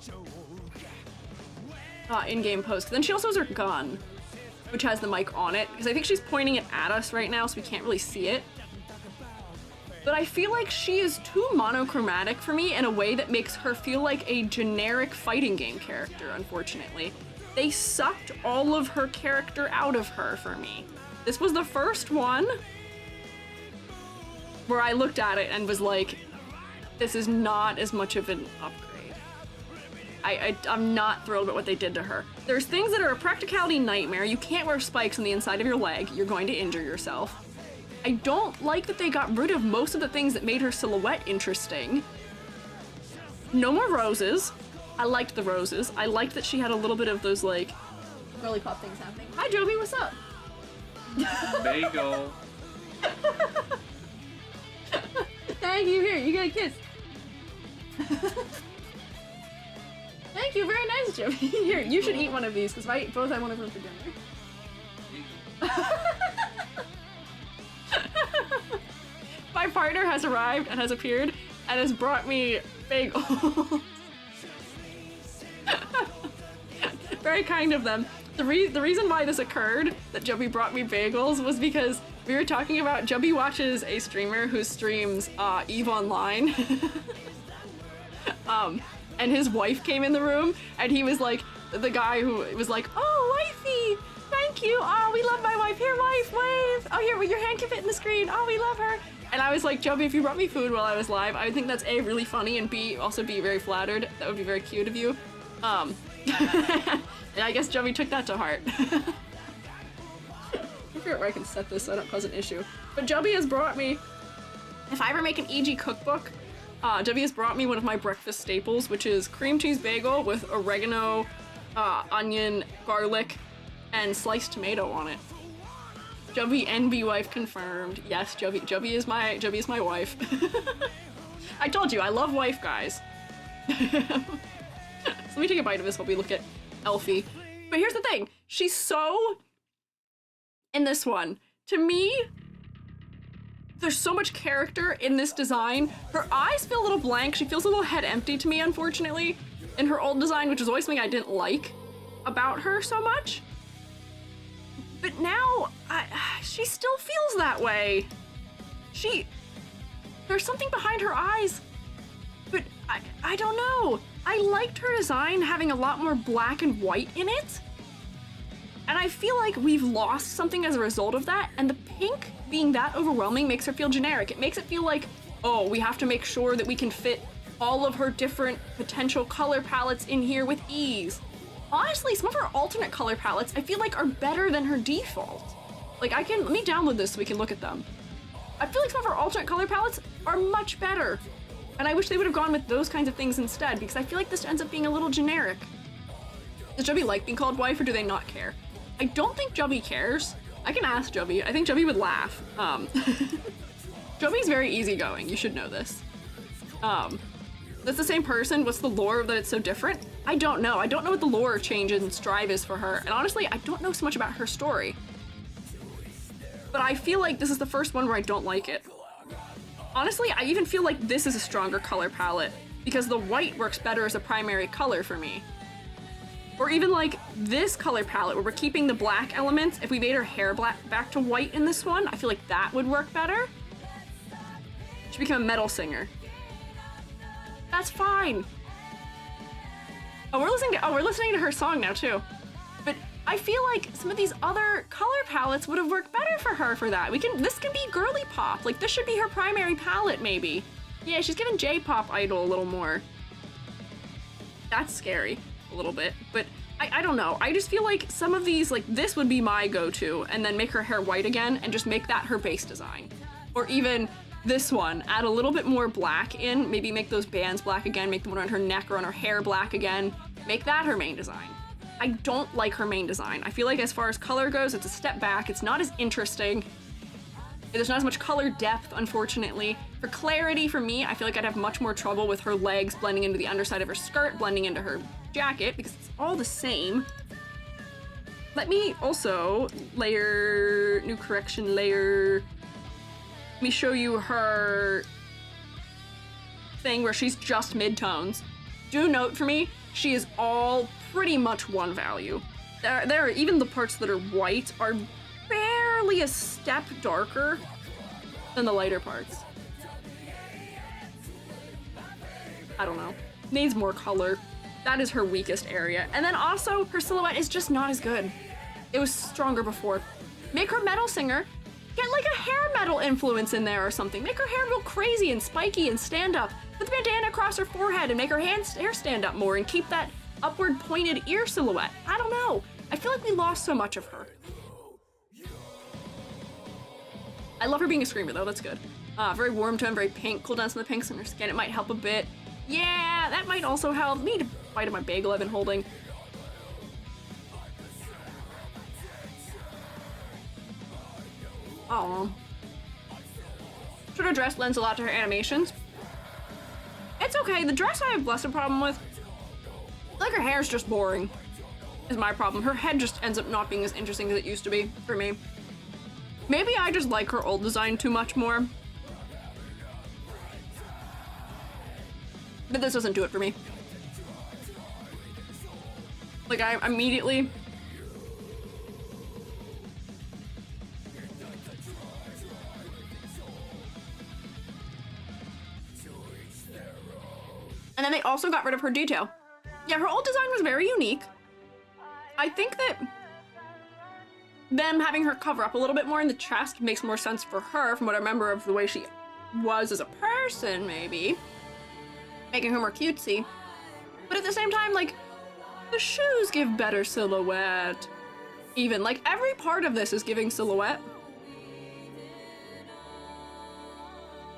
in-game pose. Then she also has her gun, which has the mic on it, because I think she's pointing it at us right now, so we can't really see it. But I feel like she is too monochromatic for me in a way that makes her feel like a generic fighting game character, unfortunately. They sucked all of her character out of her for me. This was the first one where I looked at it and was like, this is not as much of an upgrade. I'm not thrilled about what they did to her. There's things that are a practicality nightmare. You can't wear spikes on the inside of your leg. You're going to injure yourself. I don't like that they got rid of most of the things that made her silhouette interesting. No more roses. I liked the roses. I liked that she had a little bit of those, like, lollipop things happening. Hi, Joby, what's up? Bagel. Thank you. Here, you get a kiss. Thank you, very nice, Joby. Here, you should eat one of these, because I both have one of them for dinner. My partner has arrived and has appeared and has brought me bagels. Very kind of them. The reason why this occurred, that Jubby brought me bagels, was because we were talking about Jubby watches a streamer who streams EVE Online. And his wife came in the room and he was like, the guy who was like, oh, wifey, thank you. Oh, we love my wife. Here, wife, wave. Oh, here, your hand can fit in the screen. Oh, we love her. And I was like, Jubby, if you brought me food while I was live, I would think that's A, really funny, and B, also be very flattered. That would be very cute of you. And I guess Jubby took that to heart. I forget where I can set this so I don't cause an issue. But Jubby has brought me, if I ever make an EG cookbook, Jubby has brought me one of my breakfast staples, which is cream cheese bagel with oregano, onion, garlic, and sliced tomato on it. Jubby NB wife confirmed. Yes, Jubby is my wife. I told you, I love wife guys. So let me take a bite of this while we look at Elfie. But here's the thing, she's so, in this one, to me, there's so much character in this design. Her eyes feel a little blank. She feels a little head empty to me, unfortunately, in her old design, which is always something I didn't like about her so much. But now, she still feels that way. There's something behind her eyes, but I don't know. I liked her design having a lot more black and white in it. And I feel like we've lost something as a result of that, and the pink being that overwhelming makes her feel generic. It makes it feel like, oh, we have to make sure that we can fit all of her different potential color palettes in here with ease. Honestly, some of her alternate color palettes I feel like are better than her default. Like, let me download this so we can look at them. I feel like some of her alternate color palettes are much better. And I wish they would have gone with those kinds of things instead, because I feel like this ends up being a little generic. Does Jubby like being called wife, or do they not care? I don't think Jubby cares. I can ask Jubby. I think Jubby would laugh. Jubby's very easygoing. You should know this. That's the same person. What's the lore that it's so different? I don't know. I don't know what the lore change in Strive is for her. And honestly, I don't know so much about her story. But I feel like this is the first one where I don't like it. Honestly, I even feel like this is a stronger color palette because the white works better as a primary color for me. Or even like this color palette where we're keeping the black elements. If we made her hair back to white in this one, I feel like that would work better. She became a metal singer. That's fine. Oh, we're listening to her song now too. But I feel like some of these other color palettes would have worked better for her for that. This can be girly pop. Like this should be her primary palette maybe. Yeah, she's giving J-pop idol a little more. That's scary a little bit, but I don't know. I just feel like some of these, like this would be my go-to and then make her hair white again and just make that her base design. Or even this one, add a little bit more black in, maybe make those bands black again, make the one on her neck or on her hair black again, make that her main design. I don't like her main design. I feel like as far as color goes, it's a step back, it's not as interesting. There's not as much color depth, unfortunately. For clarity, for me, I feel like I'd have much more trouble with her legs blending into the underside of her skirt, blending into her jacket, because it's all the same. Let me also layer, new correction layer. Let me show you her thing where she's just mid-tones. Do note for me, she is all pretty much one value. There, even the parts that are white are barely a step darker than the lighter parts. I don't know. Needs more color. That is her weakest area. And then also, her silhouette is just not as good. It was stronger before. Make her metal singer. Get like a hair metal influence in there or something. Make her hair real crazy and spiky and stand up. Put the bandana across her forehead and make her hair stand up more and keep that upward pointed ear silhouette. I don't know. I feel like we lost so much of her. I love her being a screamer though, that's good. Very warm tone, very pink. Cool down some of the pinks on her skin. It might help a bit. Yeah, that might also help. I need to bite of my bagel I've been holding. Oh. Should her dress lends a lot to her animations. It's okay, the dress I have less of a problem with. I feel like her hair's just boring, is my problem. Her head just ends up not being as interesting as it used to be, for me. Maybe I just like her old design too much more. But this doesn't do it for me. Like, I immediately... And then they also got rid of her detail. Yeah, her old design was very unique. I think that them having her cover up a little bit more in the chest makes more sense for her from what I remember of the way she was as a person, maybe. Making her more cutesy. But at the same time, like, the shoes give better silhouette. Even, like, every part of this is giving silhouette.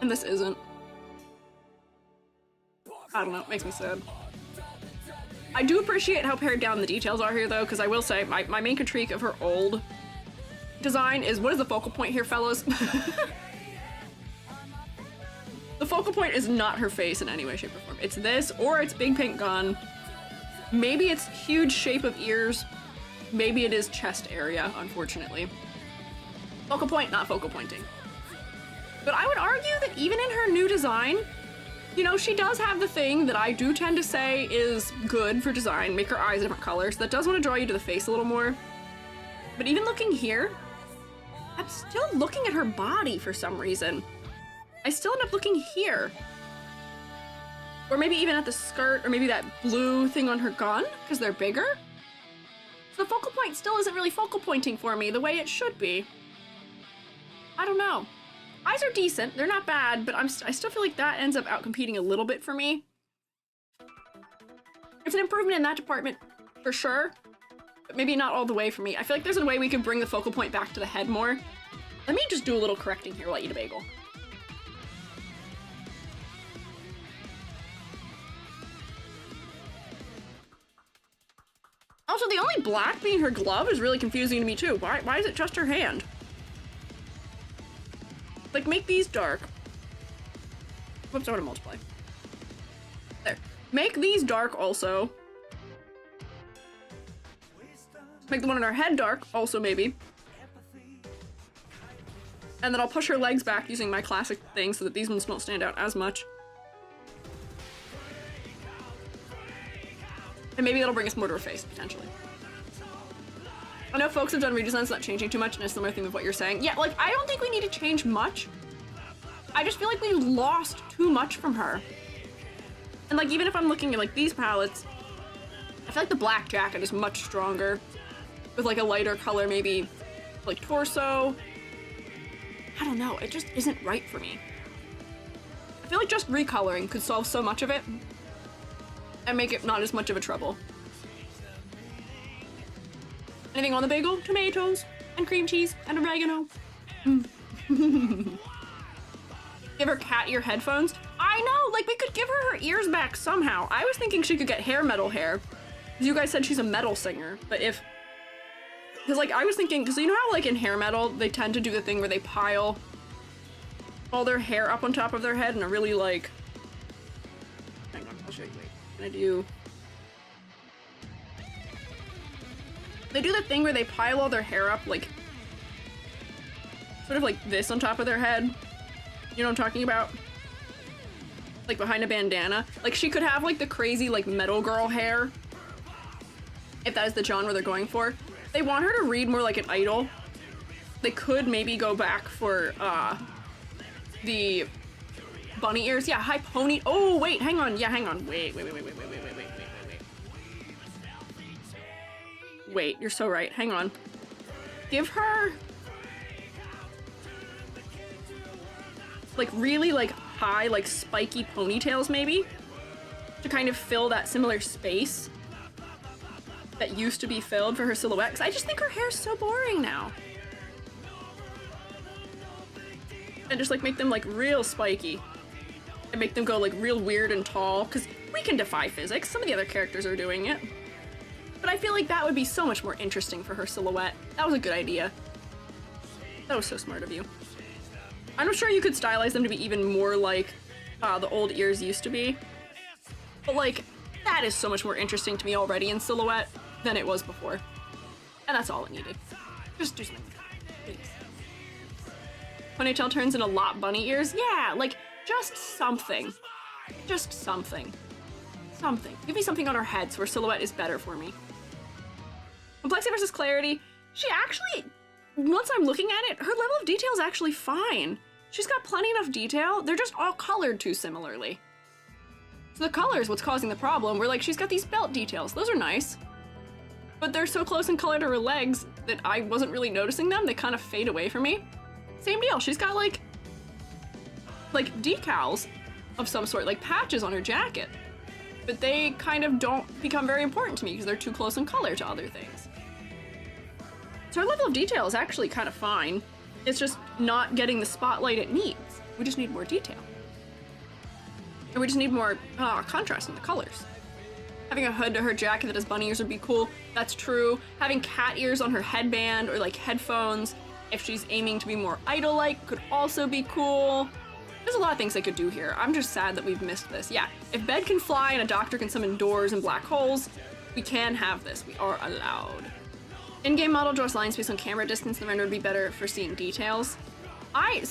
And this isn't. I don't know, it makes me sad. I do appreciate how pared down the details are here, though, because I will say, my main critique of her old design is, what is the focal point here, fellas? The focal point is not her face in any way, shape, or form. It's this, or it's big pink gun. Maybe it's huge shape of ears. Maybe it is chest area, unfortunately. Focal point, not focal pointing. But I would argue that even in her new design, you know, she does have the thing that I do tend to say is good for design, make her eyes different colors. That does want to draw you to the face a little more. But even looking here, I'm still looking at her body for some reason. I still end up looking here. Or maybe even at the skirt, or maybe that blue thing on her gun, because they're bigger. So the focal point still isn't really focal pointing for me the way it should be. I don't know. Eyes are decent, they're not bad, but I still feel like that ends up outcompeting a little bit for me. It's an improvement in that department, for sure, but maybe not all the way for me. I feel like there's a way we could bring the focal point back to the head more. Let me just do a little correcting here while I eat a bagel. Also, the only black being her glove is really confusing to me too. Why is it just her hand? Like, make these dark. Whoops, I want to multiply. Make these dark also. Make the one on her head dark also, maybe. And then I'll push her legs back using my classic thing so that these ones don't stand out as much. And maybe that'll bring us more to her face, potentially. I know folks have done redesigns not changing too much, and a similar theme of what you're saying. Yeah, like, I don't think we need to change much. I just feel like we lost too much from her. And like, even if I'm looking at like these palettes, I feel like the black jacket is much stronger. With like a lighter color, maybe like torso. I don't know, it just isn't right for me. I feel like just recoloring could solve so much of it and make it not as much of a trouble. Anything on the bagel? Tomatoes and cream cheese and oregano. Give her cat ear headphones. I know, like we could give her ears back somehow. I was thinking she could get hair metal hair. Because you guys said she's a metal singer, but if... Because like I was thinking, because you know how like in hair metal, they tend to do the thing where they pile all their hair up on top of their head and are really like... Hang on, I'll show you, wait. Can I do... They do the thing where they pile all their hair up like... Sort of like this on top of their head. You know what I'm talking about? Like behind a bandana. Like she could have like the crazy like metal girl hair. If that is the genre they're going for. They want her to read more like an idol. They could maybe go back for the bunny ears. Yeah, high pony. Oh wait, hang on. Yeah, hang on. Wait. Wait, you're so right. Hang on. Give her like really like high, like spiky ponytails maybe to kind of fill that similar space that used to be filled for her silhouette, because I just think her hair's so boring now. And just like make them like real spiky and make them go like real weird and tall, because we can defy physics. Some of the other characters are doing it. But I feel like that would be so much more interesting for her silhouette. That was a good idea. That was so smart of you. I'm sure you could stylize them to be even more like the old ears used to be. But like, that is so much more interesting to me already in silhouette than it was before. And that's all it needed. Just do something, please. Ponytail turns into lot bunny ears? Yeah, like, just something. Just something. Something. Give me something on her head so her silhouette is better for me. Complexity versus clarity. She actually, once I'm looking at it, her level of detail is actually fine. She's got plenty enough detail. They're just all colored too similarly. So the color is what's causing the problem. We're like, she's got these belt details. Those are nice. But they're so close in color to her legs that I wasn't really noticing them. They kind of fade away from me. Same deal. She's got like decals of some sort, like patches on her jacket. But they kind of don't become very important to me because they're too close in color to other things. So her level of detail is actually kind of fine. It's just not getting the spotlight it needs. We just need more detail. And we just need more contrast in the colors. Having a hood to her jacket that has bunny ears would be cool. That's true. Having cat ears on her headband or like headphones, if she's aiming to be more idol-like, could also be cool. There's a lot of things they could do here. I'm just sad that we've missed this. Yeah, if Bed can fly and a doctor can summon doors and black holes, we can have this. We are allowed. In-game model draws lines based on camera distance. The render would be better for seeing details. I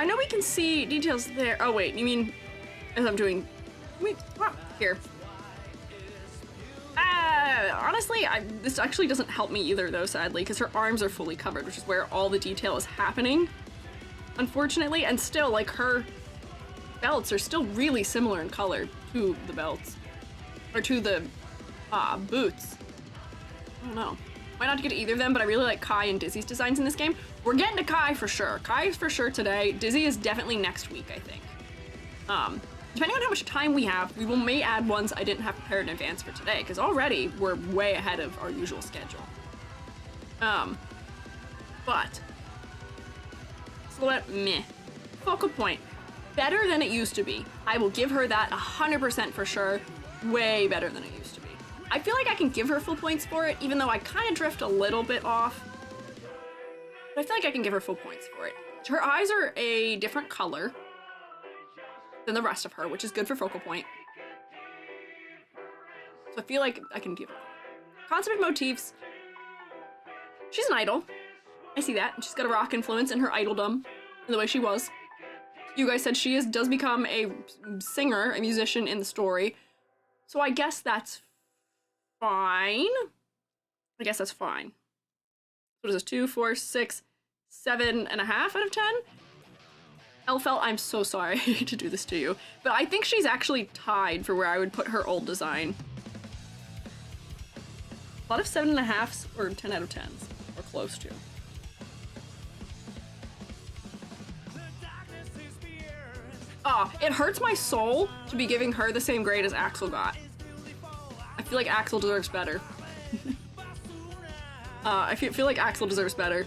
know we can see details there. Oh wait, you mean as I'm doing, wait, here. Honestly, this actually doesn't help me either though, sadly, because her arms are fully covered, which is where all the detail is happening, unfortunately, and still, like, her belts are still really similar in color to the belts, or to the boots. I don't know. Might not get either of them, but I really like Kai and Dizzy's designs in this game. We're getting to Kai for sure. Kai is for sure today. Dizzy is definitely next week, I think. Depending on how much time we have, we may add ones I didn't have prepared in advance for today, because already we're way ahead of our usual schedule. But silhouette, meh. Focal point, better than it used to be. I will give her that 100% for sure. Way better than it used to be. I feel like I can give her full points for it, even though I kind of drift a little bit off. But I feel like I can give her full points for it. Her eyes are a different color. than the rest of her, which is good for focal point. So I feel like I can give her concept of motifs. She's an idol. I see that. She's got a rock influence in her idoldom, in the way she was. You guys said she does become a singer, a musician in the story. So I guess that's fine. I guess that's fine. What is this? 2, 4, 6, 7.5 out of 10? Elphelt, I'm so sorry to do this to you, but I think she's actually tied for where I would put her old design. A lot of 7.5s or 10 out of 10s, or close to. It hurts my soul to be giving her the same grade as Axl got. I feel like Axl deserves better. I feel like Axl deserves better.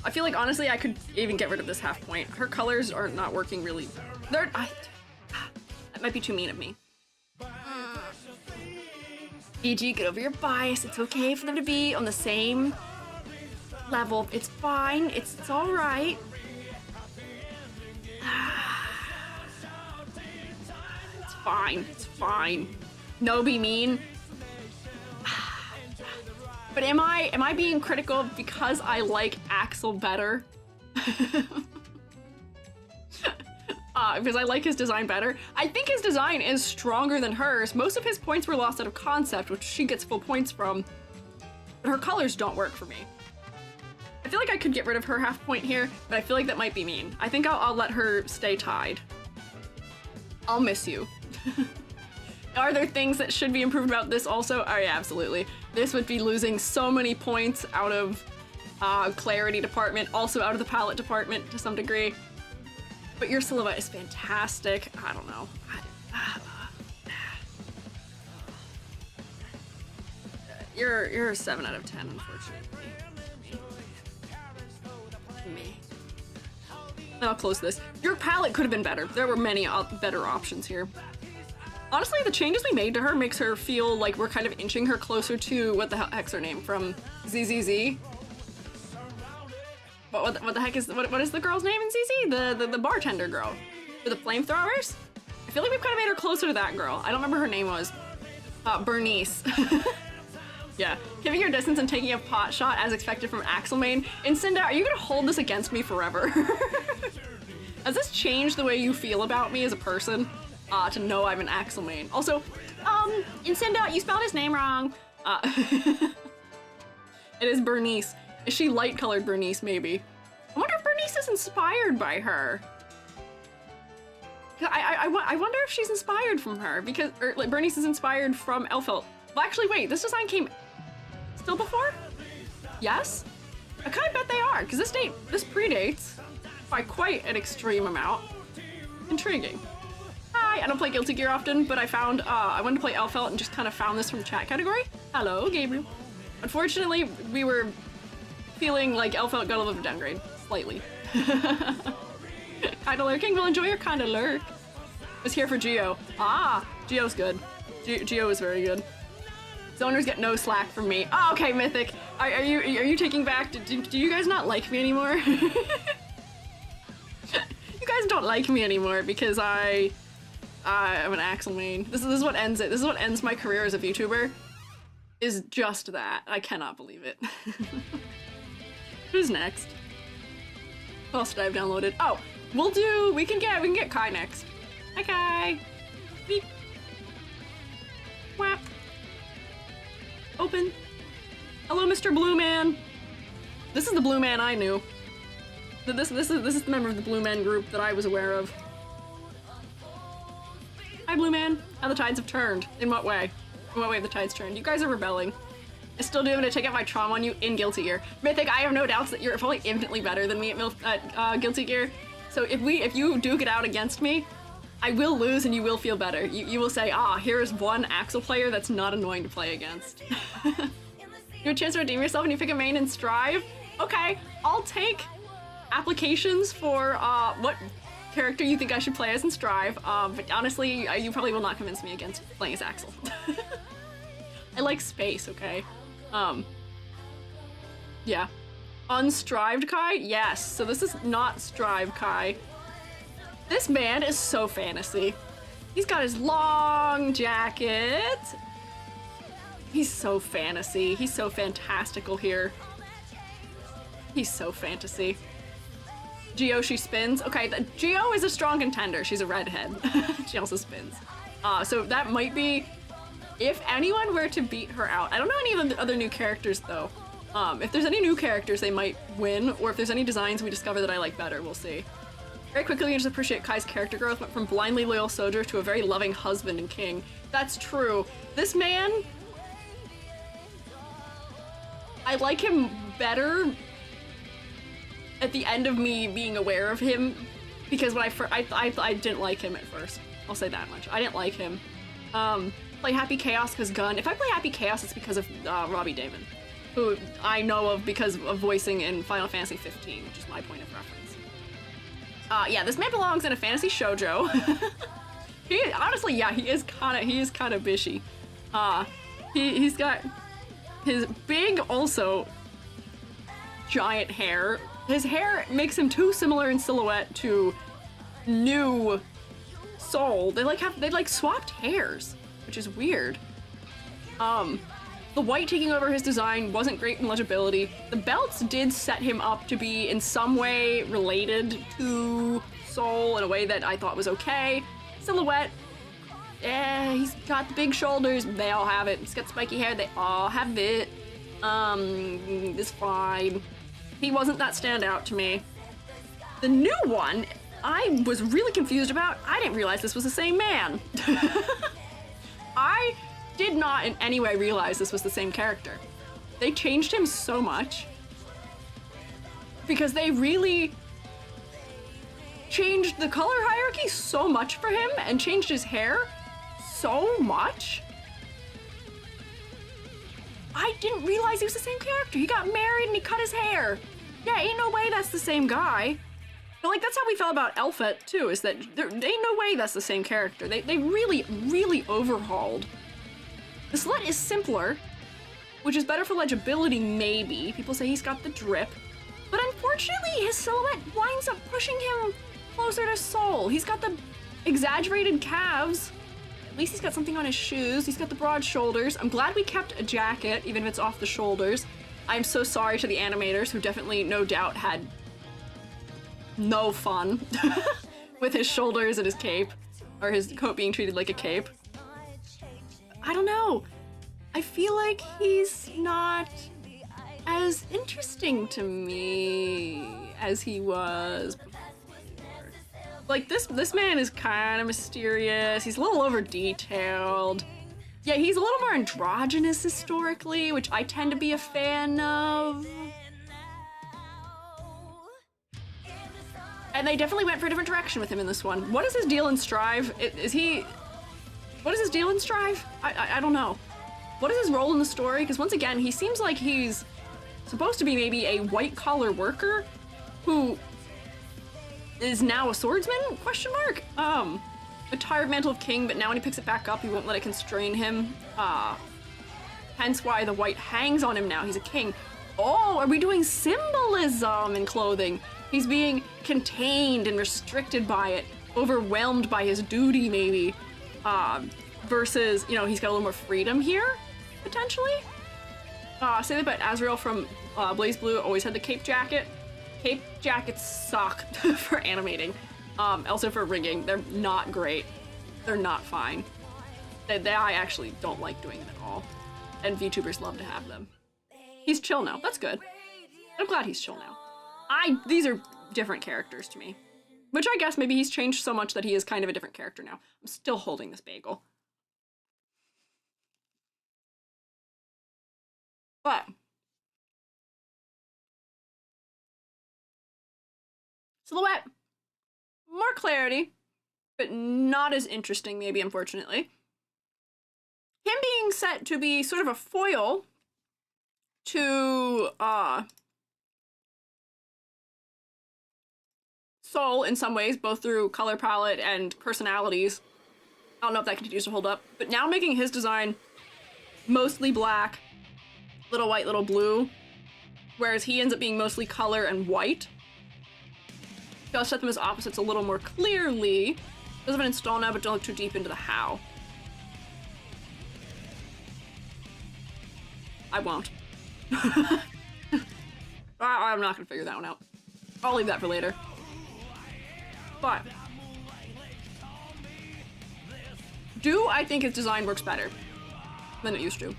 I feel like, honestly, I could even get rid of this half point. Her colors are not working really. That might be too mean of me. EG, get over your bias. It's okay for them to be on the same level. It's fine. It's all right. It's fine. It's fine. No, be mean. But am I being critical because I like Axl better? Because I like his design better. I think his design is stronger than hers. Most of his points were lost out of concept, which she gets full points from. But her colors don't work for me. I feel like I could get rid of her half point here, but I feel like that might be mean. I think I'll let her stay tied. I'll miss you. Are there things that should be improved about this also? Oh yeah, absolutely. This would be losing so many points out of clarity department, also out of the palette department to some degree. But your silhouette is fantastic. I don't know. You're a 7 out of 10, unfortunately. Me. I'll close this. Your palette could have been better. There were many better options here. Honestly, the changes we made to her makes her feel like we're kind of inching her closer to, what the heck's her name, from ZZZ? What the heck is, what is the girl's name in ZZ? The bartender girl. With the flamethrowers? I feel like we've kind of made her closer to that girl. I don't remember her name was. Bernice. Yeah. Giving your distance and taking a pot shot as expected from Axl main. And Cinda, are you gonna hold this against me forever? Has this changed the way you feel about me as a person? To know I'm an Axl main. Also, Incinda, you spelled his name wrong. It is Bernice. Is she light-colored Bernice, maybe? I wonder if Bernice is inspired by her. I wonder if she's inspired from her, because like, Bernice is inspired from Elphelt. Well, actually, wait, this design came still before? Yes? I kind of bet they are, because this predates by quite an extreme amount. Intriguing. Hi, I don't play Guilty Gear often, but I found, I wanted to play Elphelt and just kind of found this from the chat category. Hello, Gabriel. Unfortunately, we were feeling like Elphelt got a little bit of downgrade. Slightly. Kinda lurking? Well, enjoy your kinda lurk. Was here for Geo. Ah, Geo's good. Geo is very good. Zoners get no slack from me. Oh, okay, Mythic. Are you taking back? Do you guys not like me anymore? You guys don't like me anymore because I'm an Axl main. This is what ends it. This is what ends my career as a VTuber. Is just that. I cannot believe it. Who's next? What else did I have downloaded? Oh, we can get Kai next. Hi Kai. Beep. Whap. Open. Hello, Mr. Blue Man. This is the Blue Man I knew. This is the member of the Blue Man group that I was aware of. Hi, Blue Man. How the tides have turned. In what way? In what way have the tides turned? You guys are rebelling. I still do. I'm gonna take out my trauma on you in Guilty Gear. Mythic, I have no doubts that you're probably infinitely better than me at Guilty Gear. So if you duke it out against me, I will lose and you will feel better. You will say, here's one Axl player that's not annoying to play against. You have a chance to redeem yourself and you pick a main and strive? Okay, I'll take applications for what character you think I should play as and strive, but honestly, you probably will not convince me against playing as Axl. I like space, okay? Yeah. Unstrived Kai? Yes. So this is not Strive Kai. This man is so fantasy. He's got his long jacket. He's so fantasy. He's so fantastical here. He's so fantasy. Gio, she spins. Okay, Gio is a strong contender. She's a redhead. She also spins. So that might be, if anyone were to beat her out. I don't know any of the other new characters though. If there's any new characters, they might win, or if there's any designs we discover that I like better, we'll see. Very quickly, we can just appreciate Kai's character growth. Went from blindly loyal soldier to a very loving husband and king. That's true. This man, I like him better at the end of me being aware of him, because when I didn't like him at first. I'll say that much. I didn't like him. Play Happy Chaos because Gun. If I play Happy Chaos, it's because of Robbie Damon, who I know of because of voicing in Final Fantasy 15, which is my point of reference. Yeah, this man belongs in a fantasy shoujo. Honestly, yeah, he is kind of bishy. He's got his big, also giant hair. His hair makes him too similar in silhouette to new Sol. They swapped hairs, which is weird. The white taking over his design wasn't great in legibility. The belts did set him up to be in some way related to Sol in a way that I thought was okay. Silhouette, he's got the big shoulders. They all have it. He's got spiky hair. They all have it. It's fine. He wasn't that standout to me. The new one, I was really confused about. I didn't realize this was the same man. I did not in any way realize this was the same character. They changed him so much because they really changed the color hierarchy so much for him and changed his hair so much. I didn't realize he was the same character. He got married and he cut his hair. Yeah, ain't no way that's the same guy. But like, that's how we felt about Elphelt too, is that there ain't no way that's the same character. They really, really overhauled. The slut is simpler, which is better for legibility, maybe. People say he's got the drip. But unfortunately, his silhouette winds up pushing him closer to Sol. He's got the exaggerated calves. At least he's got something on his shoes. He's got the broad shoulders. I'm glad we kept a jacket, even if it's off the shoulders. I'm so sorry to the animators who definitely, no doubt, had no fun with his shoulders and his cape, or his coat being treated like a cape. I don't know. I feel like he's not as interesting to me as he was before. Like, this man is kind of mysterious. He's a little over-detailed. Yeah, he's a little more androgynous historically, which I tend to be a fan of. And they definitely went for a different direction with him in this one. What is his deal in Strive? What is his deal in Strive? I don't know. What is his role in the story? Because once again, he seems like he's supposed to be maybe a white-collar worker who is now a swordsman? Question mark? A tired mantle of king, but now when he picks it back up, he won't let it constrain him. Hence why the white hangs on him now. He's a king. Oh, are we doing symbolism in clothing? He's being contained and restricted by it, overwhelmed by his duty, maybe. Versus, you know, he's got a little more freedom here, potentially. Say that about Azrael from Blaze Blue, always had the cape jacket. Cape jackets suck for animating. Also for rigging, they're not great. They're not fine. I actually don't like doing them at all. And VTubers love to have them. He's chill now, that's good. I'm glad he's chill now. These are different characters to me. Which I guess maybe he's changed so much that he is kind of a different character now. I'm still holding this bagel. But silhouette, more clarity, but not as interesting, maybe, unfortunately. Him being set to be sort of a foil to Sol in some ways, both through color palette and personalities. I don't know if that continues to hold up, but now making his design mostly black, little white, little blue, whereas he ends up being mostly color and white. Gotta set them as opposites a little more clearly. Does have an install now, but don't look too deep into the how. I won't. I'm not gonna figure that one out. I'll leave that for later. But I think his design works better than it used to.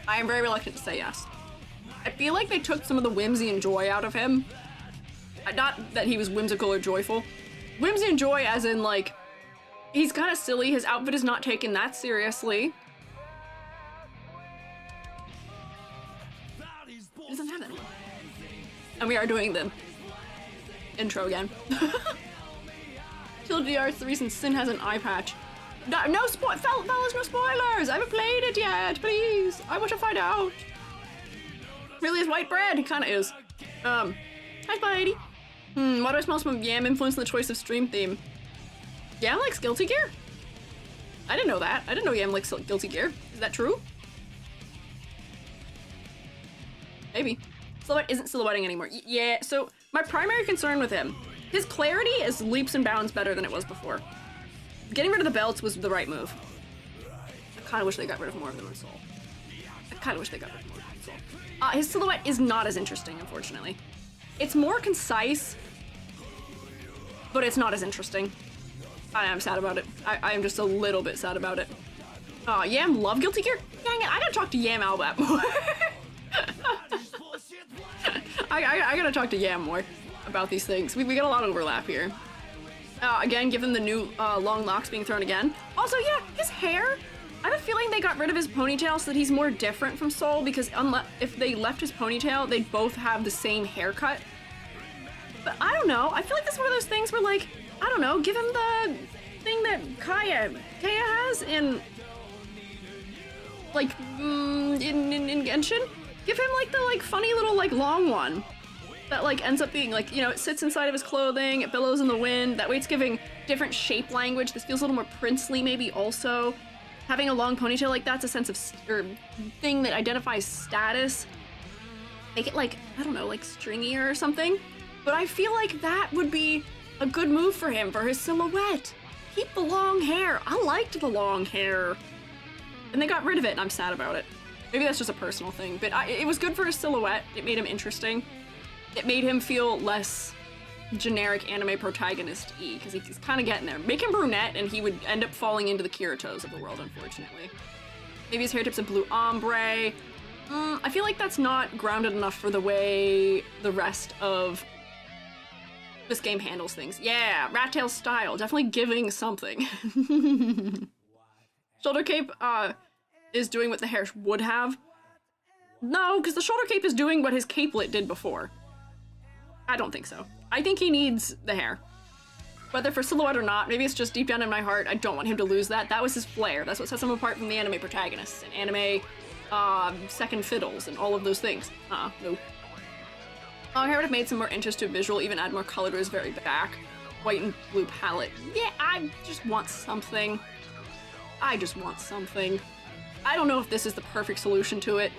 I am very reluctant to say yes. I feel like they took some of the whimsy and joy out of him. Not that he was whimsical or joyful. Whimsy and joy as in, like, he's kind of silly. His outfit is not taken that seriously. He doesn't have that anymore. And we are doing the intro again. Till DR's the reason Sin has an eye patch. Fellas, no spoilers! I haven't played it yet, please! I want to find out. Really is white bread? He kinda is. Hi, Spidey. Why do I smell some Yam influence in the choice of stream theme? Yam likes Guilty Gear? I didn't know that. I didn't know Yam likes Guilty Gear. Is that true? Maybe. Silhouette isn't silhouetting anymore. Yeah, so my primary concern with him, his clarity is leaps and bounds better than it was before. Getting rid of the belts was the right move. I kind of wish they got rid of more of them in Sol. His silhouette is not as interesting, unfortunately. It's more concise, but it's not as interesting. I am sad about it. I am just a little bit sad about it. Yam love Guilty Gear? Dang it, I gotta talk to Yam Albat more. I gotta talk to Yam more about these things. We got a lot of overlap here. Again, given the new long locks being thrown again. Also, yeah, his hair. I have a feeling they got rid of his ponytail so that he's more different from Sol, because if they left his ponytail, they'd both have the same haircut. But I don't know. I feel like this is one of those things where, like, I don't know, give him the thing that Kaya has in, like, in Genshin. Give him, like, the, like, funny little, like, long one. That, like, ends up being, like, you know, it sits inside of his clothing, it billows in the wind. That way it's giving different shape language. This feels a little more princely, maybe, also. Having a long ponytail like that's a sense of thing that identifies status. Make it, like, I don't know, like stringier or something. But I feel like that would be a good move for him, for his silhouette. Keep the long hair. I liked the long hair. And they got rid of it, and I'm sad about it. Maybe that's just a personal thing, but it was good for his silhouette. It made him interesting. It made him feel less generic anime protagonist-y, because he's kind of getting there. Make him brunette, and he would end up falling into the Kiratos of the world, unfortunately. Maybe his hair tip's a blue ombre. I feel like that's not grounded enough for the way the rest of this game handles things. Yeah, Rat Tail style, definitely giving something. Shoulder cape is doing what the hair would have. No, because the shoulder cape is doing what his capelet did before. I don't think so. I think he needs the hair. Whether for silhouette or not, maybe it's just deep down in my heart, I don't want him to lose that. That was his flair. That's what sets him apart from the anime protagonists and anime second fiddles and all of those things. No. Long hair would have made some more interest to a visual, even add more color to his very back. White and blue palette. Yeah, I just want something. I just want something. I don't know if this is the perfect solution to it,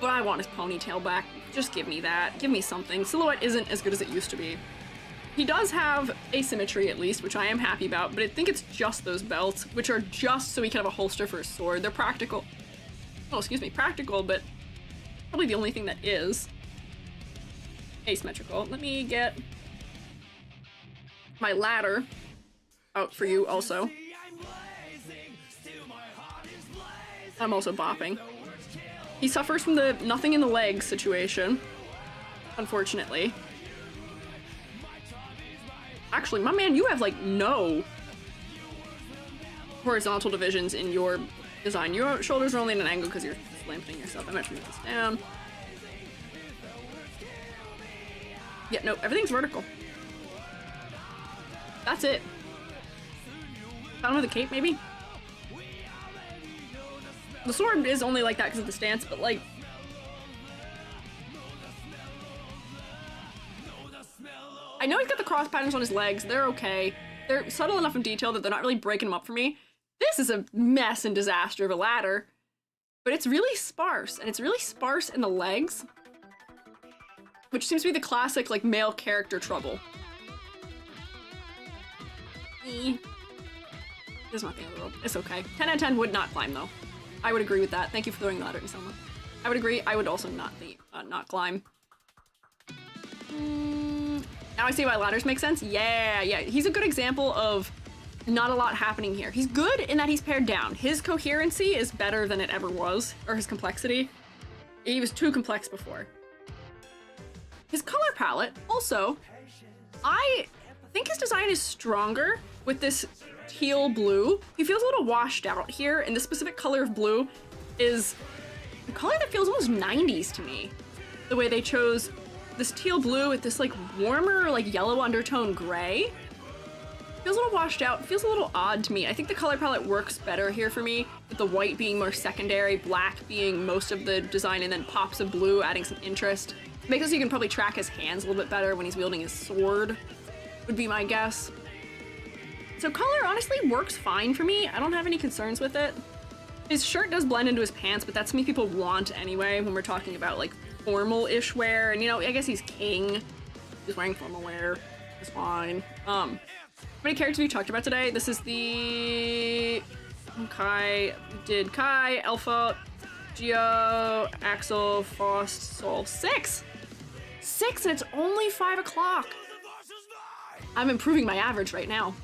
but I want his ponytail back. Just give me that. Give me something. Silhouette isn't as good as it used to be. He does have asymmetry, at least, which I am happy about, but I think it's just those belts, which are just so he can have a holster for his sword. They're practical. Oh, excuse me, practical, but probably the only thing that is asymmetrical. Let me get my ladder out for you also. I'm also bopping. He suffers from the nothing in the legs situation, unfortunately. Actually, my man, you have, like, no horizontal divisions in your design. Your shoulders are only at an angle because you're slamping yourself. I'm actually moving this down. Yeah, no, everything's vertical. That's it. Bottom of the cape, maybe? The sword is only like that because of the stance, but, like, I know he's got the cross patterns on his legs. They're okay. They're subtle enough in detail that they're not really breaking them up for me. This is a mess and disaster of a ladder, but it's really sparse, and it's really sparse in the legs. which seems to be the classic, like, male character trouble. It's not the end of the world. It's okay. 10 out of 10 would not climb, though. I would agree with that. Thank you for throwing the ladder at me, Selma. I would agree. I would also not climb. Now I see why ladders make sense. Yeah. He's a good example of not a lot happening here. He's good in that he's pared down. His coherency is better than it ever was, or his complexity. He was too complex before. His color palette, also, I think his design is stronger with this teal blue. He feels a little washed out here, and this specific color of blue is a color that feels almost 90s to me. The way they chose this teal blue with this like warmer, like yellow undertone gray. Feels a little washed out, feels a little odd to me. I think the color palette works better here for me, with the white being more secondary, black being most of the design, and then pops of blue adding some interest. Makes it so you can probably track his hands a little bit better when he's wielding his sword, would be my guess. So color honestly works fine for me. I don't have any concerns with it. His shirt does blend into his pants, but that's something people want anyway when we're talking about like formal-ish wear. And you know, I guess he's king. He's wearing formal wear. It's fine. How many characters we talked about today? This is the Kai, Elphelt, Geo, Axl, Faust, Sol. 6! 6, and it's only 5 o'clock. I'm improving my average right now.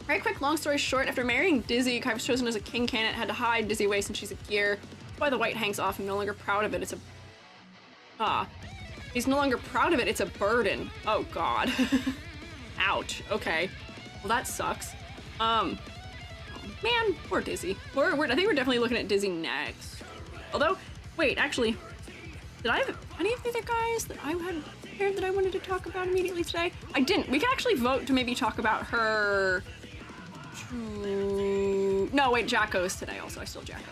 Very quick, long story short, after marrying Dizzy, Kai was chosen as a king candidate, had to hide Dizzy away since she's a gear. That's why the white hangs off. I'm no longer proud of it. It's a... He's no longer proud of it. It's a burden. Oh, God. Ouch. Okay. Well, that sucks. Man, poor Dizzy. I think we're definitely looking at Dizzy next. Although, wait, actually, did I have any of the other guys that I had here that I wanted to talk about immediately today? I didn't. We can actually vote to maybe talk about her... No, wait, Jacko's today also. I still Jacko.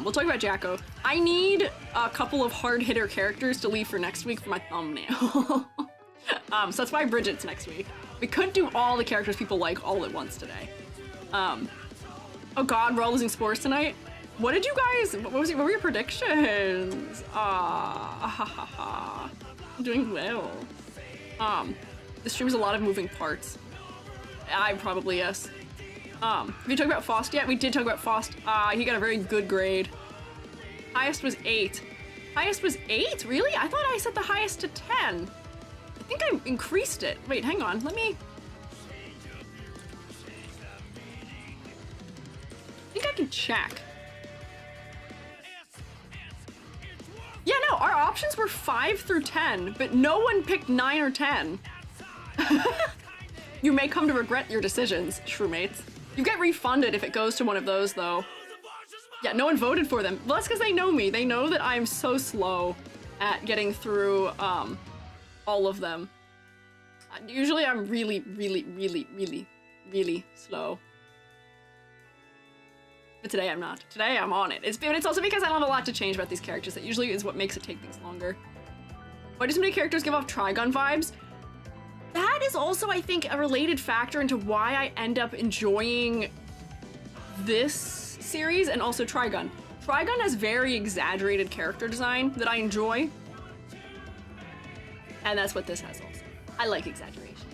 We'll talk about Jacko. I need a couple of hard hitter characters to leave for next week for my thumbnail. So that's why Bridget's next week. We couldn't do all the characters people like all at once today. Oh God, we're all losing spores tonight. What did you guys? What were your predictions? I'm doing well. The stream's a lot of moving parts. I probably yes. Have you talked about Faust yet? We did talk about Faust. He got a very good grade. Highest was 8. Highest was 8? Really? I thought I set the highest to 10. I think I increased it. Wait, hang on. Let me... I think I can check. Yeah, no, our options were 5 through 10, but no one picked 9 or 10. You may come to regret your decisions, shroommates. You get refunded if it goes to one of those, though. Yeah, no one voted for them. Well, that's because they know me. They know that I'm so slow at getting through, all of them. Usually I'm really slow. But today I'm not. Today I'm on it. But it's also because I don't have a lot to change about these characters. That usually is what makes it take things longer. Why do so many characters give off Trigun vibes? That is also, I think, a related factor into why I end up enjoying this series and also Trigun. Trigun has very exaggerated character design that I enjoy. And that's what this has also. I like exaggeration.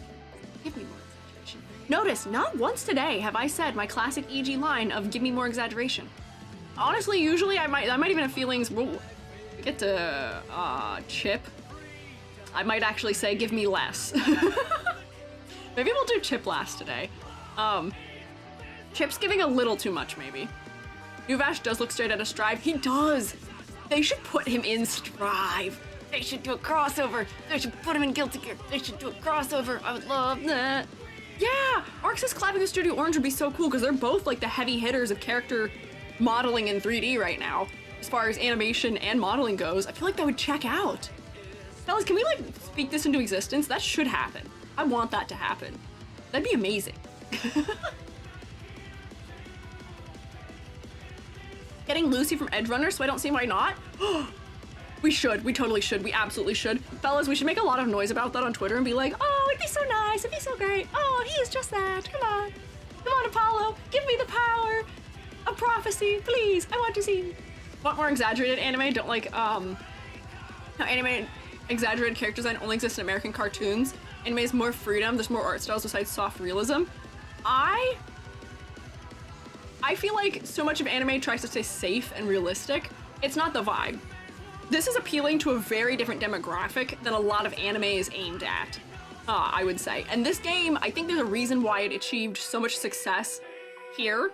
Give me more exaggeration. Notice, not once today have I said my classic EG line of give me more exaggeration. Honestly, usually I might even have feelings, we get to Chip. I might actually say give me less. Maybe we'll do Chip last today. Chip's giving a little too much, maybe. Uvash does look straight out of Strive. He does. They should put him in Strive. They should do a crossover. They should put him in Guilty Gear. They should do a crossover. I would love that. Yeah, Arxis collabing with Studio Orange would be so cool because they're both like the heavy hitters of character modeling in 3D right now. As far as animation and modeling goes, I feel like that would check out. Fellas, can we like speak this into existence? That should happen. I want that to happen. That'd be amazing. Getting Lucy from Edgerunner, so I don't see why not. We should. We totally should. We absolutely should. Fellas, we should make a lot of noise about that on Twitter and be like, oh, it'd be so nice. It'd be so great. Oh, he is just that. Come on. Come on, Apollo. Give me the power of prophecy, please. I want to see. Want more exaggerated anime? Don't like, how anime exaggerated character design only exists in American cartoons. Anime has more freedom, there's more art styles besides soft realism. I feel like so much of anime tries to stay safe and realistic. It's not the vibe. This is appealing to a very different demographic than a lot of anime is aimed at, I would say. And this game, I think there's a reason why it achieved so much success here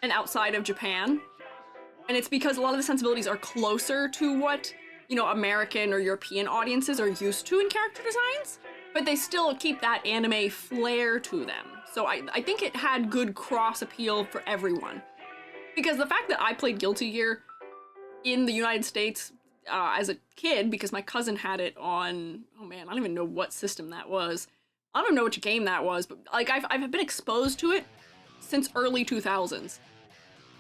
and outside of Japan. And it's because a lot of the sensibilities are closer to what, you know, American or European audiences are used to in character designs, but they still keep that anime flair to them. So I think it had good cross appeal for everyone. Because the fact that I played Guilty Gear in the United States as a kid, because my cousin had it on, oh man, I don't even know what system that was. I don't know which game that was, but like I've been exposed to it since early 2000s,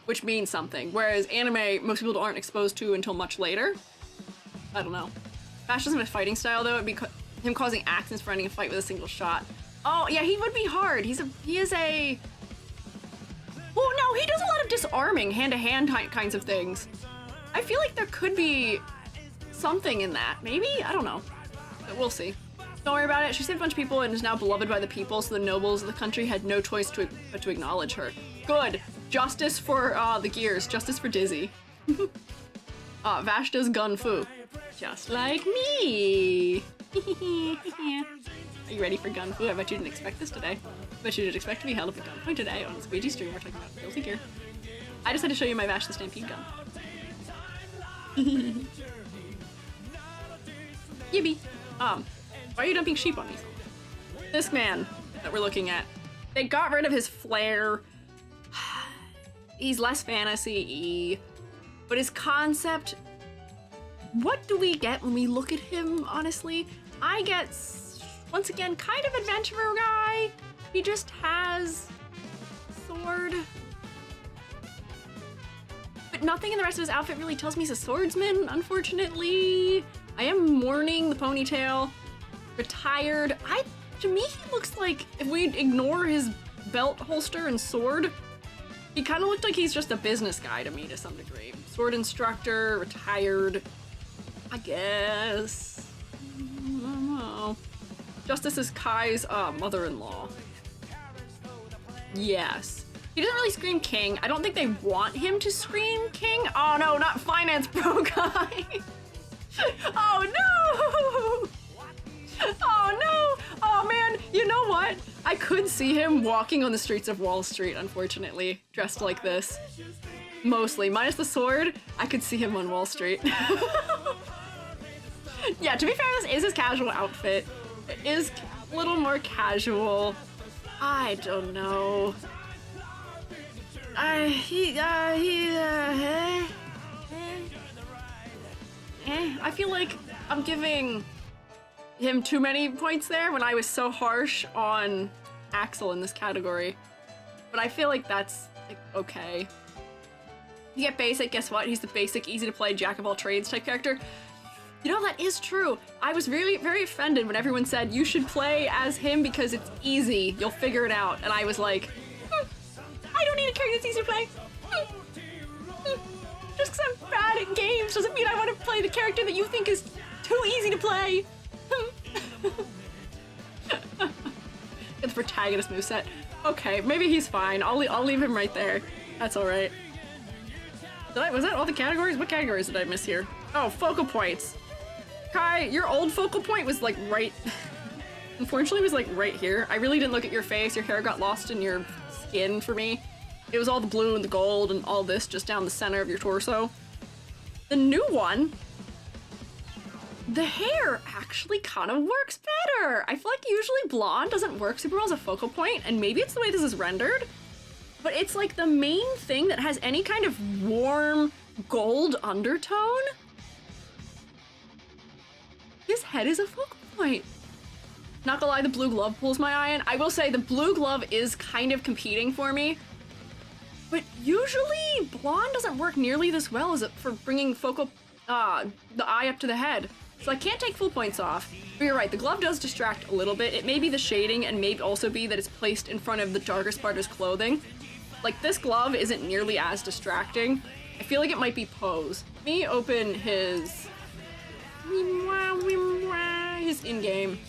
which means something. Whereas anime, most people aren't exposed to until much later. I don't know. Fascism is fighting style though, it'd be him causing accidents for ending a fight with a single shot. Oh yeah, he would be hard. He is a, well no, he does a lot of disarming hand-to-hand kinds of things. I feel like there could be something in that. Maybe? I don't know. But we'll see. Don't worry about it. She saved a bunch of people and is now beloved by the people, so the nobles of the country had no choice but to acknowledge her. Good. Justice for the gears. Justice for Dizzy. Vashta's gun fu. Just like me. Are you ready for gun fu? I bet you didn't expect this today. I bet you didn't expect to be held up at gunpoint today on Squiiji stream. We're talking about Guilty Gear. I just had to show you my Vash the Stampede gun. Yippee. Why are you dumping sheep on me? This man that we're looking at, they got rid of his flair. He's less fantasy-y, but his concept, what do we get when we look at him, honestly? I get, once again, kind of adventurer guy. He just has sword. But nothing in the rest of his outfit really tells me he's a swordsman, unfortunately. I am mourning the ponytail. Retired. To me, he looks like, if we ignore his belt holster and sword, he kind of looked like he's just a business guy to me to some degree. Sword instructor, retired, I guess. I don't know. Justice is Kai's mother-in-law. Yes. He doesn't really scream king. I don't think they want him to scream king. Oh no, not finance bro guy. Oh no! Oh no! Oh man, you know what? I could see him walking on the streets of Wall Street, unfortunately, dressed like this. Mostly, minus the sword, I could see him on Wall Street. Yeah, to be fair, this is his casual outfit. It is a little more casual. I don't know. I feel like I'm giving him too many points there when I was so harsh on Axl in this category. But I feel like that's like, okay. You get basic, guess what? He's the basic, easy to play, jack of all trades type character. You know, that is true. I was very, very offended when everyone said you should play as him because it's easy, you'll figure it out. And I was like, I don't need a character that's easy to play. Just because I'm bad at games doesn't mean I want to play the character that you think is too easy to play. Get the protagonist moveset. Okay, maybe he's fine. I'll leave him right there. That's all right. Was that all the categories? What categories did I miss here? Oh, focal points. Kai, your old focal point was like right. Unfortunately, it was like right here. I really didn't look at your face. Your hair got lost in your skin for me. It was all the blue and the gold and all this just down the center of your torso. The new one, the hair actually kind of works better. I feel like usually blonde doesn't work super well as a focal point, and maybe it's the way this is rendered, but it's like the main thing that has any kind of warm gold undertone. His head is a focal point. Not gonna lie, the blue glove pulls my eye in. I will say the blue glove is kind of competing for me, but usually blonde doesn't work nearly this well as for bringing focal, the eye up to the head. So I can't take full points off. But you're right, the glove does distract a little bit. It may be the shading and may also be that it's placed in front of the darkest part of his clothing. Like this glove isn't nearly as distracting. I feel like it might be pose. Let me open his He's in-game.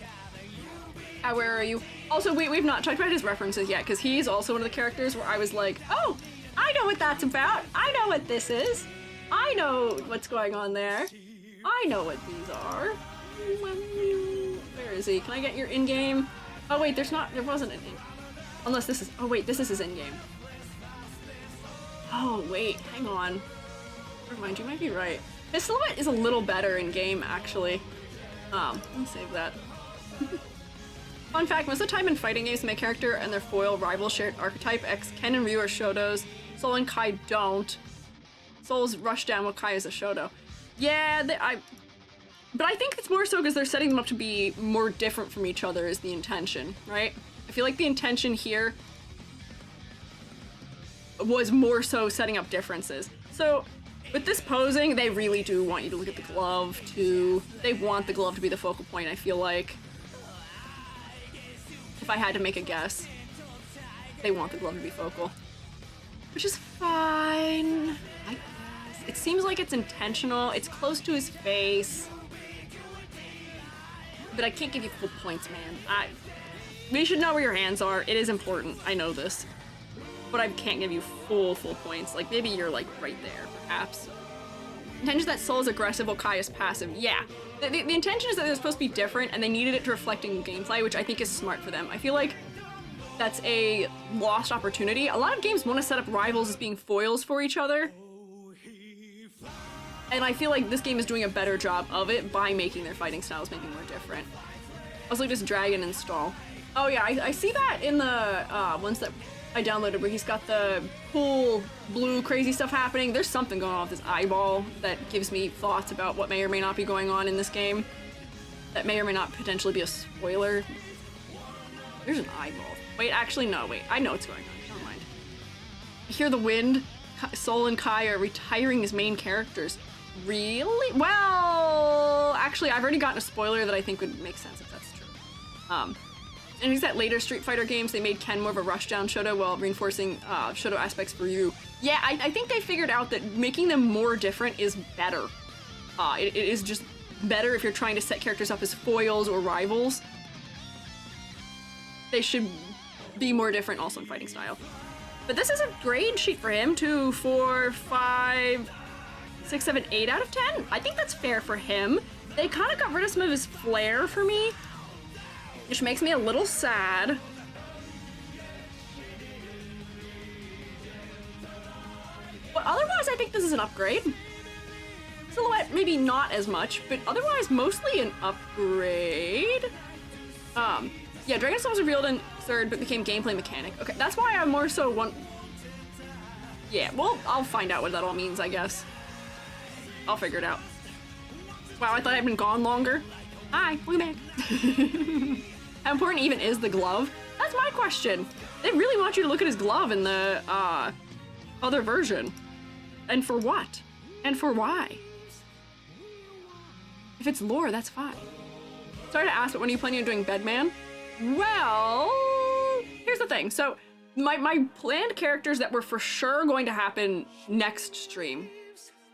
Where are you? Also, we've not talked about his references yet, because he's also one of the characters where I was like, oh, I know what that's about. I know what this is. I know what's going on there. I know what these are. Where is he? Can I get your in-game? Oh wait, there wasn't an in. Unless this is, oh wait, this is his in-game. Oh wait, hang on. Never mind, you might be right. His silhouette is a little better in-game, actually. Let me save that. Fun fact, most of the time in fighting games, my character and their foil rival shared archetype. Ken and Ryu are Shotos. Sol and Kai don't. Sol's rush down while Kai is a Shoto. Yeah, but I think it's more so because they're setting them up to be more different from each other is the intention, right? I feel like the intention here was more so setting up differences. So with this posing, they really do want you to look at the glove too. They want the glove to be the focal point, I feel like. If I had to make a guess, they want the glove to be focal. Which is fine, I guess. It seems like it's intentional, it's close to his face. But I can't give you full points, man. We should know where your hands are, it is important, I know this. But I can't give you full points, like maybe you're like right there, perhaps. Intention is that Sol is aggressive while Kai is passive, yeah. The intention is that they're supposed to be different and they needed it to reflect in gameplay, which I think is smart for them. I feel like that's a lost opportunity. A lot of games want to set up rivals as being foils for each other. And I feel like this game is doing a better job of it by making their fighting styles maybe more different. Also just drag and install. Oh yeah, I see that in the ones that I downloaded where he's got the cool blue crazy stuff happening. There's something going on with his eyeball that gives me thoughts about what may or may not be going on in this game. That may or may not potentially be a spoiler. There's an eyeball. Wait, actually no, wait. I know what's going on. Never mind. I hear the wind. Sol and Kai are retiring as main characters. Really? Well, actually, I've already gotten a spoiler that I think would make sense if that's true. And he's at later Street Fighter games, they made Ken more of a rushdown Shoto while reinforcing Shoto aspects for Ryu. Yeah, I think they figured out that making them more different is better. It is just better if you're trying to set characters up as foils or rivals. They should be more different also in fighting style. But this is a grade sheet for him. 2, 4, 5, 6, 7, 8 out of 10. I think that's fair for him. They kind of got rid of some of his flair for me, which makes me a little sad. But otherwise, I think this is an upgrade. Silhouette, maybe not as much, but otherwise, mostly an upgrade. Yeah, Dragon Soul was revealed in third, but became gameplay mechanic. Okay, that's why I'm more so one... Yeah, well, I'll find out what that all means, I guess. I'll figure it out. Wow, I thought I'd been gone longer. Hi, we're back. How important even is the glove? That's my question. They really want you to look at his glove in the other version. And for what? And for why? If it's lore, that's fine. Sorry to ask, but when are you planning on doing Bedman? Well, here's the thing. So my planned characters that were for sure going to happen next stream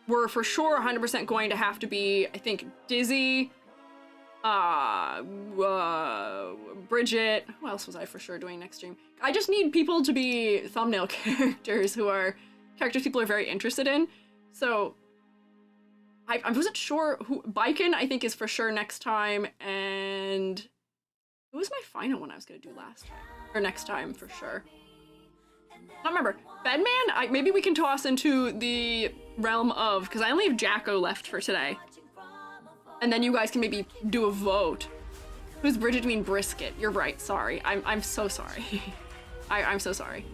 were for sure 100% going to have to be, I think, Dizzy, Bridget. Who else was I for sure doing next stream? I just need people to be thumbnail characters who are characters people are very interested in. So I wasn't sure who. Baiken, I think, is for sure next time, and who was my final one I was gonna do last time or next time for sure? I don't remember. Bedman, maybe we can toss into the realm of, because I only have Jacko left for today. And then you guys can maybe do a vote. Who's Bridget? You mean Brisket? You're right, sorry. I'm so sorry. I'm so sorry.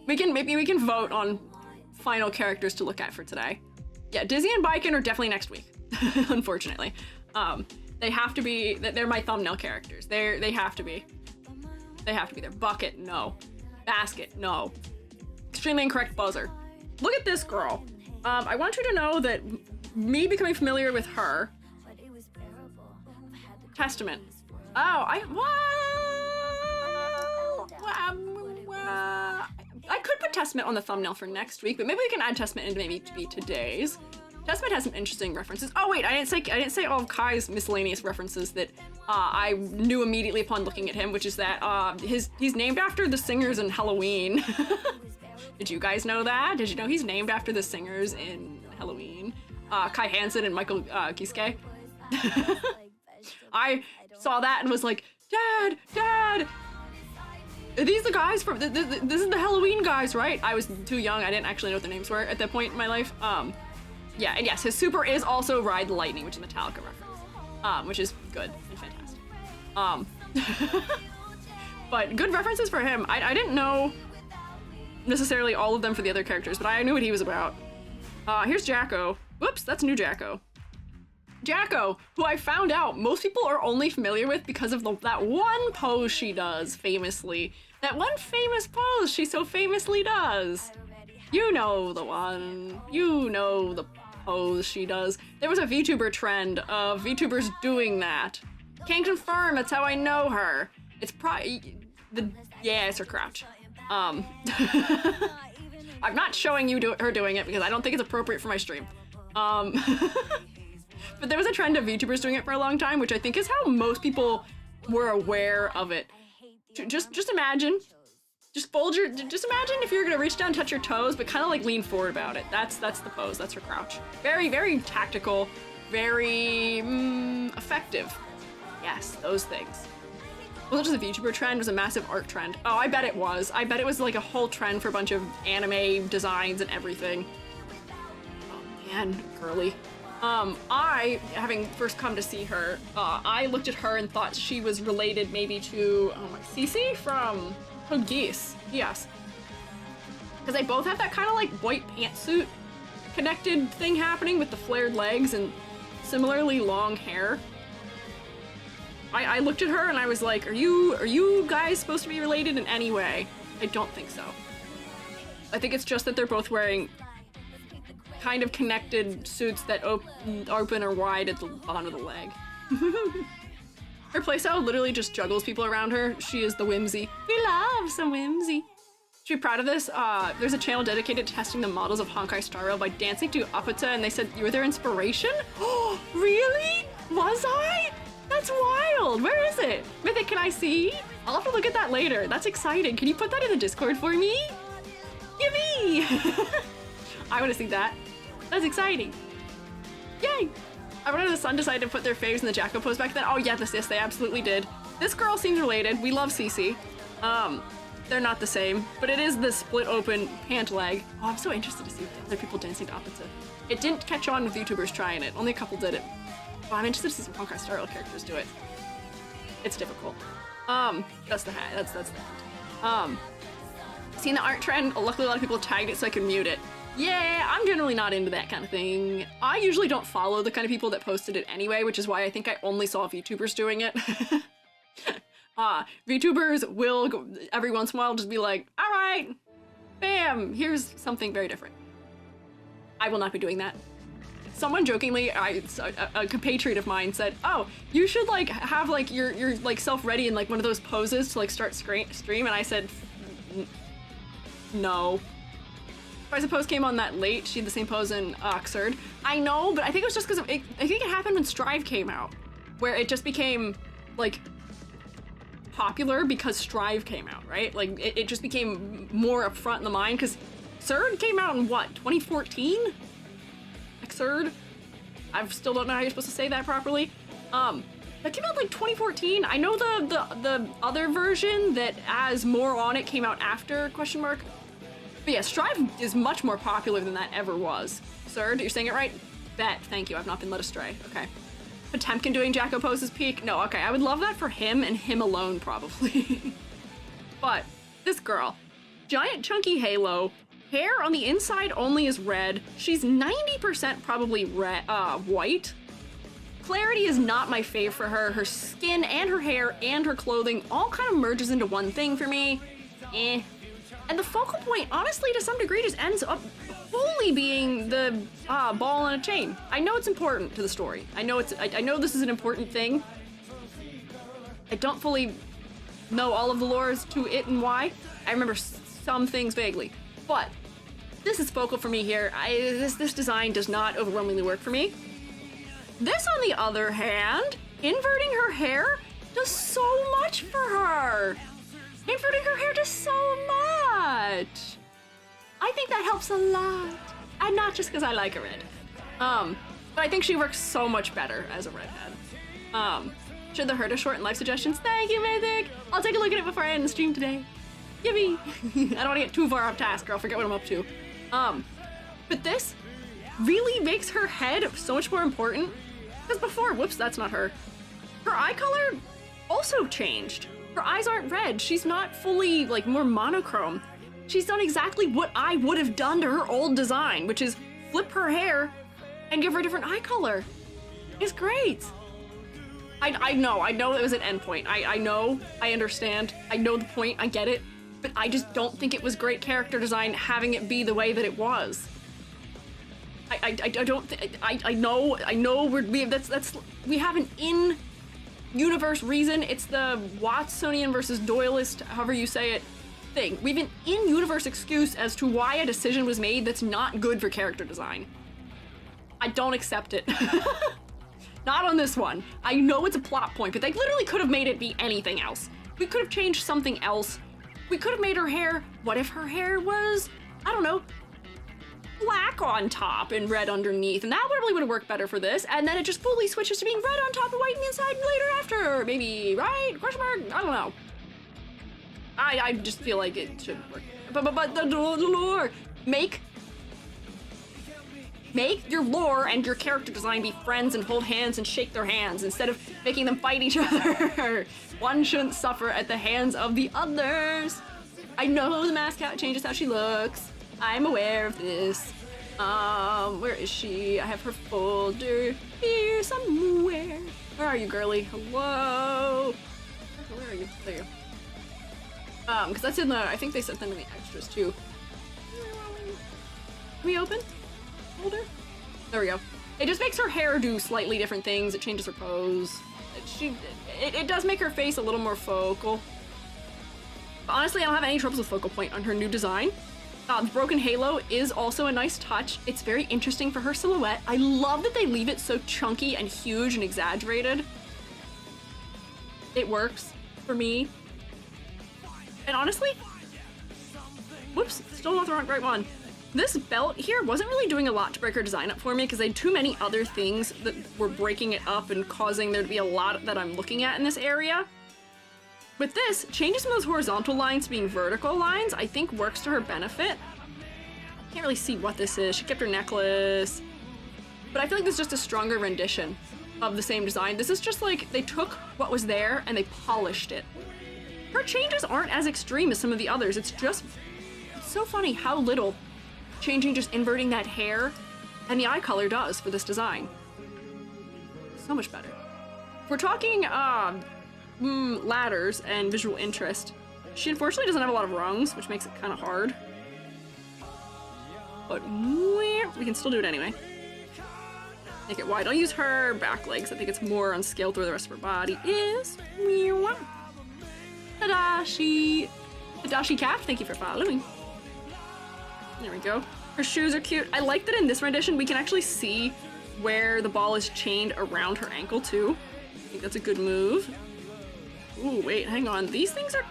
Maybe we can vote on final characters to look at for today. Yeah, Dizzy and Baiken are definitely next week, unfortunately. They have to be, they're my thumbnail characters. They have to be. They have to be there. Bucket, no. Basket, no. Extremely incorrect buzzer. Look at this girl. I want you to know that me becoming familiar with her. Testament. Oh, I could put Testament on the thumbnail for next week, but maybe we can add Testament into maybe to be today's. Testament has some interesting references. Oh wait, I didn't say all of Kai's miscellaneous references that I knew immediately upon looking at him, which is that he's named after the singers in Halloween. Did you guys know that? Did you know he's named after the singers in Halloween? Kai Hansen and Michael Kiske. I saw that and was like, Dad! Are these the guys from, this is the Halloween guys, right? I was too young, I didn't actually know what their names were at that point in my life. Yeah, and yes, his super is also Ride the Lightning, which is a Metallica reference, which is good and fantastic. But good references for him. I didn't know necessarily all of them for the other characters, but I knew what he was about. Here's Jacko. Whoops, that's new Jacko. Jacko, who I found out most people are only familiar with because of that one pose she does famously. That one famous pose she so famously does. You know the one. You know the pose she does. There was a VTuber trend of VTubers doing that. Can't confirm, that's how I know her. It's probably yeah, it's her crouch. I'm not showing you her doing it because I don't think it's appropriate for my stream. But there was a trend of VTubers doing it for a long time, which I think is how most people were aware of it. Just imagine. Just imagine if you're gonna reach down and touch your toes, but kind of like lean forward about it. That's the pose, that's her crouch. Very, very tactical, very effective. Yes, those things. Wasn't just a VTuber trend, it was a massive art trend. Oh, I bet it was. I bet it was like a whole trend for a bunch of anime designs and everything. Oh man, girly. I, having first come to see her, I looked at her and thought she was related maybe to, Cece from Code Geass. Yes. Because they both have that kind of like white pantsuit connected thing happening with the flared legs and similarly long hair. I looked at her and I was like, are you guys supposed to be related in any way? I don't think so. I think it's just that they're both wearing kind of connected suits that open or wide at the bottom of the leg. Her playstyle literally just juggles people around her. She is the whimsy. We love some whimsy. Should be proud of this. There's a channel dedicated to testing the models of Honkai Star Rail by dancing to Apata, and they said you were their inspiration? Oh, really? Was I? That's wild. Where is it? Mythic, can I see? I'll have to look at that later. That's exciting. Can you put that in the Discord for me? Yippee! I want to see that. That's exciting. Yay! I wonder if the Sun decided to put their faves in the Jacko pose back then. Oh yeah, yes, they absolutely did. This girl seems related. We love Cece. They're not the same, but it is the split open pant leg. Oh, I'm so interested to see other people dancing to opposite. It didn't catch on with YouTubers trying it. Only a couple did it. Oh, I'm interested to see some Honkai Star Rail characters do it. It's difficult. That's the hat. That's the hat. Seen the art trend. Luckily, a lot of people tagged it so I could mute it. Yeah, I'm generally not into that kind of thing. I usually don't follow the kind of people that posted it anyway, which is why I think I only saw VTubers doing it. VTubers will go, every once in a while just be like, all right, bam, here's something very different. I will not be doing that. Someone jokingly, a compatriot of mine said, oh, you should like have like your like self ready in like one of those poses to like start stream, and I said, no. I suppose came on that late. She had the same pose in Oxford. I know, but I think it was just because I think it happened when Strive came out, where it just became like popular because Strive came out, right? Like it just became more upfront in the mind because Xrd came out in what, 2014? Xrd? I still don't know how you're supposed to say that properly. That came out like 2014. I know the other version that has more on it came out after, question mark. But yeah, Strive is much more popular than that ever was. Xrd, you're saying it right? Bet, thank you, I've not been led astray, okay. Potemkin doing Jacko poses peak? No, okay, I would love that for him and him alone, probably. But, this girl, giant chunky halo, hair on the inside only is red, she's 90% probably white. Clarity is not my fave for her. Her skin and her hair and her clothing all kind of merges into one thing for me. And the focal point, honestly, to some degree, just ends up wholly being the ball on a chain. I know it's important to the story. I know this is an important thing. I don't fully know all of the lore as to it and why. I remember some things vaguely, but This is focal for me here. This design does not overwhelmingly work for me. This, on the other hand, inverting her hair does so much for her. Inverting her hair does so much. I think that helps a lot. And not just because I like a red. But I think she works so much better as a redhead. Should the Herta shorten life suggestions? Thank you, Mythic. I'll take a look at it before I end the stream today. Yippee. I don't want to get too far off task or I'll forget what I'm up to. But this really makes her head so much more important. Because before, whoops, that's not her. Her eye color also changed. Her eyes aren't red. She's not fully, like, more monochrome. She's done exactly what I would have done to her old design, which is flip her hair and give her a different eye color. It's great. I know it was an endpoint. I know, I understand, I know the point, I get it, but I just don't think it was great character design having it be the way that it was. I don't think, I know we have an in-universe reason. It's the Watsonian versus Doyleist, however you say it, thing. We have an in-universe excuse as to why a decision was made that's not good for character design. I don't accept it. Not on this one. I know it's a plot point, but they literally could have made it be anything else. We could have changed something else. We could have made her hair, what if her hair was, I don't know, black on top and red underneath, and that probably would have worked better for this, and then it just fully switches to being red on top and white on the inside later after, maybe, right? Question mark? I don't know. I just feel like it should work. But the lore, make your lore and your character design be friends and hold hands and shake their hands instead of making them fight each other. One shouldn't suffer at the hands of the others. I know the mascot changes how she looks. I'm aware of this. Where is she? I have her folder here somewhere. Where are you, girly? Hello? Where are you? There you go. Because that's in the, I think they sent them in the extras too. Can we open? Folder? There we go. It just makes her hair do slightly different things. It changes her pose. It does make her face a little more focal. But honestly, I don't have any troubles with focal point on her new design. The broken halo is also a nice touch. It's very interesting for her silhouette. I love that they leave it so chunky and huge and exaggerated. It works for me. And honestly, whoops, still not the right one. This belt here wasn't really doing a lot to break her design up for me because they had too many other things that were breaking it up and causing there to be a lot that I'm looking at in this area. With this, changing some of those horizontal lines to being vertical lines, I think works to her benefit. Can't really see what this is. She kept her necklace. But I feel like this is just a stronger rendition of the same design. This is just like they took what was there and they polished it. Her changes aren't as extreme as some of the others. It's so funny how little changing, just inverting that hair and the eye color does for this design. So much better. If we're talking ladders and visual interest, she unfortunately doesn't have a lot of rungs, which makes it kind of hard. But we can still do it anyway. Make it wide. I'll use her back legs. I think it's more on scale through the rest of her body. Is Tadashi Cap, thank you for following. There we go. Her shoes are cute. I like that in this rendition we can actually see where the ball is chained around her ankle too. I think that's a good move. Ooh, wait, hang on. These things are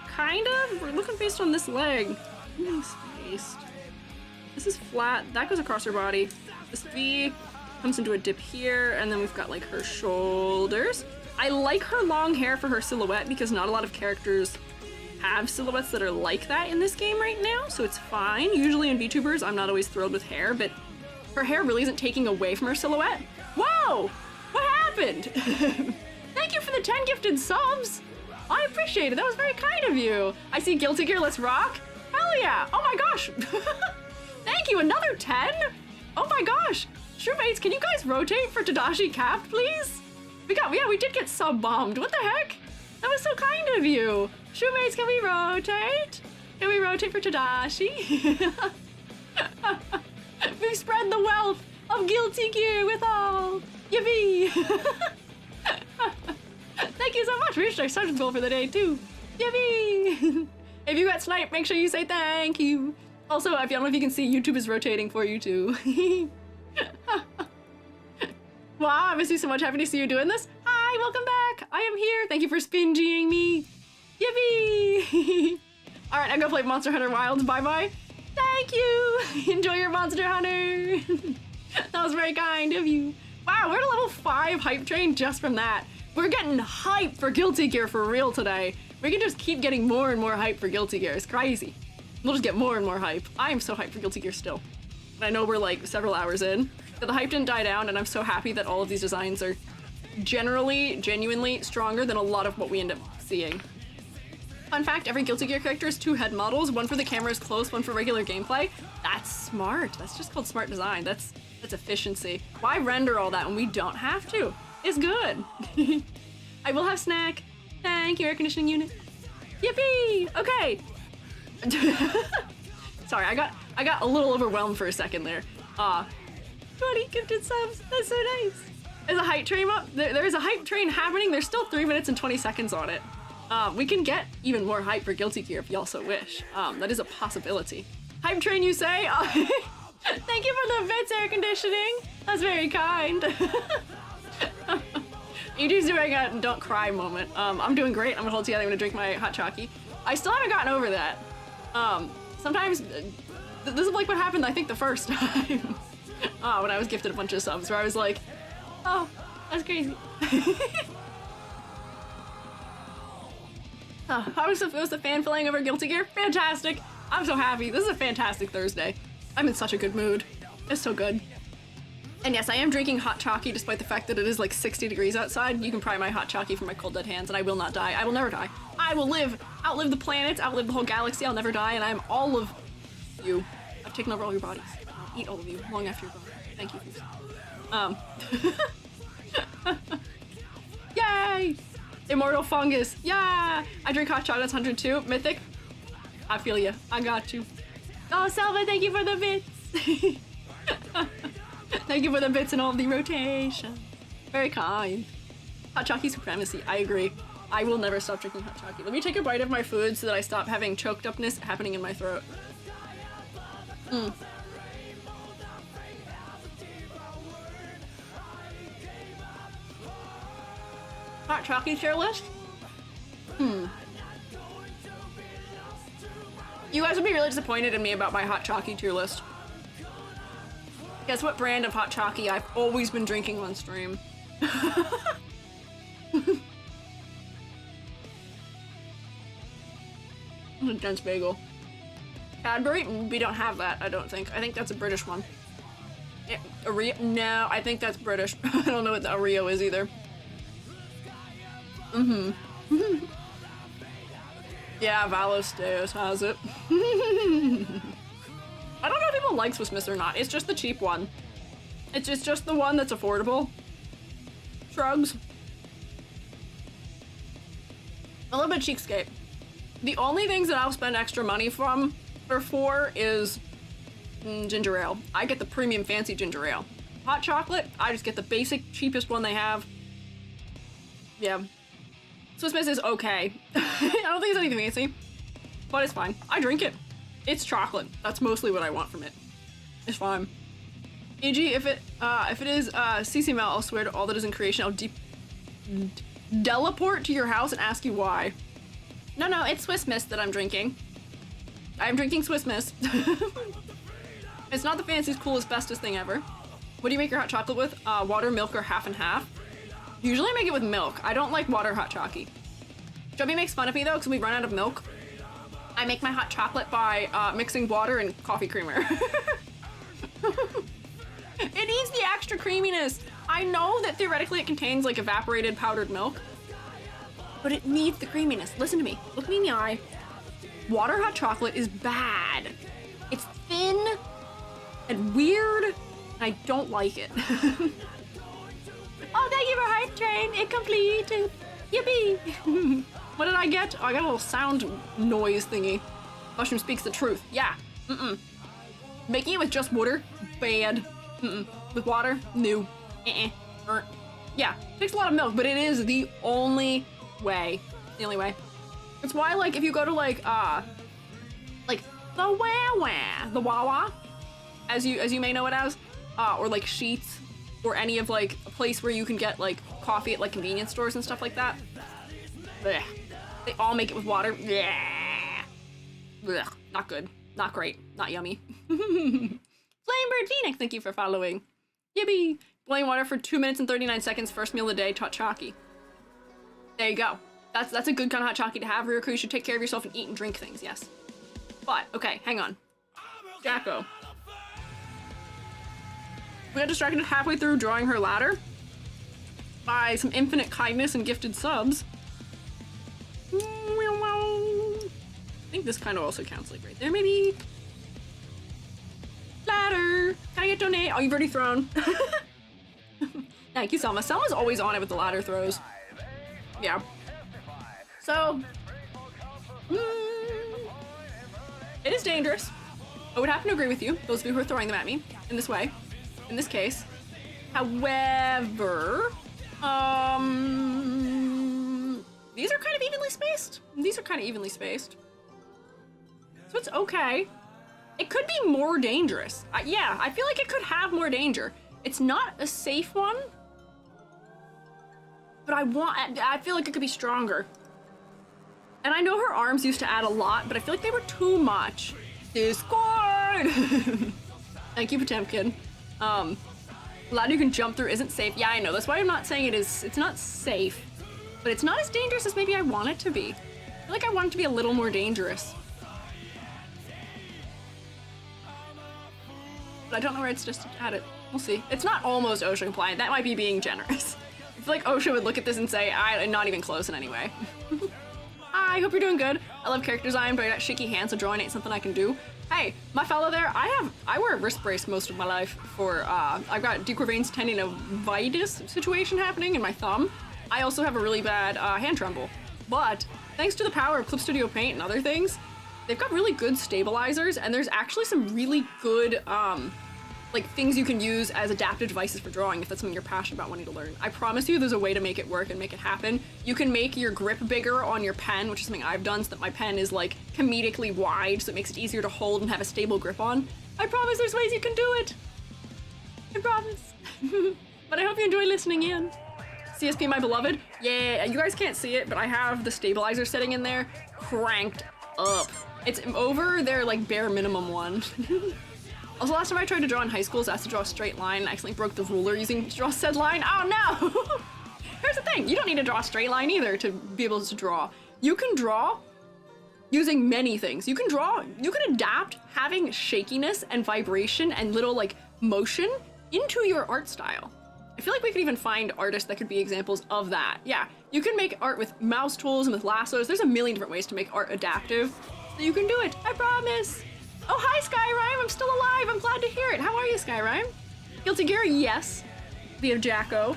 we're looking based on this leg. Spaced. This is flat. That goes across her body. This V comes into a dip here, and then we've got like her shoulders. I like her long hair for her silhouette because not a lot of characters have silhouettes that are like that in this game right now, so it's fine. Usually in VTubers, I'm not always thrilled with hair, but her hair really isn't taking away from her silhouette. Whoa! What happened? Thank you for the 10 gifted subs! I appreciate it, that was very kind of you. I see Guilty Gear, let's rock. Hell yeah! Oh my gosh! Thank you, another 10? Oh my gosh! Shoemates, can you guys rotate for Tadashi Cap, please? We did get sub-bombed. What the heck? That was so kind of you. Shoemates, can we rotate? Can we rotate for Tadashi? We've spread the wealth of Guilty Gear with all. Yippee! Thank you so much. We reached our sergeant's goal for the day, too. Yippee! If you got sniped, make sure you say thank you. Also, I don't know if you can see, YouTube is rotating for you too. Wow, I miss you so much. Happy to see you doing this. Hi, welcome back. I am here. Thank you for spingying me. Yippee! All right, I'm gonna play Monster Hunter Wilds. Bye-bye. Thank you. Enjoy your Monster Hunter. That was very kind of you. Wow, we're at a level 5 hype train just from that. We're getting hype for Guilty Gear for real today. We can just keep getting more and more hype for Guilty Gear. It's crazy. We'll just get more and more hype. I am so hyped for Guilty Gear still. And I know we're like several hours in, but the hype didn't die down, and I'm so happy that all of these designs are genuinely stronger than a lot of what we end up seeing. Fun fact, every Guilty Gear character has 2 head models, one for the cameras close, one for regular gameplay. That's smart. That's just called smart design. That's efficiency. Why render all that when we don't have to? It's good. I will have snack. Thank you, air conditioning unit. Yippee! Okay. Sorry, I got a little overwhelmed for a second there. 20 gifted subs. That's so nice. There's a hype train up. There is a hype train happening. There's still 3 minutes and 20 seconds on it. We can get even more hype for Guilty Gear if y'all so wish. That is a possibility. Hype train, you say? Thank you for the bits, air conditioning. That's very kind. EJ's doing a don't cry moment. I'm doing great. I'm gonna hold together. I'm gonna drink my hot chockey. I still haven't gotten over that. Sometimes this is like what happened, I think, the first time. When I was gifted a bunch of subs, where I was like, oh, that's crazy. How was the fan filling over Guilty Gear? Fantastic. I'm so happy. This is a fantastic Thursday. I'm in such a good mood. It's so good. And yes, I am drinking hot chockey despite the fact that it is like 60 degrees outside. You can pry my hot chockey from my cold dead hands and I will not die. I will never die. I will outlive the planets, outlive the whole galaxy. I'll never die, and I am all of you. I've taken over all your bodies. I'll eat all of you long after you're gone. Thank you. Yay! Immortal fungus. Yeah! I drink hot chocolates 102. Mythic. I feel you. I got you. Oh, Selva, thank you for the bits. Thank you for the bits and all the rotation. Very kind. Hot chockey supremacy. I agree. I will never stop drinking hot chockey. Let me take a bite of my food so that I stop having choked upness happening in my throat. Hot chockey tier list? You guys would be really disappointed in me about my hot chockey tier list. Guess what brand of hot chockey I've always been drinking on stream? Dense bagel. Cadbury? We don't have that, I don't think. I think that's a British one. Oreo? No, I think that's British. I don't know what the Oreo is either. Yeah, Valosteos has it. I don't know if people like Swiss Miss or not. It's just the cheap one. It's just the one that's affordable. Shrugs. A little bit cheapskate. The only things that I'll spend extra money for is ginger ale. I get the premium fancy ginger ale. Hot chocolate, I just get the basic cheapest one they have. Yeah. Swiss Miss is okay. I don't think it's anything fancy, but it's fine. I drink it. It's chocolate. That's mostly what I want from it. It's fine. E.g., if it is CCML, I'll swear to all that is in creation, I'll teleport to your house and ask you why. No, it's Swiss Miss that I'm drinking. I'm drinking Swiss Miss. It's not the fanciest, coolest, bestest thing ever. What do you make your hot chocolate with? Water, milk, or half and half? Usually I make it with milk. I don't like water hot chockey. Joby makes fun of me though, because we run out of milk. I make my hot chocolate by mixing water and coffee creamer. It needs the extra creaminess. I know that theoretically it contains like evaporated powdered milk, but it needs the creaminess. Listen to me. Look me in the eye. Water hot chocolate is bad. It's thin and weird, and I don't like it. Oh, thank you for hype train. Incomplete. Yippee. What did I get? Oh, I got a little sound noise thingy. Mushroom speaks the truth. Yeah. Making it with just water? Bad. With water? No. Yeah. Takes a lot of milk, but it is the only way. The only way. It's why, like, if you go to, like the wah-wah, the wah-wah, as you may know it as, or like Sheets, or any of like a place where you can get like coffee at like convenience stores and stuff like that. Blech. They all make it with water. Blech. Blech. Not good. Not great. Not yummy. Flamebird Phoenix, thank you for following. Yippee! Boiling water for 2 minutes and 39 seconds, first meal of the day, hot chalky. There you go. That's a good kind of hot chalky to have. Ryuko, you should take care of yourself and eat and drink things, yes. But, okay, hang on. Jacko. We got distracted halfway through drawing her ladder by some infinite kindness and gifted subs. I think this kind of also counts like right there, maybe. Ladder! Can I get donate? Oh, you've already thrown. Thank you, Selma. Selma's always on it with the ladder throws. Yeah. So, it is dangerous. I would happen to agree with you, those of you who are throwing them at me in this way, in this case. However, these are kind of evenly spaced. These are kind of evenly spaced. So it's okay. It could be more dangerous. Yeah, I feel like it could have more danger. It's not a safe one, but I feel like it could be stronger. And I know her arms used to add a lot, but I feel like they were too much. Discord! Thank you, Potemkin. A ladder you can jump through isn't safe. Yeah, I know. That's why I'm not saying it's not safe, but it's not as dangerous as maybe I want it to be. I feel like I want it to be a little more dangerous. But I don't know where it's just at it. We'll see. It's not almost OSHA compliant. That might be being generous. I feel like OSHA would look at this and say, I'm not even close in any way. Hi, hope you're doing good. I love character design, but I got shaky hands, so drawing ain't something I can do. Hey, my fellow there, I wear a wrist brace most of my life for, I've got Dequervain's tendinovitis situation happening in my thumb. I also have a really bad hand tremble. But thanks to the power of Clip Studio Paint and other things, they've got really good stabilizers, and there's actually some really good, like things you can use as adaptive devices for drawing if that's something you're passionate about wanting to learn. I promise you there's a way to make it work and make it happen. You can make your grip bigger on your pen, which is something I've done so that my pen is like comedically wide so it makes it easier to hold and have a stable grip on. I promise there's ways you can do it. I promise. But I hope you enjoy listening in. CSP, my beloved. Yeah, you guys can't see it, but I have the stabilizer setting in there cranked up. It's over their like bare minimum one. Also, last time I tried to draw in high school, I was asked to draw a straight line and accidentally broke the ruler using to draw said line. Oh no! Here's the thing, you don't need to draw a straight line either to be able to draw. You can draw using many things. You can adapt having shakiness and vibration and little like motion into your art style. I feel like we could even find artists that could be examples of that. Yeah, you can make art with mouse tools and with lassos. There's a million different ways to make art adaptive. So you can do it, I promise. Oh, hi, Skyrime, I'm still alive. I'm glad to hear it. How are you, Skyrime? Guilty Gear, yes. Via Jacko,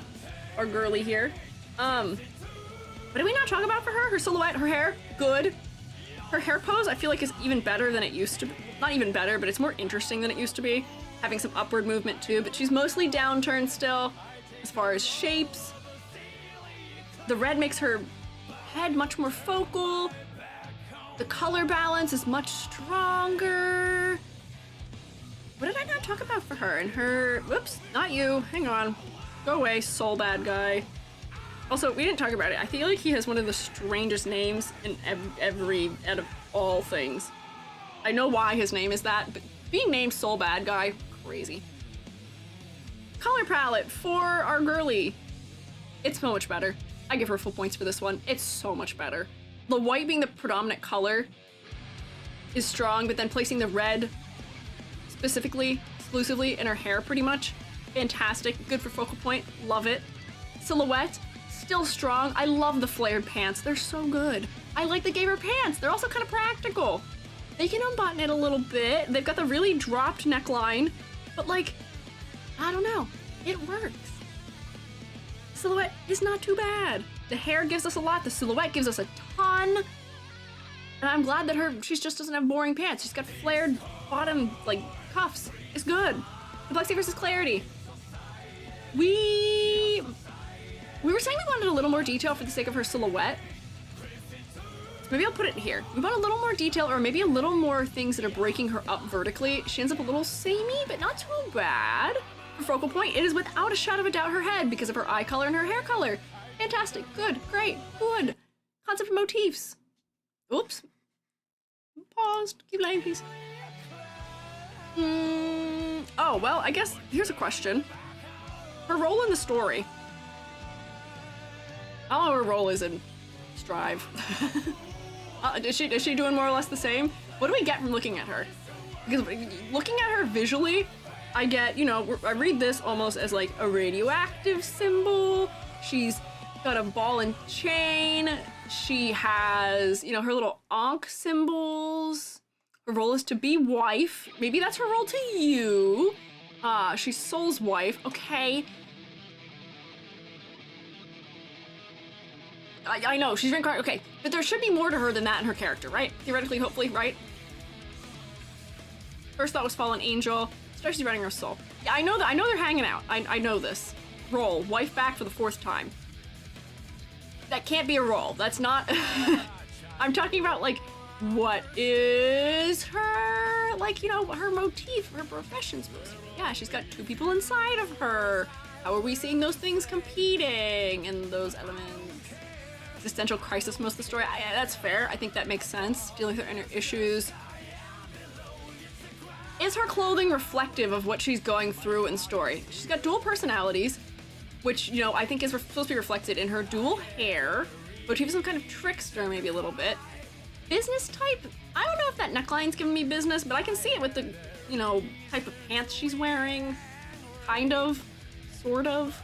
our girly here. What did we not talk about for her? Her silhouette, her hair, good. Her hair pose, I feel like is even better than it used to be. Not even better, but it's more interesting than it used to be. Having some upward movement too, but she's mostly downturned still. As far as shapes, the red makes her head much more focal. The color balance is much stronger. What did I not talk about for her? And her, whoops, not you, hang on. Go away, Sol Badguy. Also, we didn't talk about it. I feel like he has one of the strangest names in out of all things. I know why his name is that, but being named Sol Badguy, crazy. Color palette for our girly. It's so much better. I give her full points for this one. It's so much better. The white being the predominant color is strong, but then placing the red specifically, exclusively in her hair pretty much. Fantastic, good for focal point, love it. Silhouette, still strong. I love the flared pants, they're so good. I like they gave her pants, they're also kind of practical. They can unbutton it a little bit. They've got the really dropped neckline, but like, I don't know, it works. Silhouette is not too bad. The hair gives us a lot, the silhouette gives us a ton. And I'm glad that she just doesn't have boring pants. She's got flared bottom, like, cuffs. It's good. Complexity versus clarity. We were saying we wanted a little more detail for the sake of her silhouette. Maybe I'll put it in here. We want a little more detail, or maybe a little more things that are breaking her up vertically. She ends up a little samey, but not too bad. For focal point, it is without a shadow of a doubt her head because of her eye color and her hair color. Fantastic. Good. Great. Good. Concept of motifs. Oops. Paused. Keep lying, please. Oh, well, I guess here's a question. Her role in the story. I don't know what her role is in Strive. Is she doing more or less the same? What do we get from looking at her? Because looking at her visually, I get, you know, I read this almost as like a radioactive symbol. She's got a ball and chain. She has, you know, her little Ankh symbols. Her role is to be wife. Maybe that's her role to you. She's Sol's wife. Okay. I know, she's reincarnated. Okay, but there should be more to her than that in her character, right? Theoretically, hopefully, right? First thought was fallen angel. Especially running her soul. Yeah, I know that. I know they're hanging out. I know this. Roll. Wife back for the 4th time. That can't be a roll. That's not... I'm talking about, like, what is her, like, you know, her motif, her profession supposed to be. Yeah, she's got 2 people inside of her. How are we seeing those things competing and those elements? Existential crisis most of the story. That's fair. I think that makes sense. Dealing with her inner issues. Is her clothing reflective of what she's going through in story? She's got dual personalities, which, you know, I think is supposed to be reflected in her dual hair, but she's some kind of trickster maybe a little bit. Business type? I don't know if that neckline's giving me business, but I can see it with the, you know, type of pants she's wearing. Kind of. Sort of.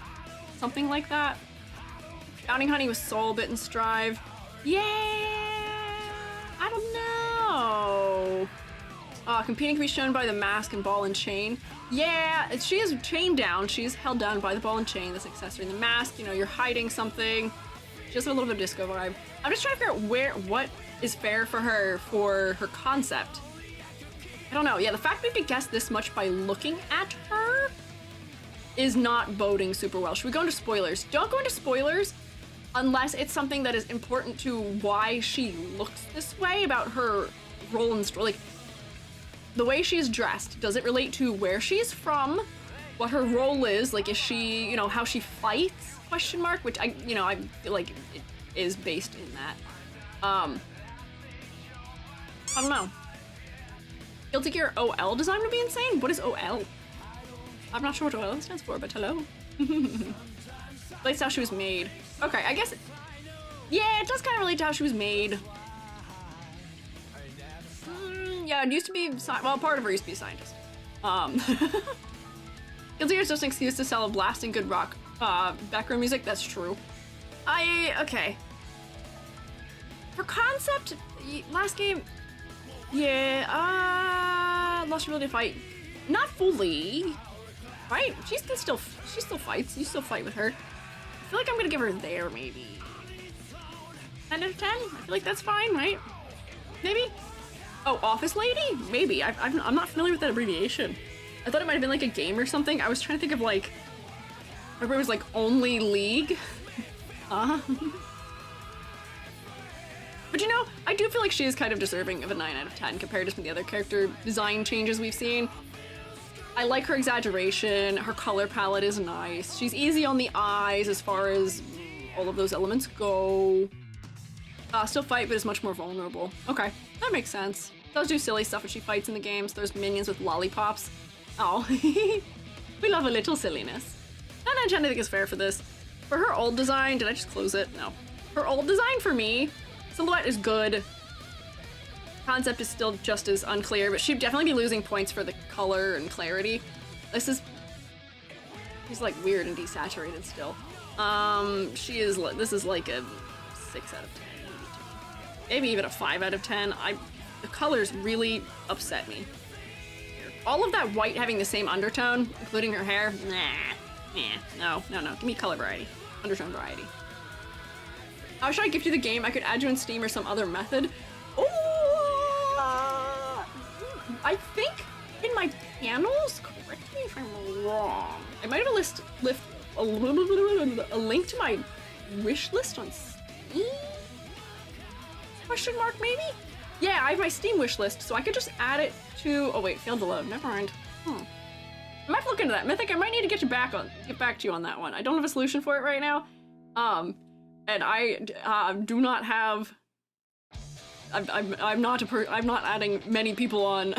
Something like that. Bounty hunting with Soul, Bit, and Strive. Yeah! I don't know. Competing can be shown by the mask and ball and chain. Yeah, she is chained down. She's held down by the ball and chain, this accessory. And the mask, you know, you're hiding something. She has a little bit of disco vibe. I'm just trying to figure out what is fair for her concept. I don't know. Yeah, the fact we could guess this much by looking at her is not boding super well. Should we go into spoilers? Don't go into spoilers unless it's something that is important to why she looks this way, about her role in the story. Like, the way she's dressed, does it relate to where she's from, what her role is, like, is she, you know, how she fights, question mark, which I feel like it is based in that. I don't know. Guilty Gear OL design would be insane. What is OL? I'm not sure what OL stands for, but hello. Relates to how she was made. Okay, I guess, yeah, it does kind of relate to how she was made. Yeah, it used to be, well, part of her used to be a scientist. Guilty Gear is just an excuse to sell a blasting good rock background music. That's true. Okay. For concept, last game, yeah, lost ability to fight. Not fully, right? She still fights. You still fight with her. I feel like I'm gonna give her there, maybe 10 out of 10. I feel like that's fine, right? Maybe. Oh, office lady? Maybe. I'm not familiar with that abbreviation. I thought it might have been like a game or something. I was trying to think of, like, everybody was like only league. But, you know, I do feel like she is kind of deserving of a 9 out of 10 compared to some of the other character design changes we've seen. I like her exaggeration. Her color palette is nice. She's easy on the eyes as far as all of those elements go. Still fight, but is much more vulnerable. Okay, that makes sense. Does do silly stuff when she fights in the games. There's minions with lollipops. Oh, we love a little silliness. 9 out of 10 I think is fair for this. For her old design, did I just close it? No. Her old design for me, silhouette is good. Concept is still just as unclear, but she'd definitely be losing points for the color and clarity. She's like weird and desaturated still. This is like a 6 out of 10. Maybe even a 5 out of 10. The colors really upset me. All of that white having the same undertone, including her hair, no. Give me color variety, undertone variety. Should I gift you the game? I could add you in Steam or some other method. I think in my panels, correct me if I'm wrong, I might have a link to my wish list on Steam. Question mark, maybe? Yeah, I have my Steam wish list, so I could just add it to... Oh, wait, failed to load. Never mind. I might have to look into that. Mythic, I might need to get back to you on that one. I don't have a solution for it right now. And I do not have... I'm not adding many people on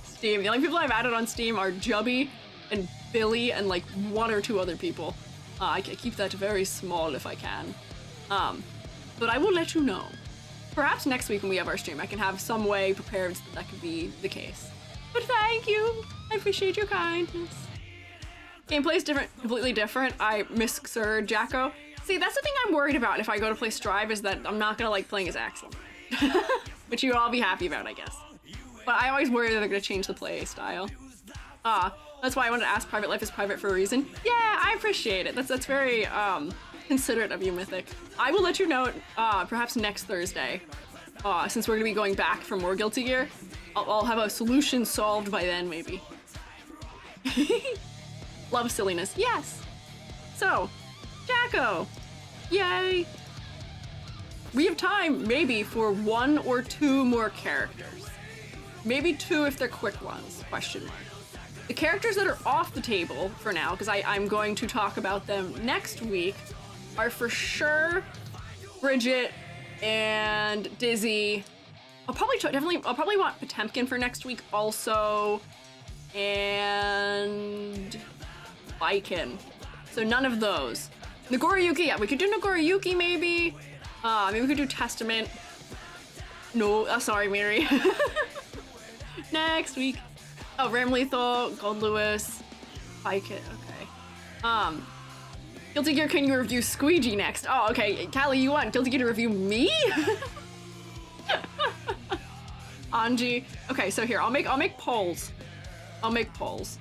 Steam. The only people I've added on Steam are Jubby and Billy and like 1 or 2 other people. I keep that very small if I can. But I will let you know. Perhaps next week when we have our stream, I can have some way prepared so that could be the case. But thank you. I appreciate your kindness. Gameplay is completely different. I miss Sir Jacko. See, that's the thing I'm worried about if I go to play Strive is that I'm not gonna like playing as Axl. Which you'll all be happy about, I guess. But I always worry that they're gonna change the play style. That's why I wanted to ask Private Life is private for a reason. Yeah, I appreciate it. That's very considerate of you, Mythic. I will let you know perhaps next Thursday. Since we're gonna be going back for more Guilty Gear, I'll have a solution solved by then, maybe. Love silliness. Yes. So, Jacko. Yay. We have time, maybe, for 1 or 2 more characters. Maybe 2 if they're quick ones, question mark. The characters that are off the table for now, because I'm going to talk about them next week, are for sure Bridget and Dizzy. I'll probably want Potemkin for next week also, and Lycan. So none of those. Nagoriyuki, yeah, we could do Nagoriyuki maybe. Maybe we could do Testament. No, sorry, Mary. Next week. Oh, Ramlethal, Gold Lewis, Lycan, okay. Guilty Gear, can you review Squiiji next? Oh, okay, Callie, you want Guilty Gear to review me? Anji. Okay, so here, I'll make polls. I'll make polls.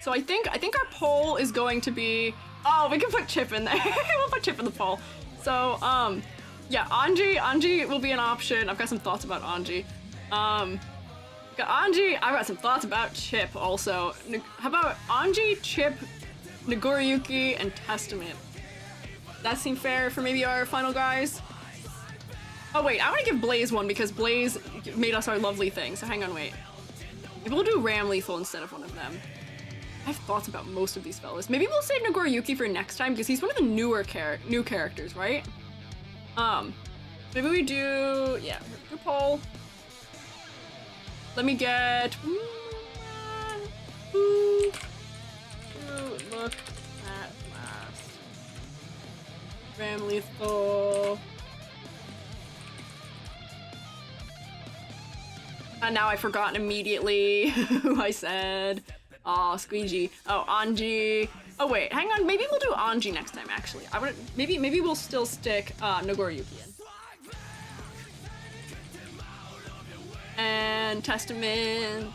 So I think our poll is going to be, oh, we can put Chip in there. We'll put Chip in the poll. So, yeah, Anji will be an option. I've got some thoughts about Anji. Got Anji, I've got some thoughts about Chip also. How about Anji, Chip, Nagoriyuki, and Testament? That seem fair for maybe our final guys? Oh wait, I want to give Blaze one because Blaze made us our lovely thing, so hang on, wait. Maybe we'll do Ramlethal instead of one of them. I have thoughts about most of these fellas. Maybe we'll save Nagoriyuki for next time because he's one of the new characters, right? Maybe we do, yeah, do poll. Let me get, who look at last? Ramlethal. And now I've forgotten immediately who I said. Oh, Squiiji. Oh, Anji. Oh wait, hang on. Maybe we'll do Anji next time. Actually, maybe we'll still stick Nagoriyuki in. And Testament.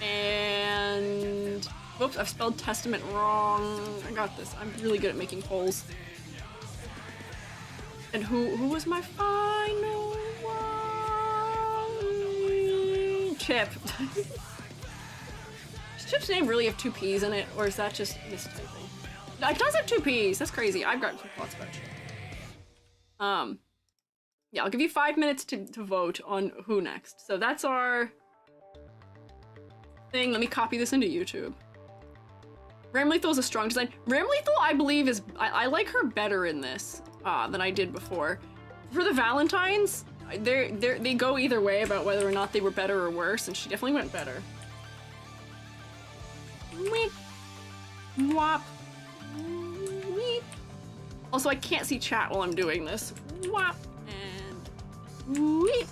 And whoops, I've spelled Testament wrong. I got this. I'm really good at making polls. And who was my final one? Chip. Does Chip's name really have 2 P's in it, or is that just mistyping? No, it does have 2 P's. That's crazy. I've got some thoughts about Chip. Yeah, I'll give you 5 minutes to vote on who next. So that's our thing. Let me copy this into YouTube. Ramlethal is a strong design. Ramlethal, I believe, is I like her better in this than I did before. For the Valentines, they go either way about whether or not they were better or worse, and she definitely went better. Weep. Wop. Weep. Also, I can't see chat while I'm doing this. Wop. And weep.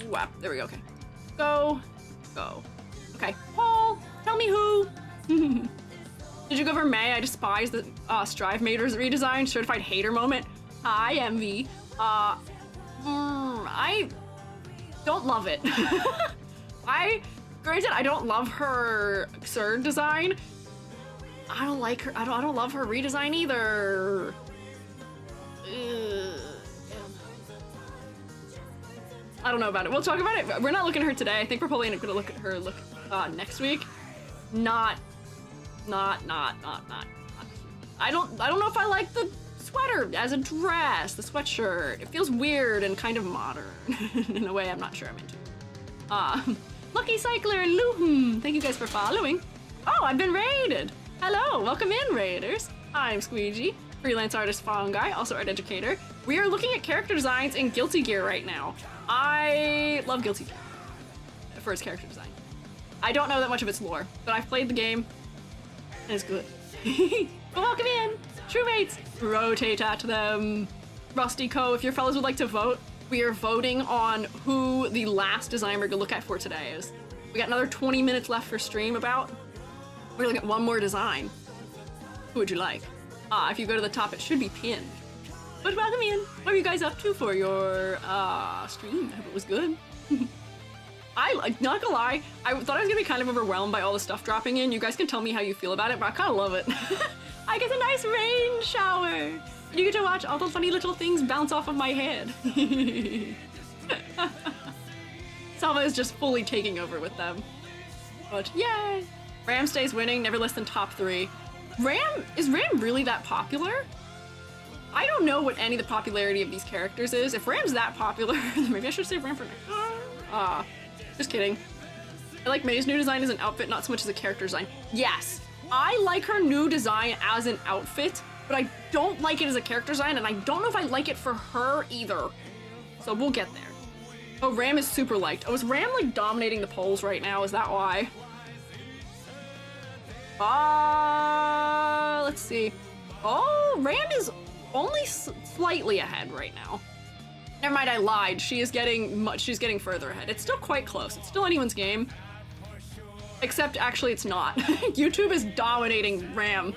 Wop. There we go. Okay. Go. Okay. Paul, tell me who. Did you go for May? I despise the Strive Mater's redesign. Certified hater moment. Hi, Envy. I don't love it. Granted, I don't love her Xur design. I don't like her. I don't love her redesign either. I don't know about it. We'll talk about it. We're not looking at her today. I think we're probably gonna look at her next week. not. I don't know if I like the sweater as a dress, the sweatshirt. It feels weird and kind of modern in a way I'm not sure I'm into. Lucky Cycler and Luhum, thank you guys for following. Oh, I've been raided. Hello, welcome in, raiders. I'm Squiiji, freelance artist Fungi, also art educator. We are looking at character designs in Guilty Gear right now. I love Guilty Gear for its character design. I don't know that much of its lore, but I've played the game, and it's good. But welcome in, true mates. Rotate at them. Rusty Co, if your fellas would like to vote, we are voting on who the last design we're gonna look at for today is. We got another 20 minutes left for stream about. We're looking at one more design. Who would you like? If you go to the top, it should be pinned. But welcome in. What are you guys up to for your stream? I hope it was good. Not gonna lie, I thought I was gonna be kind of overwhelmed by all the stuff dropping in. You guys can tell me how you feel about it, but I kind of love it. I get a nice rain shower. You get to watch all the funny little things bounce off of my head. Salva is just fully taking over with them. But yay! Ram stays winning, never less than top 3. Is Ram really that popular? I don't know what any of the popularity of these characters is. If Ram's that popular, then maybe I should save Ram for next. Just kidding. I like May's new design as an outfit, not so much as a character design. Yes, I like her new design as an outfit, but I don't like it as a character design, and I don't know if I like it for her either. So we'll get there. Oh, Ram is super liked. Oh, is Ram like dominating the polls right now? Is that why? Let's see. Oh, Ram is only slightly ahead right now. Never mind, I lied. She's getting further ahead. It's still quite close. It's still anyone's game. Except actually it's not. YouTube is dominating Ram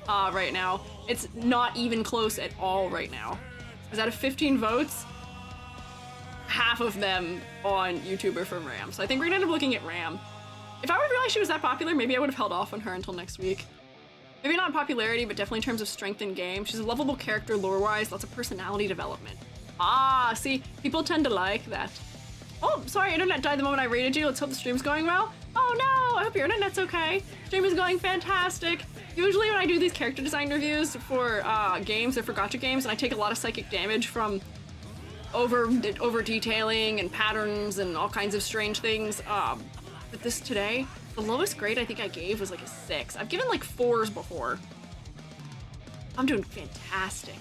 right now. It's not even close at all right now. Because out of 15 votes, half of them on YouTube are from Ram. So I think we're gonna end up looking at Ram. If I would realize she was that popular, maybe I would have held off on her until next week. Maybe not in popularity, but definitely in terms of strength in game. She's a lovable character lore-wise, lots of personality development. See, people tend to like that. Oh, sorry, internet died the moment I rated you. Let's hope the stream's going well. Oh no, I hope your internet's okay. Stream is going fantastic. Usually when I do these character design reviews for games or for gacha games, and I take a lot of psychic damage from over detailing and patterns and all kinds of strange things. But this today, the lowest grade I think I gave was like a 6. I've given like 4s before. I'm doing fantastic.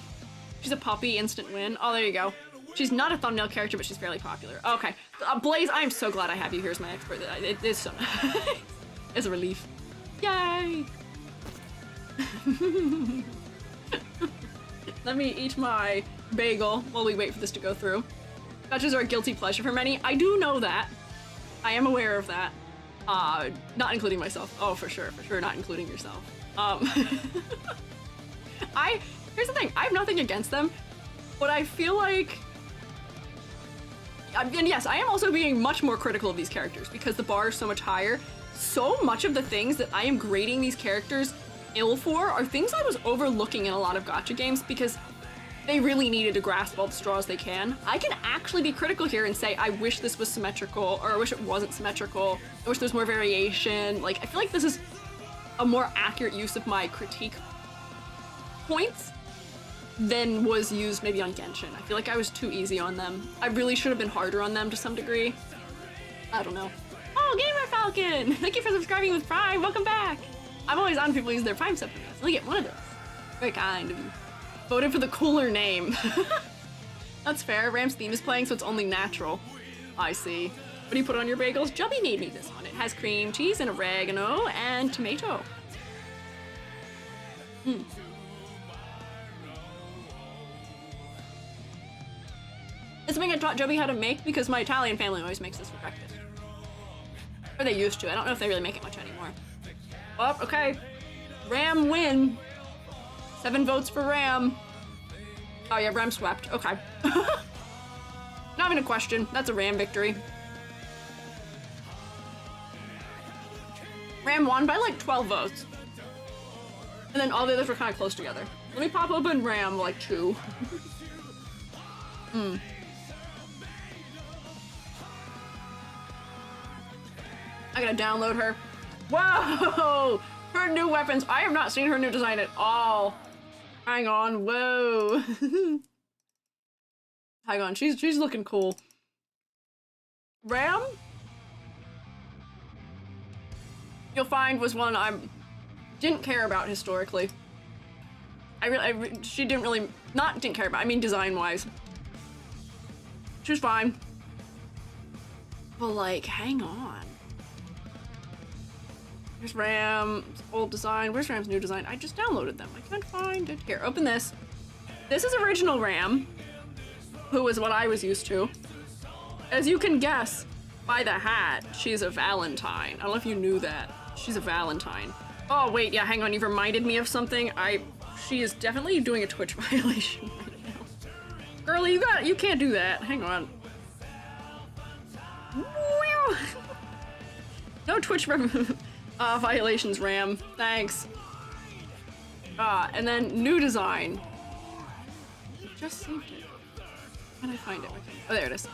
She's a puppy, instant win. Oh, there you go. She's not a thumbnail character, but she's fairly popular. Okay. Blaze, I am so glad I have you here as my expert. It is so it's a relief. Yay! Let me eat my bagel while we wait for this to go through. Gachas are a guilty pleasure for many. I do know that. I am aware of that. Not including myself. Oh, for sure, not including yourself. Here's the thing, I have nothing against them, but I feel like, and yes, I am also being much more critical of these characters because the bar is so much higher. So much of the things that I am grading these characters ill for are things I was overlooking in a lot of gacha games because they really needed to grasp all the straws they can. I can actually be critical here and say, I wish this was symmetrical, or I wish it wasn't symmetrical, I wish there was more variation. Like, I feel like this is a more accurate use of my critique points than was used maybe on Genshin. I feel like I was too easy on them. I really should have been harder on them to some degree. I don't know. Oh, Gamer Falcon! Thank you for subscribing with Prime. Welcome back. I'm always on people use their Prime supplements. Only get one of those. Very kind of you. Voted for the cooler name. That's fair. Ram's theme is playing, so it's only natural. I see. What do you put on your bagels? Jubby made me this one. It has cream cheese and oregano and tomato. It's something I taught Joby how to make because my Italian family always makes this for breakfast. Or they used to. I don't know if they really make it much anymore. Oh, okay. Ram win. 7 votes for Ram. Oh yeah, Ram swept. Okay. Not even a question. That's a Ram victory. Ram won by like 12 votes. And then all the others were kind of close together. Let me pop open Ram like 2. I gotta download her. Whoa! Her new weapons. I have not seen her new design at all. Hang on. Whoa. Hang on. She's looking cool. Ram? You'll find was one I didn't care about historically. She didn't really, not didn't care about, I mean design-wise. She was fine. But like, hang on. Here's Ram's old design. Where's Ram's new design? I just downloaded them. I can't find it. Here, open this. This is original Ram, who is what I was used to. As you can guess by the hat, she's a Valentine. I don't know if you knew that. She's a Valentine. Oh wait, yeah, hang on, you've reminded me of something. She is definitely doing a Twitch violation right now. Girlie, you can't do that. Hang on. No Twitch violations, Ram. Thanks. And then new design. Just saved it. Can I find it? Oh, there it is.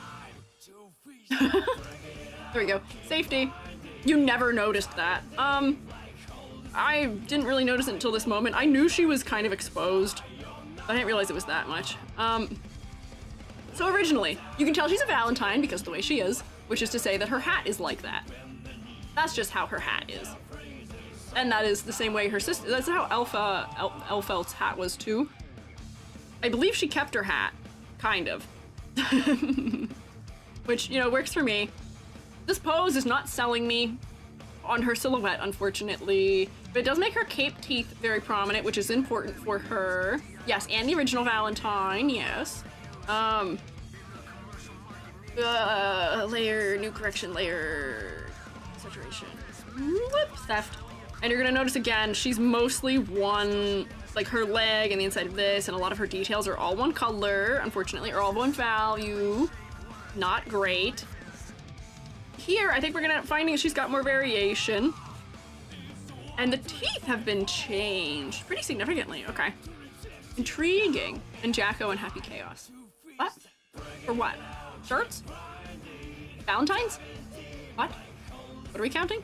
There we go. Safety. You never noticed that. I didn't really notice it until this moment. I knew she was kind of exposed. I didn't realize it was that much. So originally, you can tell she's a Valentine because of the way she is, which is to say that her hat is like that. That's just how her hat is. And that is the same way her sister, that's how Elphelt's hat was too. I believe she kept her hat, kind of. Which, you know, works for me. This pose is not selling me on her silhouette, unfortunately, but it does make her cape teeth very prominent, which is important for her. Yes, and the original Valentine, yes. Layer, new correction layer, saturation, whoop, theft. And you're gonna notice again, she's mostly one, like her leg and the inside of this, and a lot of her details are all one color, unfortunately, or all one value. Not great. Here, I think we're gonna end up finding she's got more variation. And the teeth have been changed pretty significantly, okay. Intriguing. And Jacko and Happy Chaos. What? For what? Shirts? Valentines? What? What are we counting?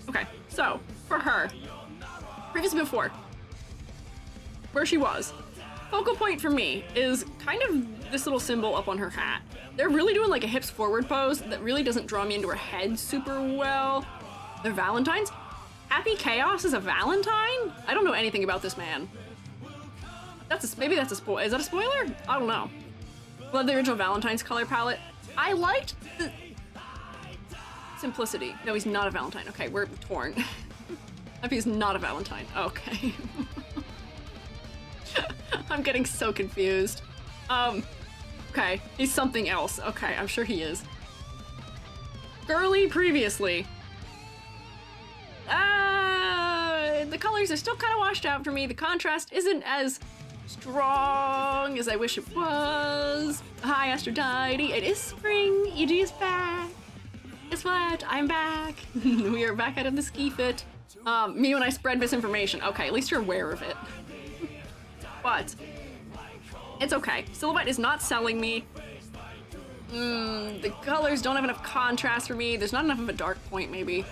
Okay, so, for her, previously before, where she was, focal point for me is kind of this little symbol up on her hat. They're really doing like a hips forward pose that really doesn't draw me into her head super well. They're Valentines? Happy Chaos is a Valentine? I don't know anything about this man. Maybe that's a spoiler. Is that a spoiler? I don't know. Love the original Valentine's color palette. I liked the simplicity. No, he's not a Valentine. Okay, we're torn. If he's not a Valentine. Okay. I'm getting so confused. Okay, he's something else. Okay, I'm sure he is. Girlie previously. The colors are still kind of washed out for me. The contrast isn't as strong as I wish it was. Hi, Aphrodite. It is spring. EG is back. Guess what? I'm back. We are back out of the ski fit. Me when I spread misinformation. Okay, at least you're aware of it. But it's okay. Silhouette is not selling me. The colors don't have enough contrast for me. There's not enough of a dark point, maybe.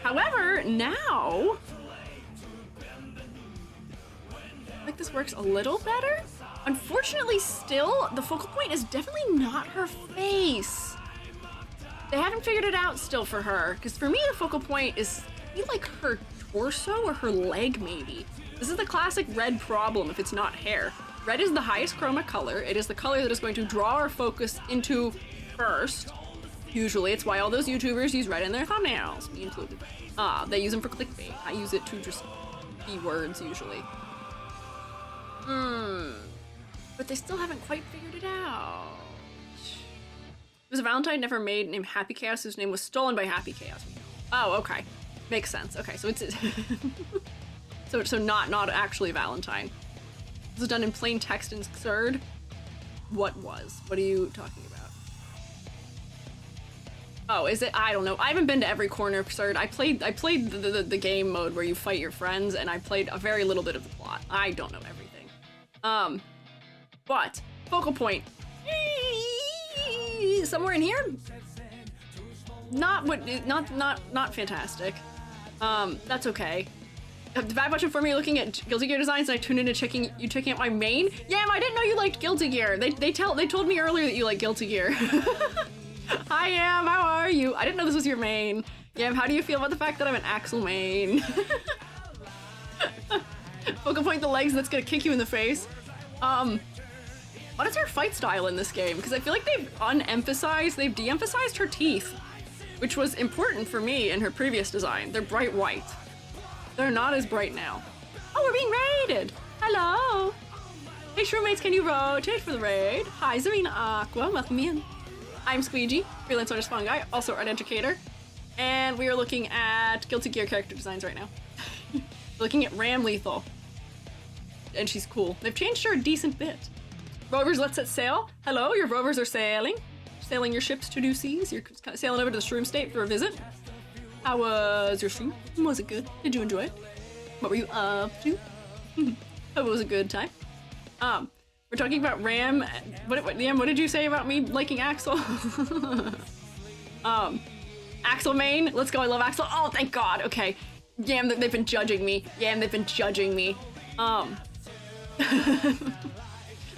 However, now, I think this works a little better. Unfortunately, still, the focal point is definitely not her face. They haven't figured it out still for her, because for me, the focal point is maybe like her torso or her leg, maybe. This is the classic red problem if it's not hair. Red is the highest chroma color. It is the color that is going to draw our focus into first. Usually, it's why all those YouTubers use red in their thumbnails, me included. They use them for clickbait. I use it to just be words, usually. But they still haven't quite figured it out. There was a Valentine never made named Happy Chaos whose name was stolen by Happy Chaos. Oh, okay. Makes sense. Okay, so it's... so not actually Valentine. This was done in plain text and Xrd. What was? What are you talking about? Oh, is it? I don't know. I haven't been to every corner of Xrd. I played the game mode where you fight your friends, and I played a very little bit of the plot. I don't know everything. But focal point somewhere in here. not fantastic. That's okay. The bad question for me looking at Guilty Gear designs and I tuned into checking out my main. Yeah, I didn't know you liked Guilty Gear. They told me earlier that you like Guilty Gear. Hi Yam, how are you? I didn't know this was your main. Yam, how do you feel about the fact that I'm an Axl main? Focal point the legs, that's gonna kick you in the face. What is her fight style in this game? Because I feel like they've de-emphasized her teeth, which was important for me in her previous design. They're bright white. They're not as bright now. Oh, we're being raided! Hello! Hey, shroommates, can you rotate for the raid? Hi, Zarina Aqua, welcome me in. I'm Squiiji, freelance artist fungi, also art educator, and we are looking at Guilty Gear character designs right now. Looking at Ramlethal, and she's cool. They've changed her a decent bit. Rovers, let's set sail. Hello, your rovers are sailing. Sailing your ships to new seas. You're sailing over to the Shroom State for a visit. How was your shroom? Was it good? Did you enjoy it? What were you up to? Hope it was a good time. We're talking about Ram. What did you say about me liking Axl? Axl main. Let's go. I love Axl. Oh, thank God. Okay. Yam, they've been judging me. Yam, they've been judging me.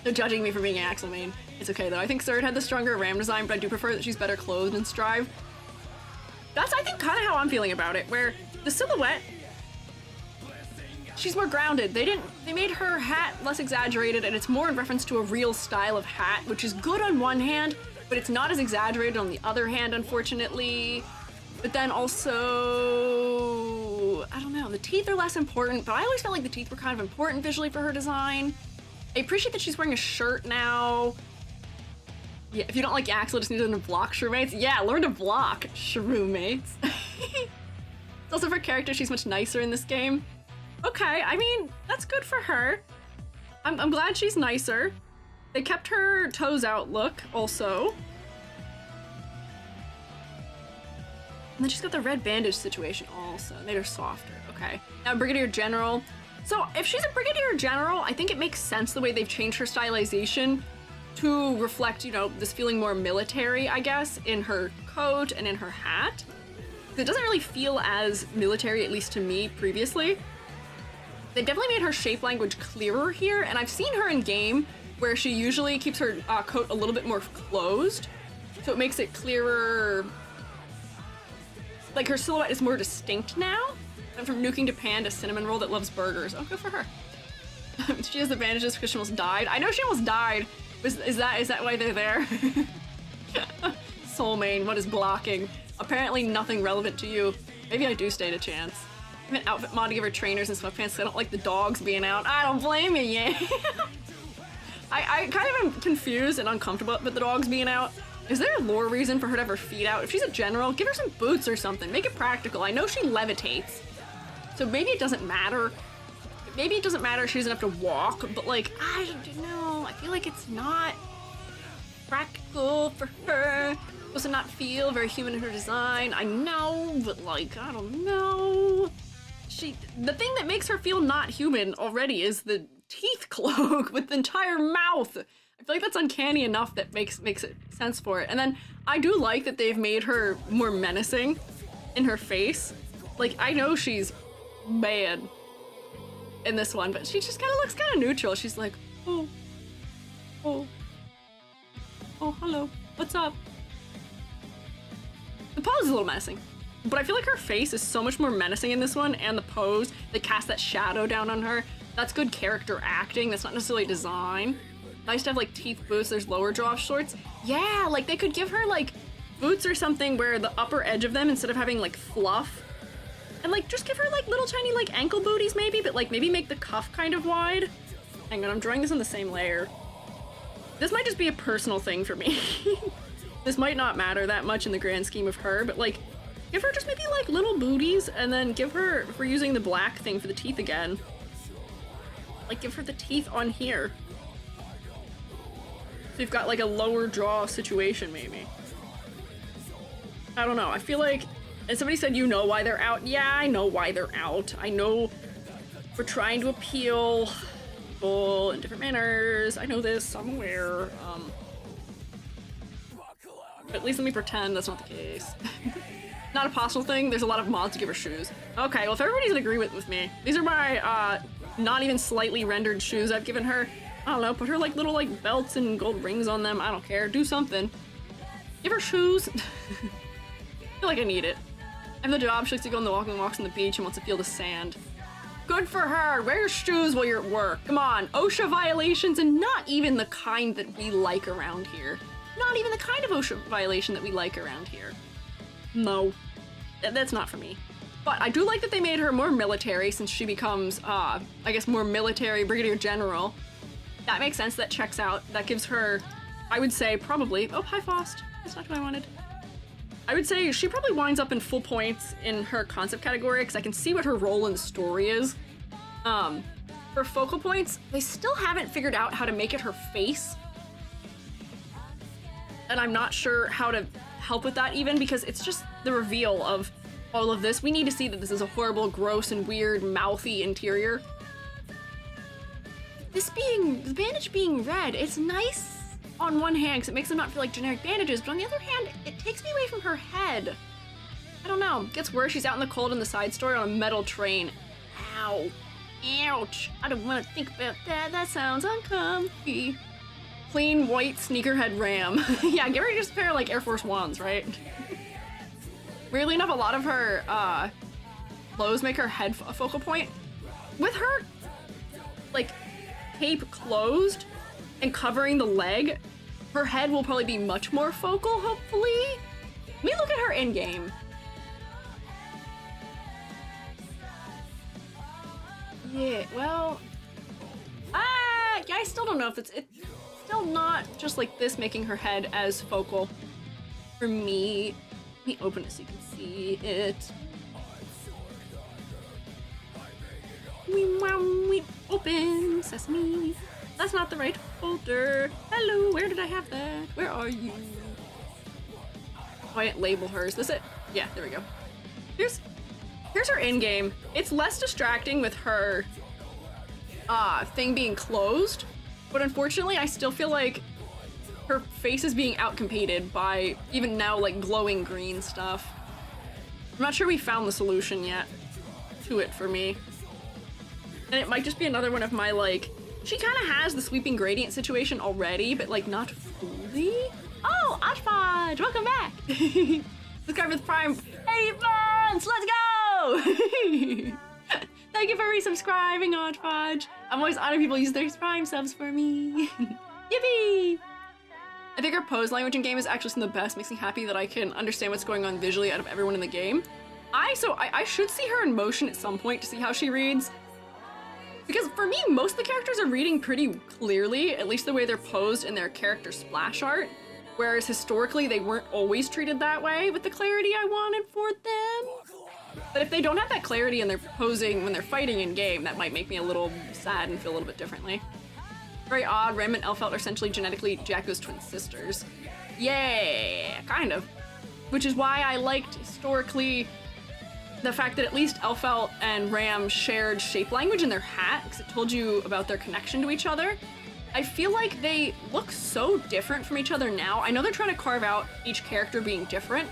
They're judging me for being an Axl main. It's okay though. I think Third had the stronger Ram design, but I do prefer that she's better clothed in Strive. That's, I think, kind of how I'm feeling about it, where the silhouette, she's more grounded. They made her hat less exaggerated, and it's more in reference to a real style of hat, which is good on one hand, but it's not as exaggerated on the other hand, unfortunately. But then also, I don't know, the teeth are less important, but I always felt like the teeth were kind of important visually for her design. I appreciate that she's wearing a shirt now. Yeah, if you don't like Axl, just need to learn to block shroommates. Yeah, learn to block shroommates. It's also for character, she's much nicer in this game. Okay, I mean, that's good for her. I'm glad she's nicer. They kept her toes out look, also. And then she's got the red bandage situation also. Made her softer, okay. Now Brigadier General. So if she's a Brigadier General, I think it makes sense the way they've changed her stylization to reflect, you know, this feeling more military, I guess, in her coat and in her hat. It doesn't really feel as military, at least to me, previously. They definitely made her shape language clearer here, and I've seen her in game where she usually keeps her coat a little bit more closed, so it makes it clearer. Like, her silhouette is more distinct now. And from Nuking Japan to Cinnamon Roll that loves burgers. Oh, good for her. She has advantages because she almost died. I know she almost died. Is that why they're there? Soul main, what is blocking? Apparently nothing relevant to you. Maybe I do stand a chance. I have an outfit mod to give her trainers and sweatpants because I don't like the dogs being out. I don't blame you, yeah. I kind of am confused and uncomfortable with the dogs being out. Is there a lore reason for her to have her feet out? If she's a general, give her some boots or something. Make it practical. I know she levitates, so maybe it doesn't matter. Maybe it doesn't matter if she doesn't have to walk, but like, I don't know. I feel like it's not practical for her. Does it not feel very human in her design? I know, but like, I don't know. The thing that makes her feel not human already is the teeth cloak with the entire mouth. I feel like that's uncanny enough that makes it sense for it. And then I do like that they've made her more menacing in her face. Like, I know she's bad in this one, but she just kind of looks kind of neutral. She's like, oh, hello, what's up? The pose is a little menacing, but I feel like her face is so much more menacing in this one, and the pose, they cast that shadow down on her. That's good character acting. That's not necessarily design. Nice to have like teeth boots. There's lower jaw shorts. Yeah, like they could give her like boots or something where the upper edge of them, instead of having like fluff, and like just give her like little tiny like ankle booties maybe, but like maybe make the cuff kind of wide. Hang on, I'm drawing this on the same layer. This might just be a personal thing for me. This might not matter that much in the grand scheme of her, but like give her just maybe like little booties, and then give her, if we're using the black thing for the teeth again, like give her the teeth on here. So you've got like a lower jaw situation maybe. I don't know, I feel like, and somebody said you know why they're out. Yeah, I know why they're out. I know we're trying to appeal people in different manners. I know this, I'm aware. But at least let me pretend that's not the case. Not a possible thing. There's a lot of mods to give her shoes. Okay, well if everybody's in agreement with me, these are my not even slightly rendered shoes I've given her. I don't know, put her like little like belts and gold rings on them. I don't care. Do something. Give her shoes. I feel like I need it. I have the job. She likes to go on the walking walks on the beach and wants to feel the sand. Good for her. Wear your shoes while you're at work. Come on. OSHA violations, and not even the kind that we like around here. Not even the kind of OSHA violation that we like around here. No. That's not for me. But I do like that they made her more military since she becomes, I guess, more military brigadier general. That makes sense. That checks out. That gives her, I would say, probably... Oh, hi, Faust. That's not what I wanted. I would say she probably winds up in full points in her concept category because I can see what her role in the story is. For focal points, they still haven't figured out how to make it her face. And I'm not sure how to help with that even because it's just the reveal of all of this. We need to see that this is a horrible, gross, and weird, mouthy interior. The bandage being red, it's nice on one hand because it makes them not feel like generic bandages, but on the other hand, it takes me away from her head. I don't know. It gets worse. She's out in the cold in the side story on a metal train. Ow. Ouch. I don't want to think about that. That sounds uncomfy. Clean white sneakerhead Ram. Yeah, get ready to just a pair of like Air Force Ones, right? Weirdly enough, a lot of her clothes make her head a focal point. With her, like, tape closed and covering the leg, her head will probably be much more focal, hopefully. Let me look at her in-game. Yeah, well... yeah, I still don't know if it's still not just like this making her head as focal for me. Let me open it so you can see it. We open sesame. That's not the right folder. Hello, where did I have that? Where are you? Oh, I didn't label her. Is this it? Yeah, there we go. Here's her in-game. It's less distracting with her thing being closed, but unfortunately I still feel like her face is being outcompeted by even now like glowing green stuff. I'm not sure we found the solution yet to it for me. And it might just be another one of my like, she kind of has the sweeping gradient situation already, but like not fully. Oh, Oshpodge, welcome back. Subscribe with Prime 80 months, let's go! Thank you for resubscribing, Oshpodge. I'm always honored people use their Prime subs for me. Yippee! I think her pose language in game is actually some of the best. Makes me happy that I can understand what's going on visually out of everyone in the game. I should see her in motion at some point to see how she reads. Because for me, most of the characters are reading pretty clearly, at least the way they're posed in their character splash art. Whereas historically, they weren't always treated that way with the clarity I wanted for them. But if they don't have that clarity and they're posing when they're fighting in game, that might make me a little sad and feel a little bit differently. Very odd, Rem and Elphelt are essentially genetically Jacko's twin sisters. Yeah, kind of. Which is why I liked historically the fact that at least Elphelt and Ram shared shape language in their hat, because it told you about their connection to each other. I feel like they look so different from each other now. I know they're trying to carve out each character being different,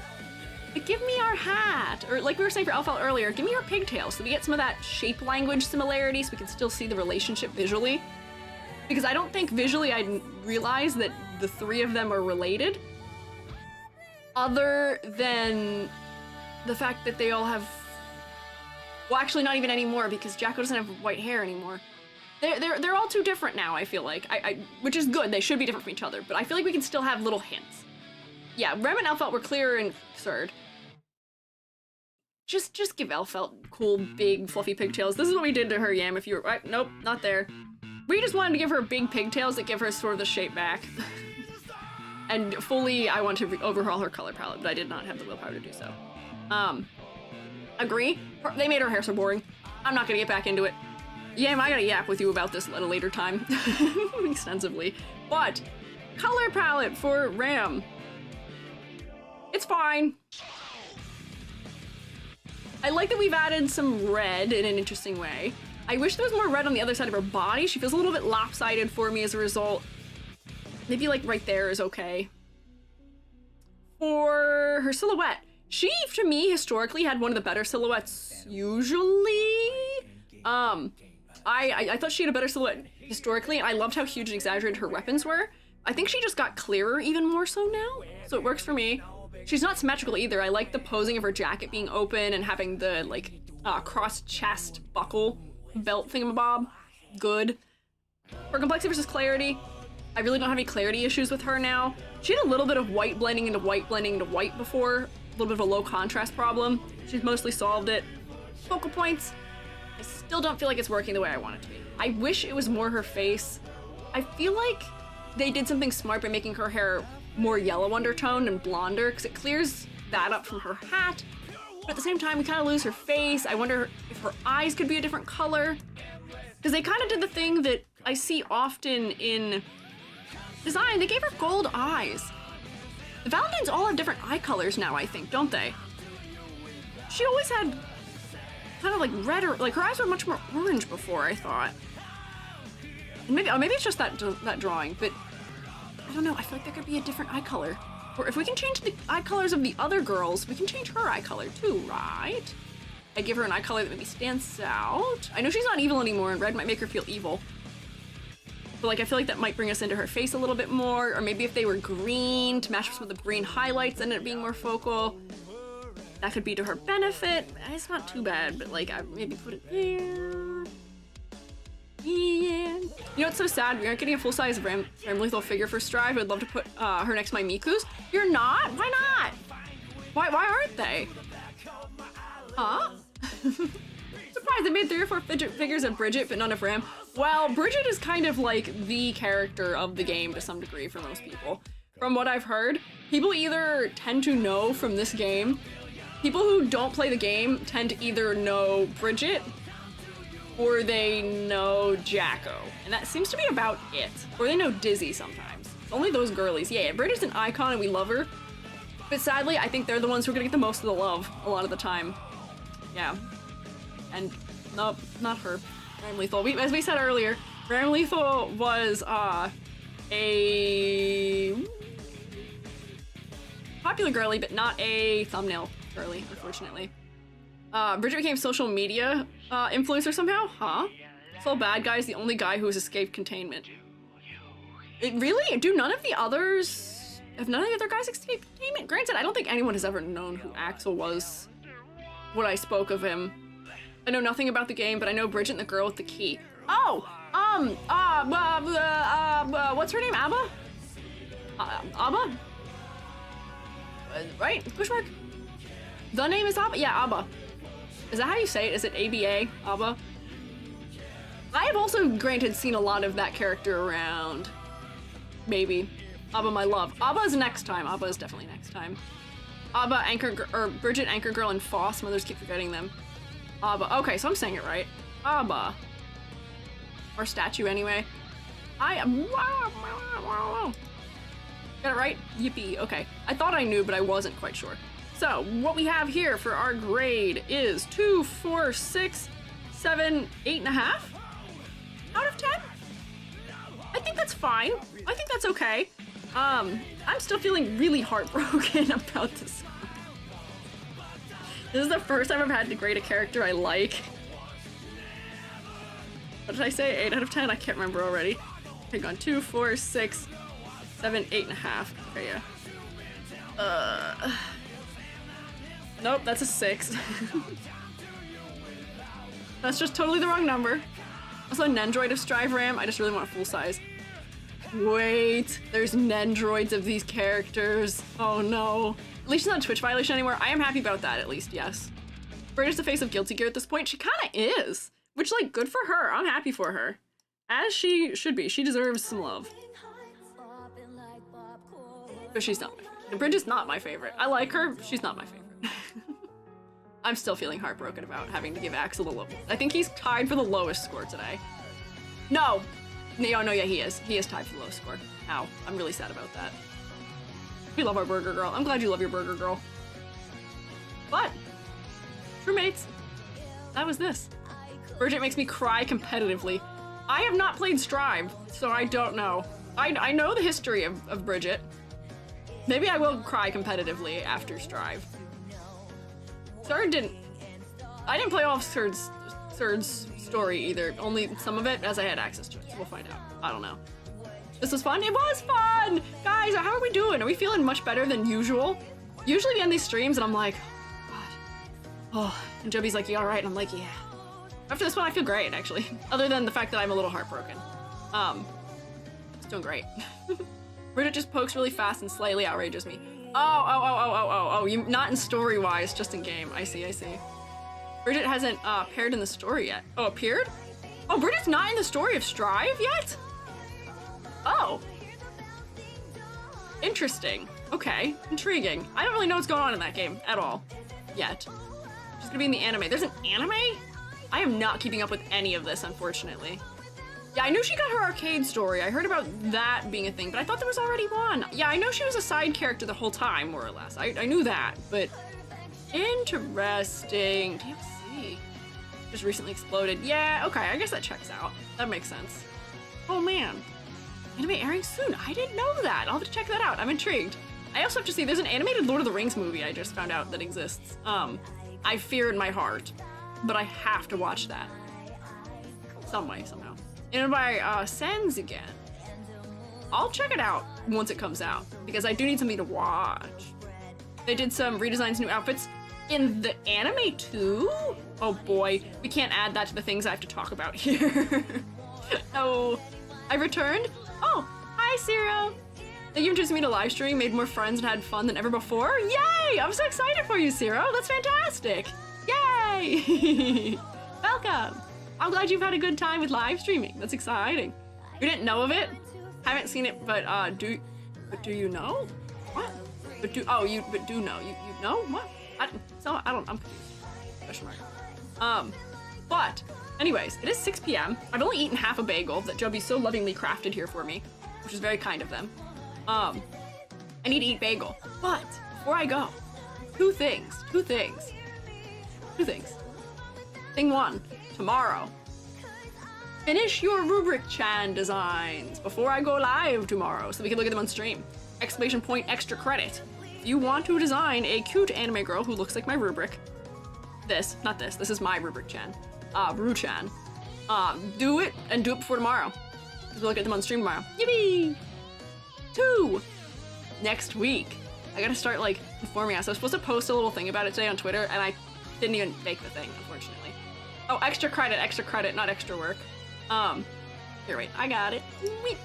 but give me our hat. Or like we were saying for Elphelt earlier, give me our pigtails so we get some of that shape language similarity so we can still see the relationship visually. Because I don't think visually I'd realize that the three of them are related. Other than the fact that they all have... Well, actually not even anymore because Jacko doesn't have white hair anymore. They're all too different now, I feel like. Which is good, they should be different from each other, but I feel like we can still have little hints. Yeah, Rem and Elphelt were clear and third. Just give Elphelt cool, big, fluffy pigtails. This is what we did to her, Yam, if you were... Nope, not there. We just wanted to give her big pigtails that give her sort of the shape back. And fully, I want to overhaul her color palette, but I did not have the willpower to do so. Agree? They made her hair so boring. I'm not gonna get back into it. Yeah, I gotta yap with you about this at a later time. Extensively. But, color palette for Ram. It's fine. I like that we've added some red in an interesting way. I wish there was more red on the other side of her body. She feels a little bit lopsided for me as a result. Maybe like right there is okay. For her silhouette, she, to me, historically had one of the better silhouettes usually. I thought she had a better silhouette historically, and I loved how huge and exaggerated her weapons were. I think she just got clearer even more so now, so it works for me. She's not symmetrical either. I like the posing of her jacket being open and having the, like, cross-chest buckle belt thingamabob. Good. For complexity versus clarity, I really don't have any clarity issues with her now. She had a little bit of white blending into white before, a little bit of a low contrast problem. She's mostly solved it. Focal points, I still don't feel like it's working the way I want it to be. I wish it was more her face. I feel like they did something smart by making her hair more yellow undertone and blonder, because it clears that up from her hat. But at the same time, we kind of lose her face. I wonder if her eyes could be a different color. Because they kind of did the thing that I see often in design. They gave her gold eyes. The Valentines all have different eye colors now, I think, don't they? She always had kind of like red, or like her eyes were much more orange before, I thought. And maybe it's just that drawing, but I don't know. I feel like there could be a different eye color. Or if we can change the eye colors of the other girls, we can change her eye color too, right? I give her an eye color that maybe stands out. I know she's not evil anymore, and red might make her feel evil. But like, I feel like that might bring us into her face a little bit more, or maybe if they were green to match up with the green highlights and it being more focal, that could be to her benefit. It's not too bad, but like, I maybe put it there. Yeah. You know what's so sad? We aren't getting a full-size Ramlethal figure for Strive. I'd love to put her next to my Miku's. You're not? Why not? Why aren't they? Huh? Surprised they made 3 or 4 figures of Bridget, but none of Ram. Well, Bridget is kind of like the character of the game to some degree for most people. From what I've heard, people either tend to know from this game, people who don't play the game tend to either know Bridget or they know Jacko. And that seems to be about it. Or they know Dizzy sometimes. It's only those girlies. Yeah, Bridget's an icon and we love her. But sadly, I think they're the ones who are gonna get the most of the love a lot of the time. Yeah. And nope, not her. Ramlethal. As we said earlier, Ramlethal was a popular girly, but not a thumbnail girly, unfortunately. Bridget became social media influencer somehow? Huh? Sol Badguy is the only guy who has escaped containment. Really? Have none of the other guys escaped containment? Granted, I don't think anyone has ever known who Axl was when I spoke of him. I know nothing about the game, but I know Bridget and the girl with the key. Oh! What's her name? Abba? Abba? Right? Push mark? The name is Abba? Yeah, Abba. Is that how you say it? Is it ABA? Abba? I have also, granted, seen a lot of that character around. Maybe. Abba, my love. Abba is next time. Abba is definitely next time. Abba, Bridget, Anchor Girl, and Faust. Mothers keep forgetting them. Abba. Okay, so I'm saying it right. Abba. Or statue, anyway. I am. Got it right? Yippee. Okay. I thought I knew, but I wasn't quite sure. So, what we have here for our grade is 2, 4, 6, 7, 8.5 out of 10. I think that's fine. I think that's okay. I'm still feeling really heartbroken about this. This is the first time I've had to grade a character I like. What did I say? 8 out of 10? I can't remember already. Hang on. 2, 4, 6, 7, 8.5. Okay, yeah. Nope, that's a 6. That's just totally the wrong number. Also, Nendroid of Strive Ram. I just really want a full size. Wait, there's Nendroids of these characters. Oh no. At least it's not a Twitch violation anymore. I am happy about that, at least, yes. Bridget's the face of Guilty Gear at this point. She kinda is. Which, like, good for her. I'm happy for her. As she should be. She deserves some love. But she's not my favorite. Bridget's not my favorite. I like her. She's not my favorite. I'm still feeling heartbroken about having to give Axl a low. I think he's tied for the lowest score today. No! No, yeah, he is. He is tied for the lowest score. Ow. I'm really sad about that. We love our burger girl. I'm glad you love your burger girl. But, roommates, that was this. Bridget makes me cry competitively. I have not played Strive, so I don't know. I know the history of Bridget. Maybe I will cry competitively after Strive. I didn't play all of Surd's story either. Only some of it, as I had access to it. So we'll find out. I don't know. This was fun? It was fun! Guys, how are we doing? Are we feeling much better than usual? Usually we end these streams and I'm like, God. Oh, and Joby's like, you alright? And I'm like, yeah. After this one, I feel great, actually. Other than the fact that I'm a little heartbroken. It's doing great. Reddit just pokes really fast and slightly outrages me. Oh, you not in story-wise, just in game. I see. Bridget hasn't paired in the story yet. Oh, appeared? Oh, Bridget's not in the story of Strive yet? Oh. Interesting. Okay, intriguing. I don't really know what's going on in that game at all. Yet. She's gonna be in the anime. There's an anime? I am not keeping up with any of this, unfortunately. Yeah, I knew she got her arcade story. I heard about that being a thing, but I thought there was already one. Yeah, I know she was a side character the whole time, more or less. I knew that, but interesting. DMC just recently exploded. Yeah, okay, I guess that checks out. That makes sense. Oh man, anime airing soon. I didn't know that. I'll have to check that out. I'm intrigued. I also have to see, there's an animated Lord of the Rings movie I just found out that exists. I fear in my heart, but I have to watch that. Some way, somehow. And by Sens again. I'll check it out once it comes out, because I do need something to watch. They did some redesigns, new outfits in the anime too? Oh boy, we can't add that to the things I have to talk about here. Oh, I returned? Oh, hi Ciro. You introduced me to live stream, made more friends and had fun than ever before. Yay! I'm so excited for you, Ciro. That's fantastic. Yay! Welcome. I'm glad you've had a good time with live streaming. That's exciting. You didn't know of it? Haven't seen it, but do you know? What? But do know. You know? What? I'm confused. Question mark. But anyways, it is 6 p.m. I've only eaten half a bagel that Joby so lovingly crafted here for me, which is very kind of them. I need to eat bagel. But before I go, two things. Thing one. Tomorrow. Finish your Rubric Chan designs before I go live tomorrow so we can look at them on stream. ! Extra credit. If you want to design a cute anime girl who looks like my Rubric, this is my Rubric Chan, Ru-chan, do it before tomorrow. We'll look at them on stream tomorrow. Yippee! 2. Next week. I gotta start like informing us. I was supposed to post a little thing about it today on Twitter and I didn't even make the thing, unfortunately. Oh, extra credit, not extra work. Here, wait, I got it. Wait.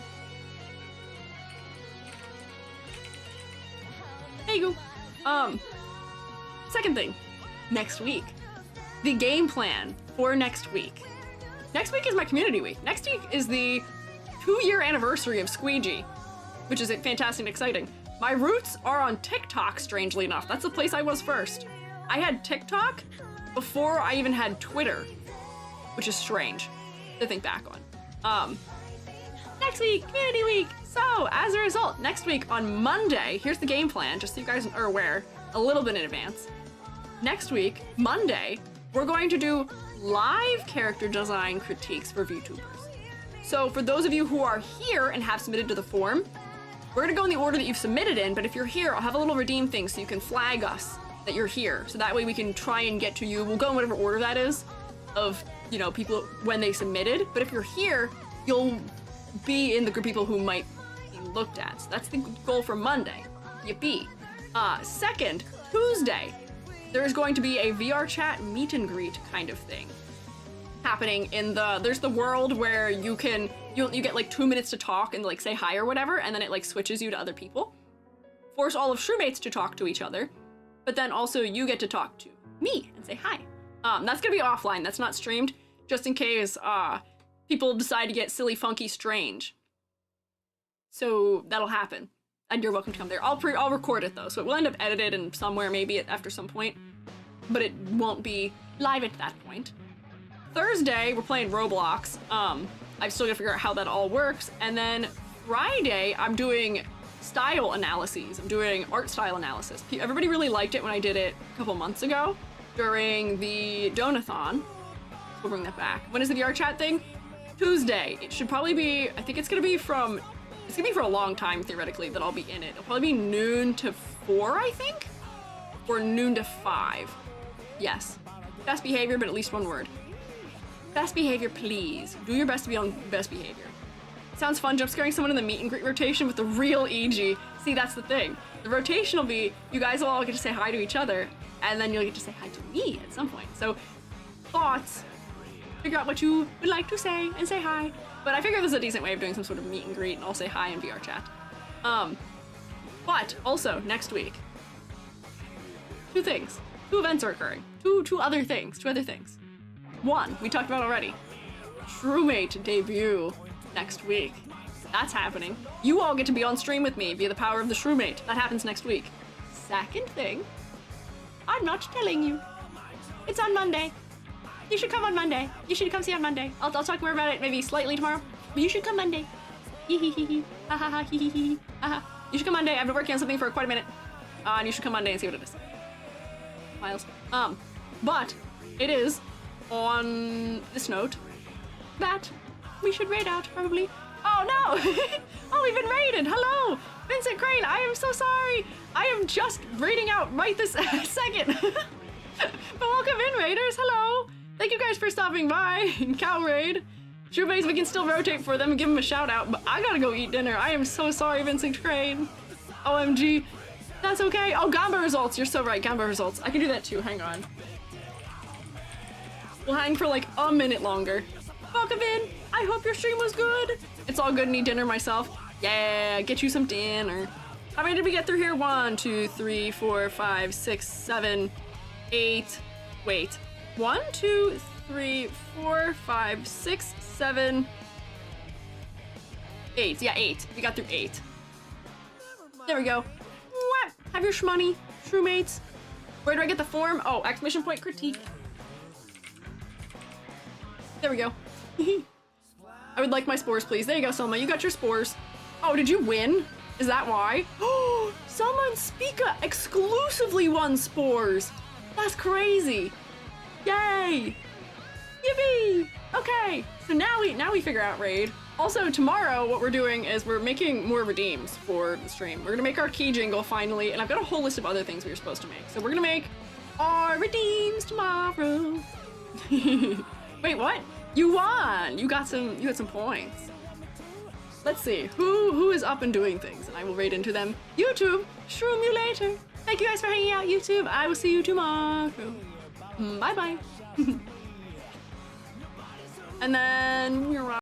There you go. Second thing, next week. The game plan for next week. Next week is my community week. Next week is the 2-year anniversary of Squiiji, which is fantastic and exciting. My roots are on TikTok, strangely enough. That's the place I was first. I had TikTok before I even had Twitter, which is strange to think back on. Next week, community week. So as a result, next week on Monday, here's the game plan, just so you guys are aware, a little bit in advance. Next week, Monday, we're going to do live character design critiques for VTubers. So for those of you who are here and have submitted to the forum, we're gonna go in the order that you've submitted in, but if you're here, I'll have a little redeem thing so you can flag us that you're here. So that way we can try and get to you. We'll go in whatever order that is of, you know, people when they submitted. But if you're here, you'll be in the group of people who might be looked at. So that's the goal for Monday. Yippee. Second, Tuesday, there is going to be a VR chat meet and greet kind of thing happening in there's the world where you get like 2 minutes to talk and like say hi or whatever, and then it like switches you to other people. Force all of Shroommates to talk to each other, but then also you get to talk to me and say hi. That's gonna be offline, that's not streamed, just in case people decide to get silly, funky, strange. So that'll happen, and you're welcome to come there. I'll record it though, so it will end up edited and somewhere maybe after some point, but it won't be live at that point. Thursday, we're playing Roblox. I've still gotta figure out how that all works. And then Friday, I'm doing style analyses. I'm doing art style analysis. Everybody really liked it when I did it a couple months ago during the Donathon. We'll bring that back. When is the VR chat thing? Tuesday. It should probably be, I think it's gonna be from It's gonna be for a long time, theoretically, that I'll be in it. It'll probably be noon to 4, I think? Or noon to 5. Yes. Best behavior, but at least one word. Best behavior, please. Do your best to be on best behavior. Sounds fun, jump scaring someone in the meet and greet rotation with the real EG. See, that's the thing. The rotation will be, you guys will all get to say hi to each other, and then you'll get to say hi to me at some point. So, thoughts. Figure out what you would like to say and say hi. But I figure this is a decent way of doing some sort of meet and greet, and I'll say hi in VR chat. But also next week, 2 things. 2 events are occurring. Two other things. 2 other things. 1, we talked about already. Shroomate debut next week. That's happening. You all get to be on stream with me via the power of the Shroomate. That happens next week. Second thing, I'm not telling you. It's on Monday. You should come on Monday. You should come see on Monday. I'll talk more about it maybe slightly tomorrow, but you should come Monday. Hee hee hee hee. Ha ha ha hee hee hee. Ha ha. You should come Monday. I've been working on something for quite a minute. And you should come Monday and see what it is. Miles. But it is on this note that we should raid out, probably. Oh no! Oh, we've been raided! Hello! Vincent Crane, I am so sorry! I am just raiding out right this second! But welcome in, raiders! Hello! Thank you guys for stopping by! Cow raid! Shoebags, we can still rotate for them and give them a shout out, but I gotta go eat dinner. I am so sorry, Vincent Crane. OMG. That's okay. Oh, Gamba results. You're so right, Gamba results. I can do that too, hang on. We'll hang for like a minute longer. Welcome in! I hope your stream was good! It's all good, need dinner myself. Yeah, get you some dinner. How many did we get through here? 1, 2, 3, 4, 5, 6, 7, 8. Wait. 1, 2, 3, 4, 5, 6, 7, 8. Yeah, 8. We got through 8. There we go. What? Have your shmoney, Shroomates. Where do I get the form? Oh, exclamation point critique. There we go. I would like my spores, please. There you go, Selma. You got your spores. Oh, did you win? Is that why? Oh, someone Speaka exclusively won spores. That's crazy. Yay. Yippee. Okay, so now we figure out raid. Also, tomorrow, what we're doing is we're making more redeems for the stream. We're gonna make our key jingle finally, and I've got a whole list of other things we were supposed to make. So we're gonna make our redeems tomorrow. Wait, what? You won! You got some points. Let's see, who is up and doing things, and I will raid into them. YouTube, shroom you later. Thank you guys for hanging out, YouTube. I will see you tomorrow. Bye-bye. And then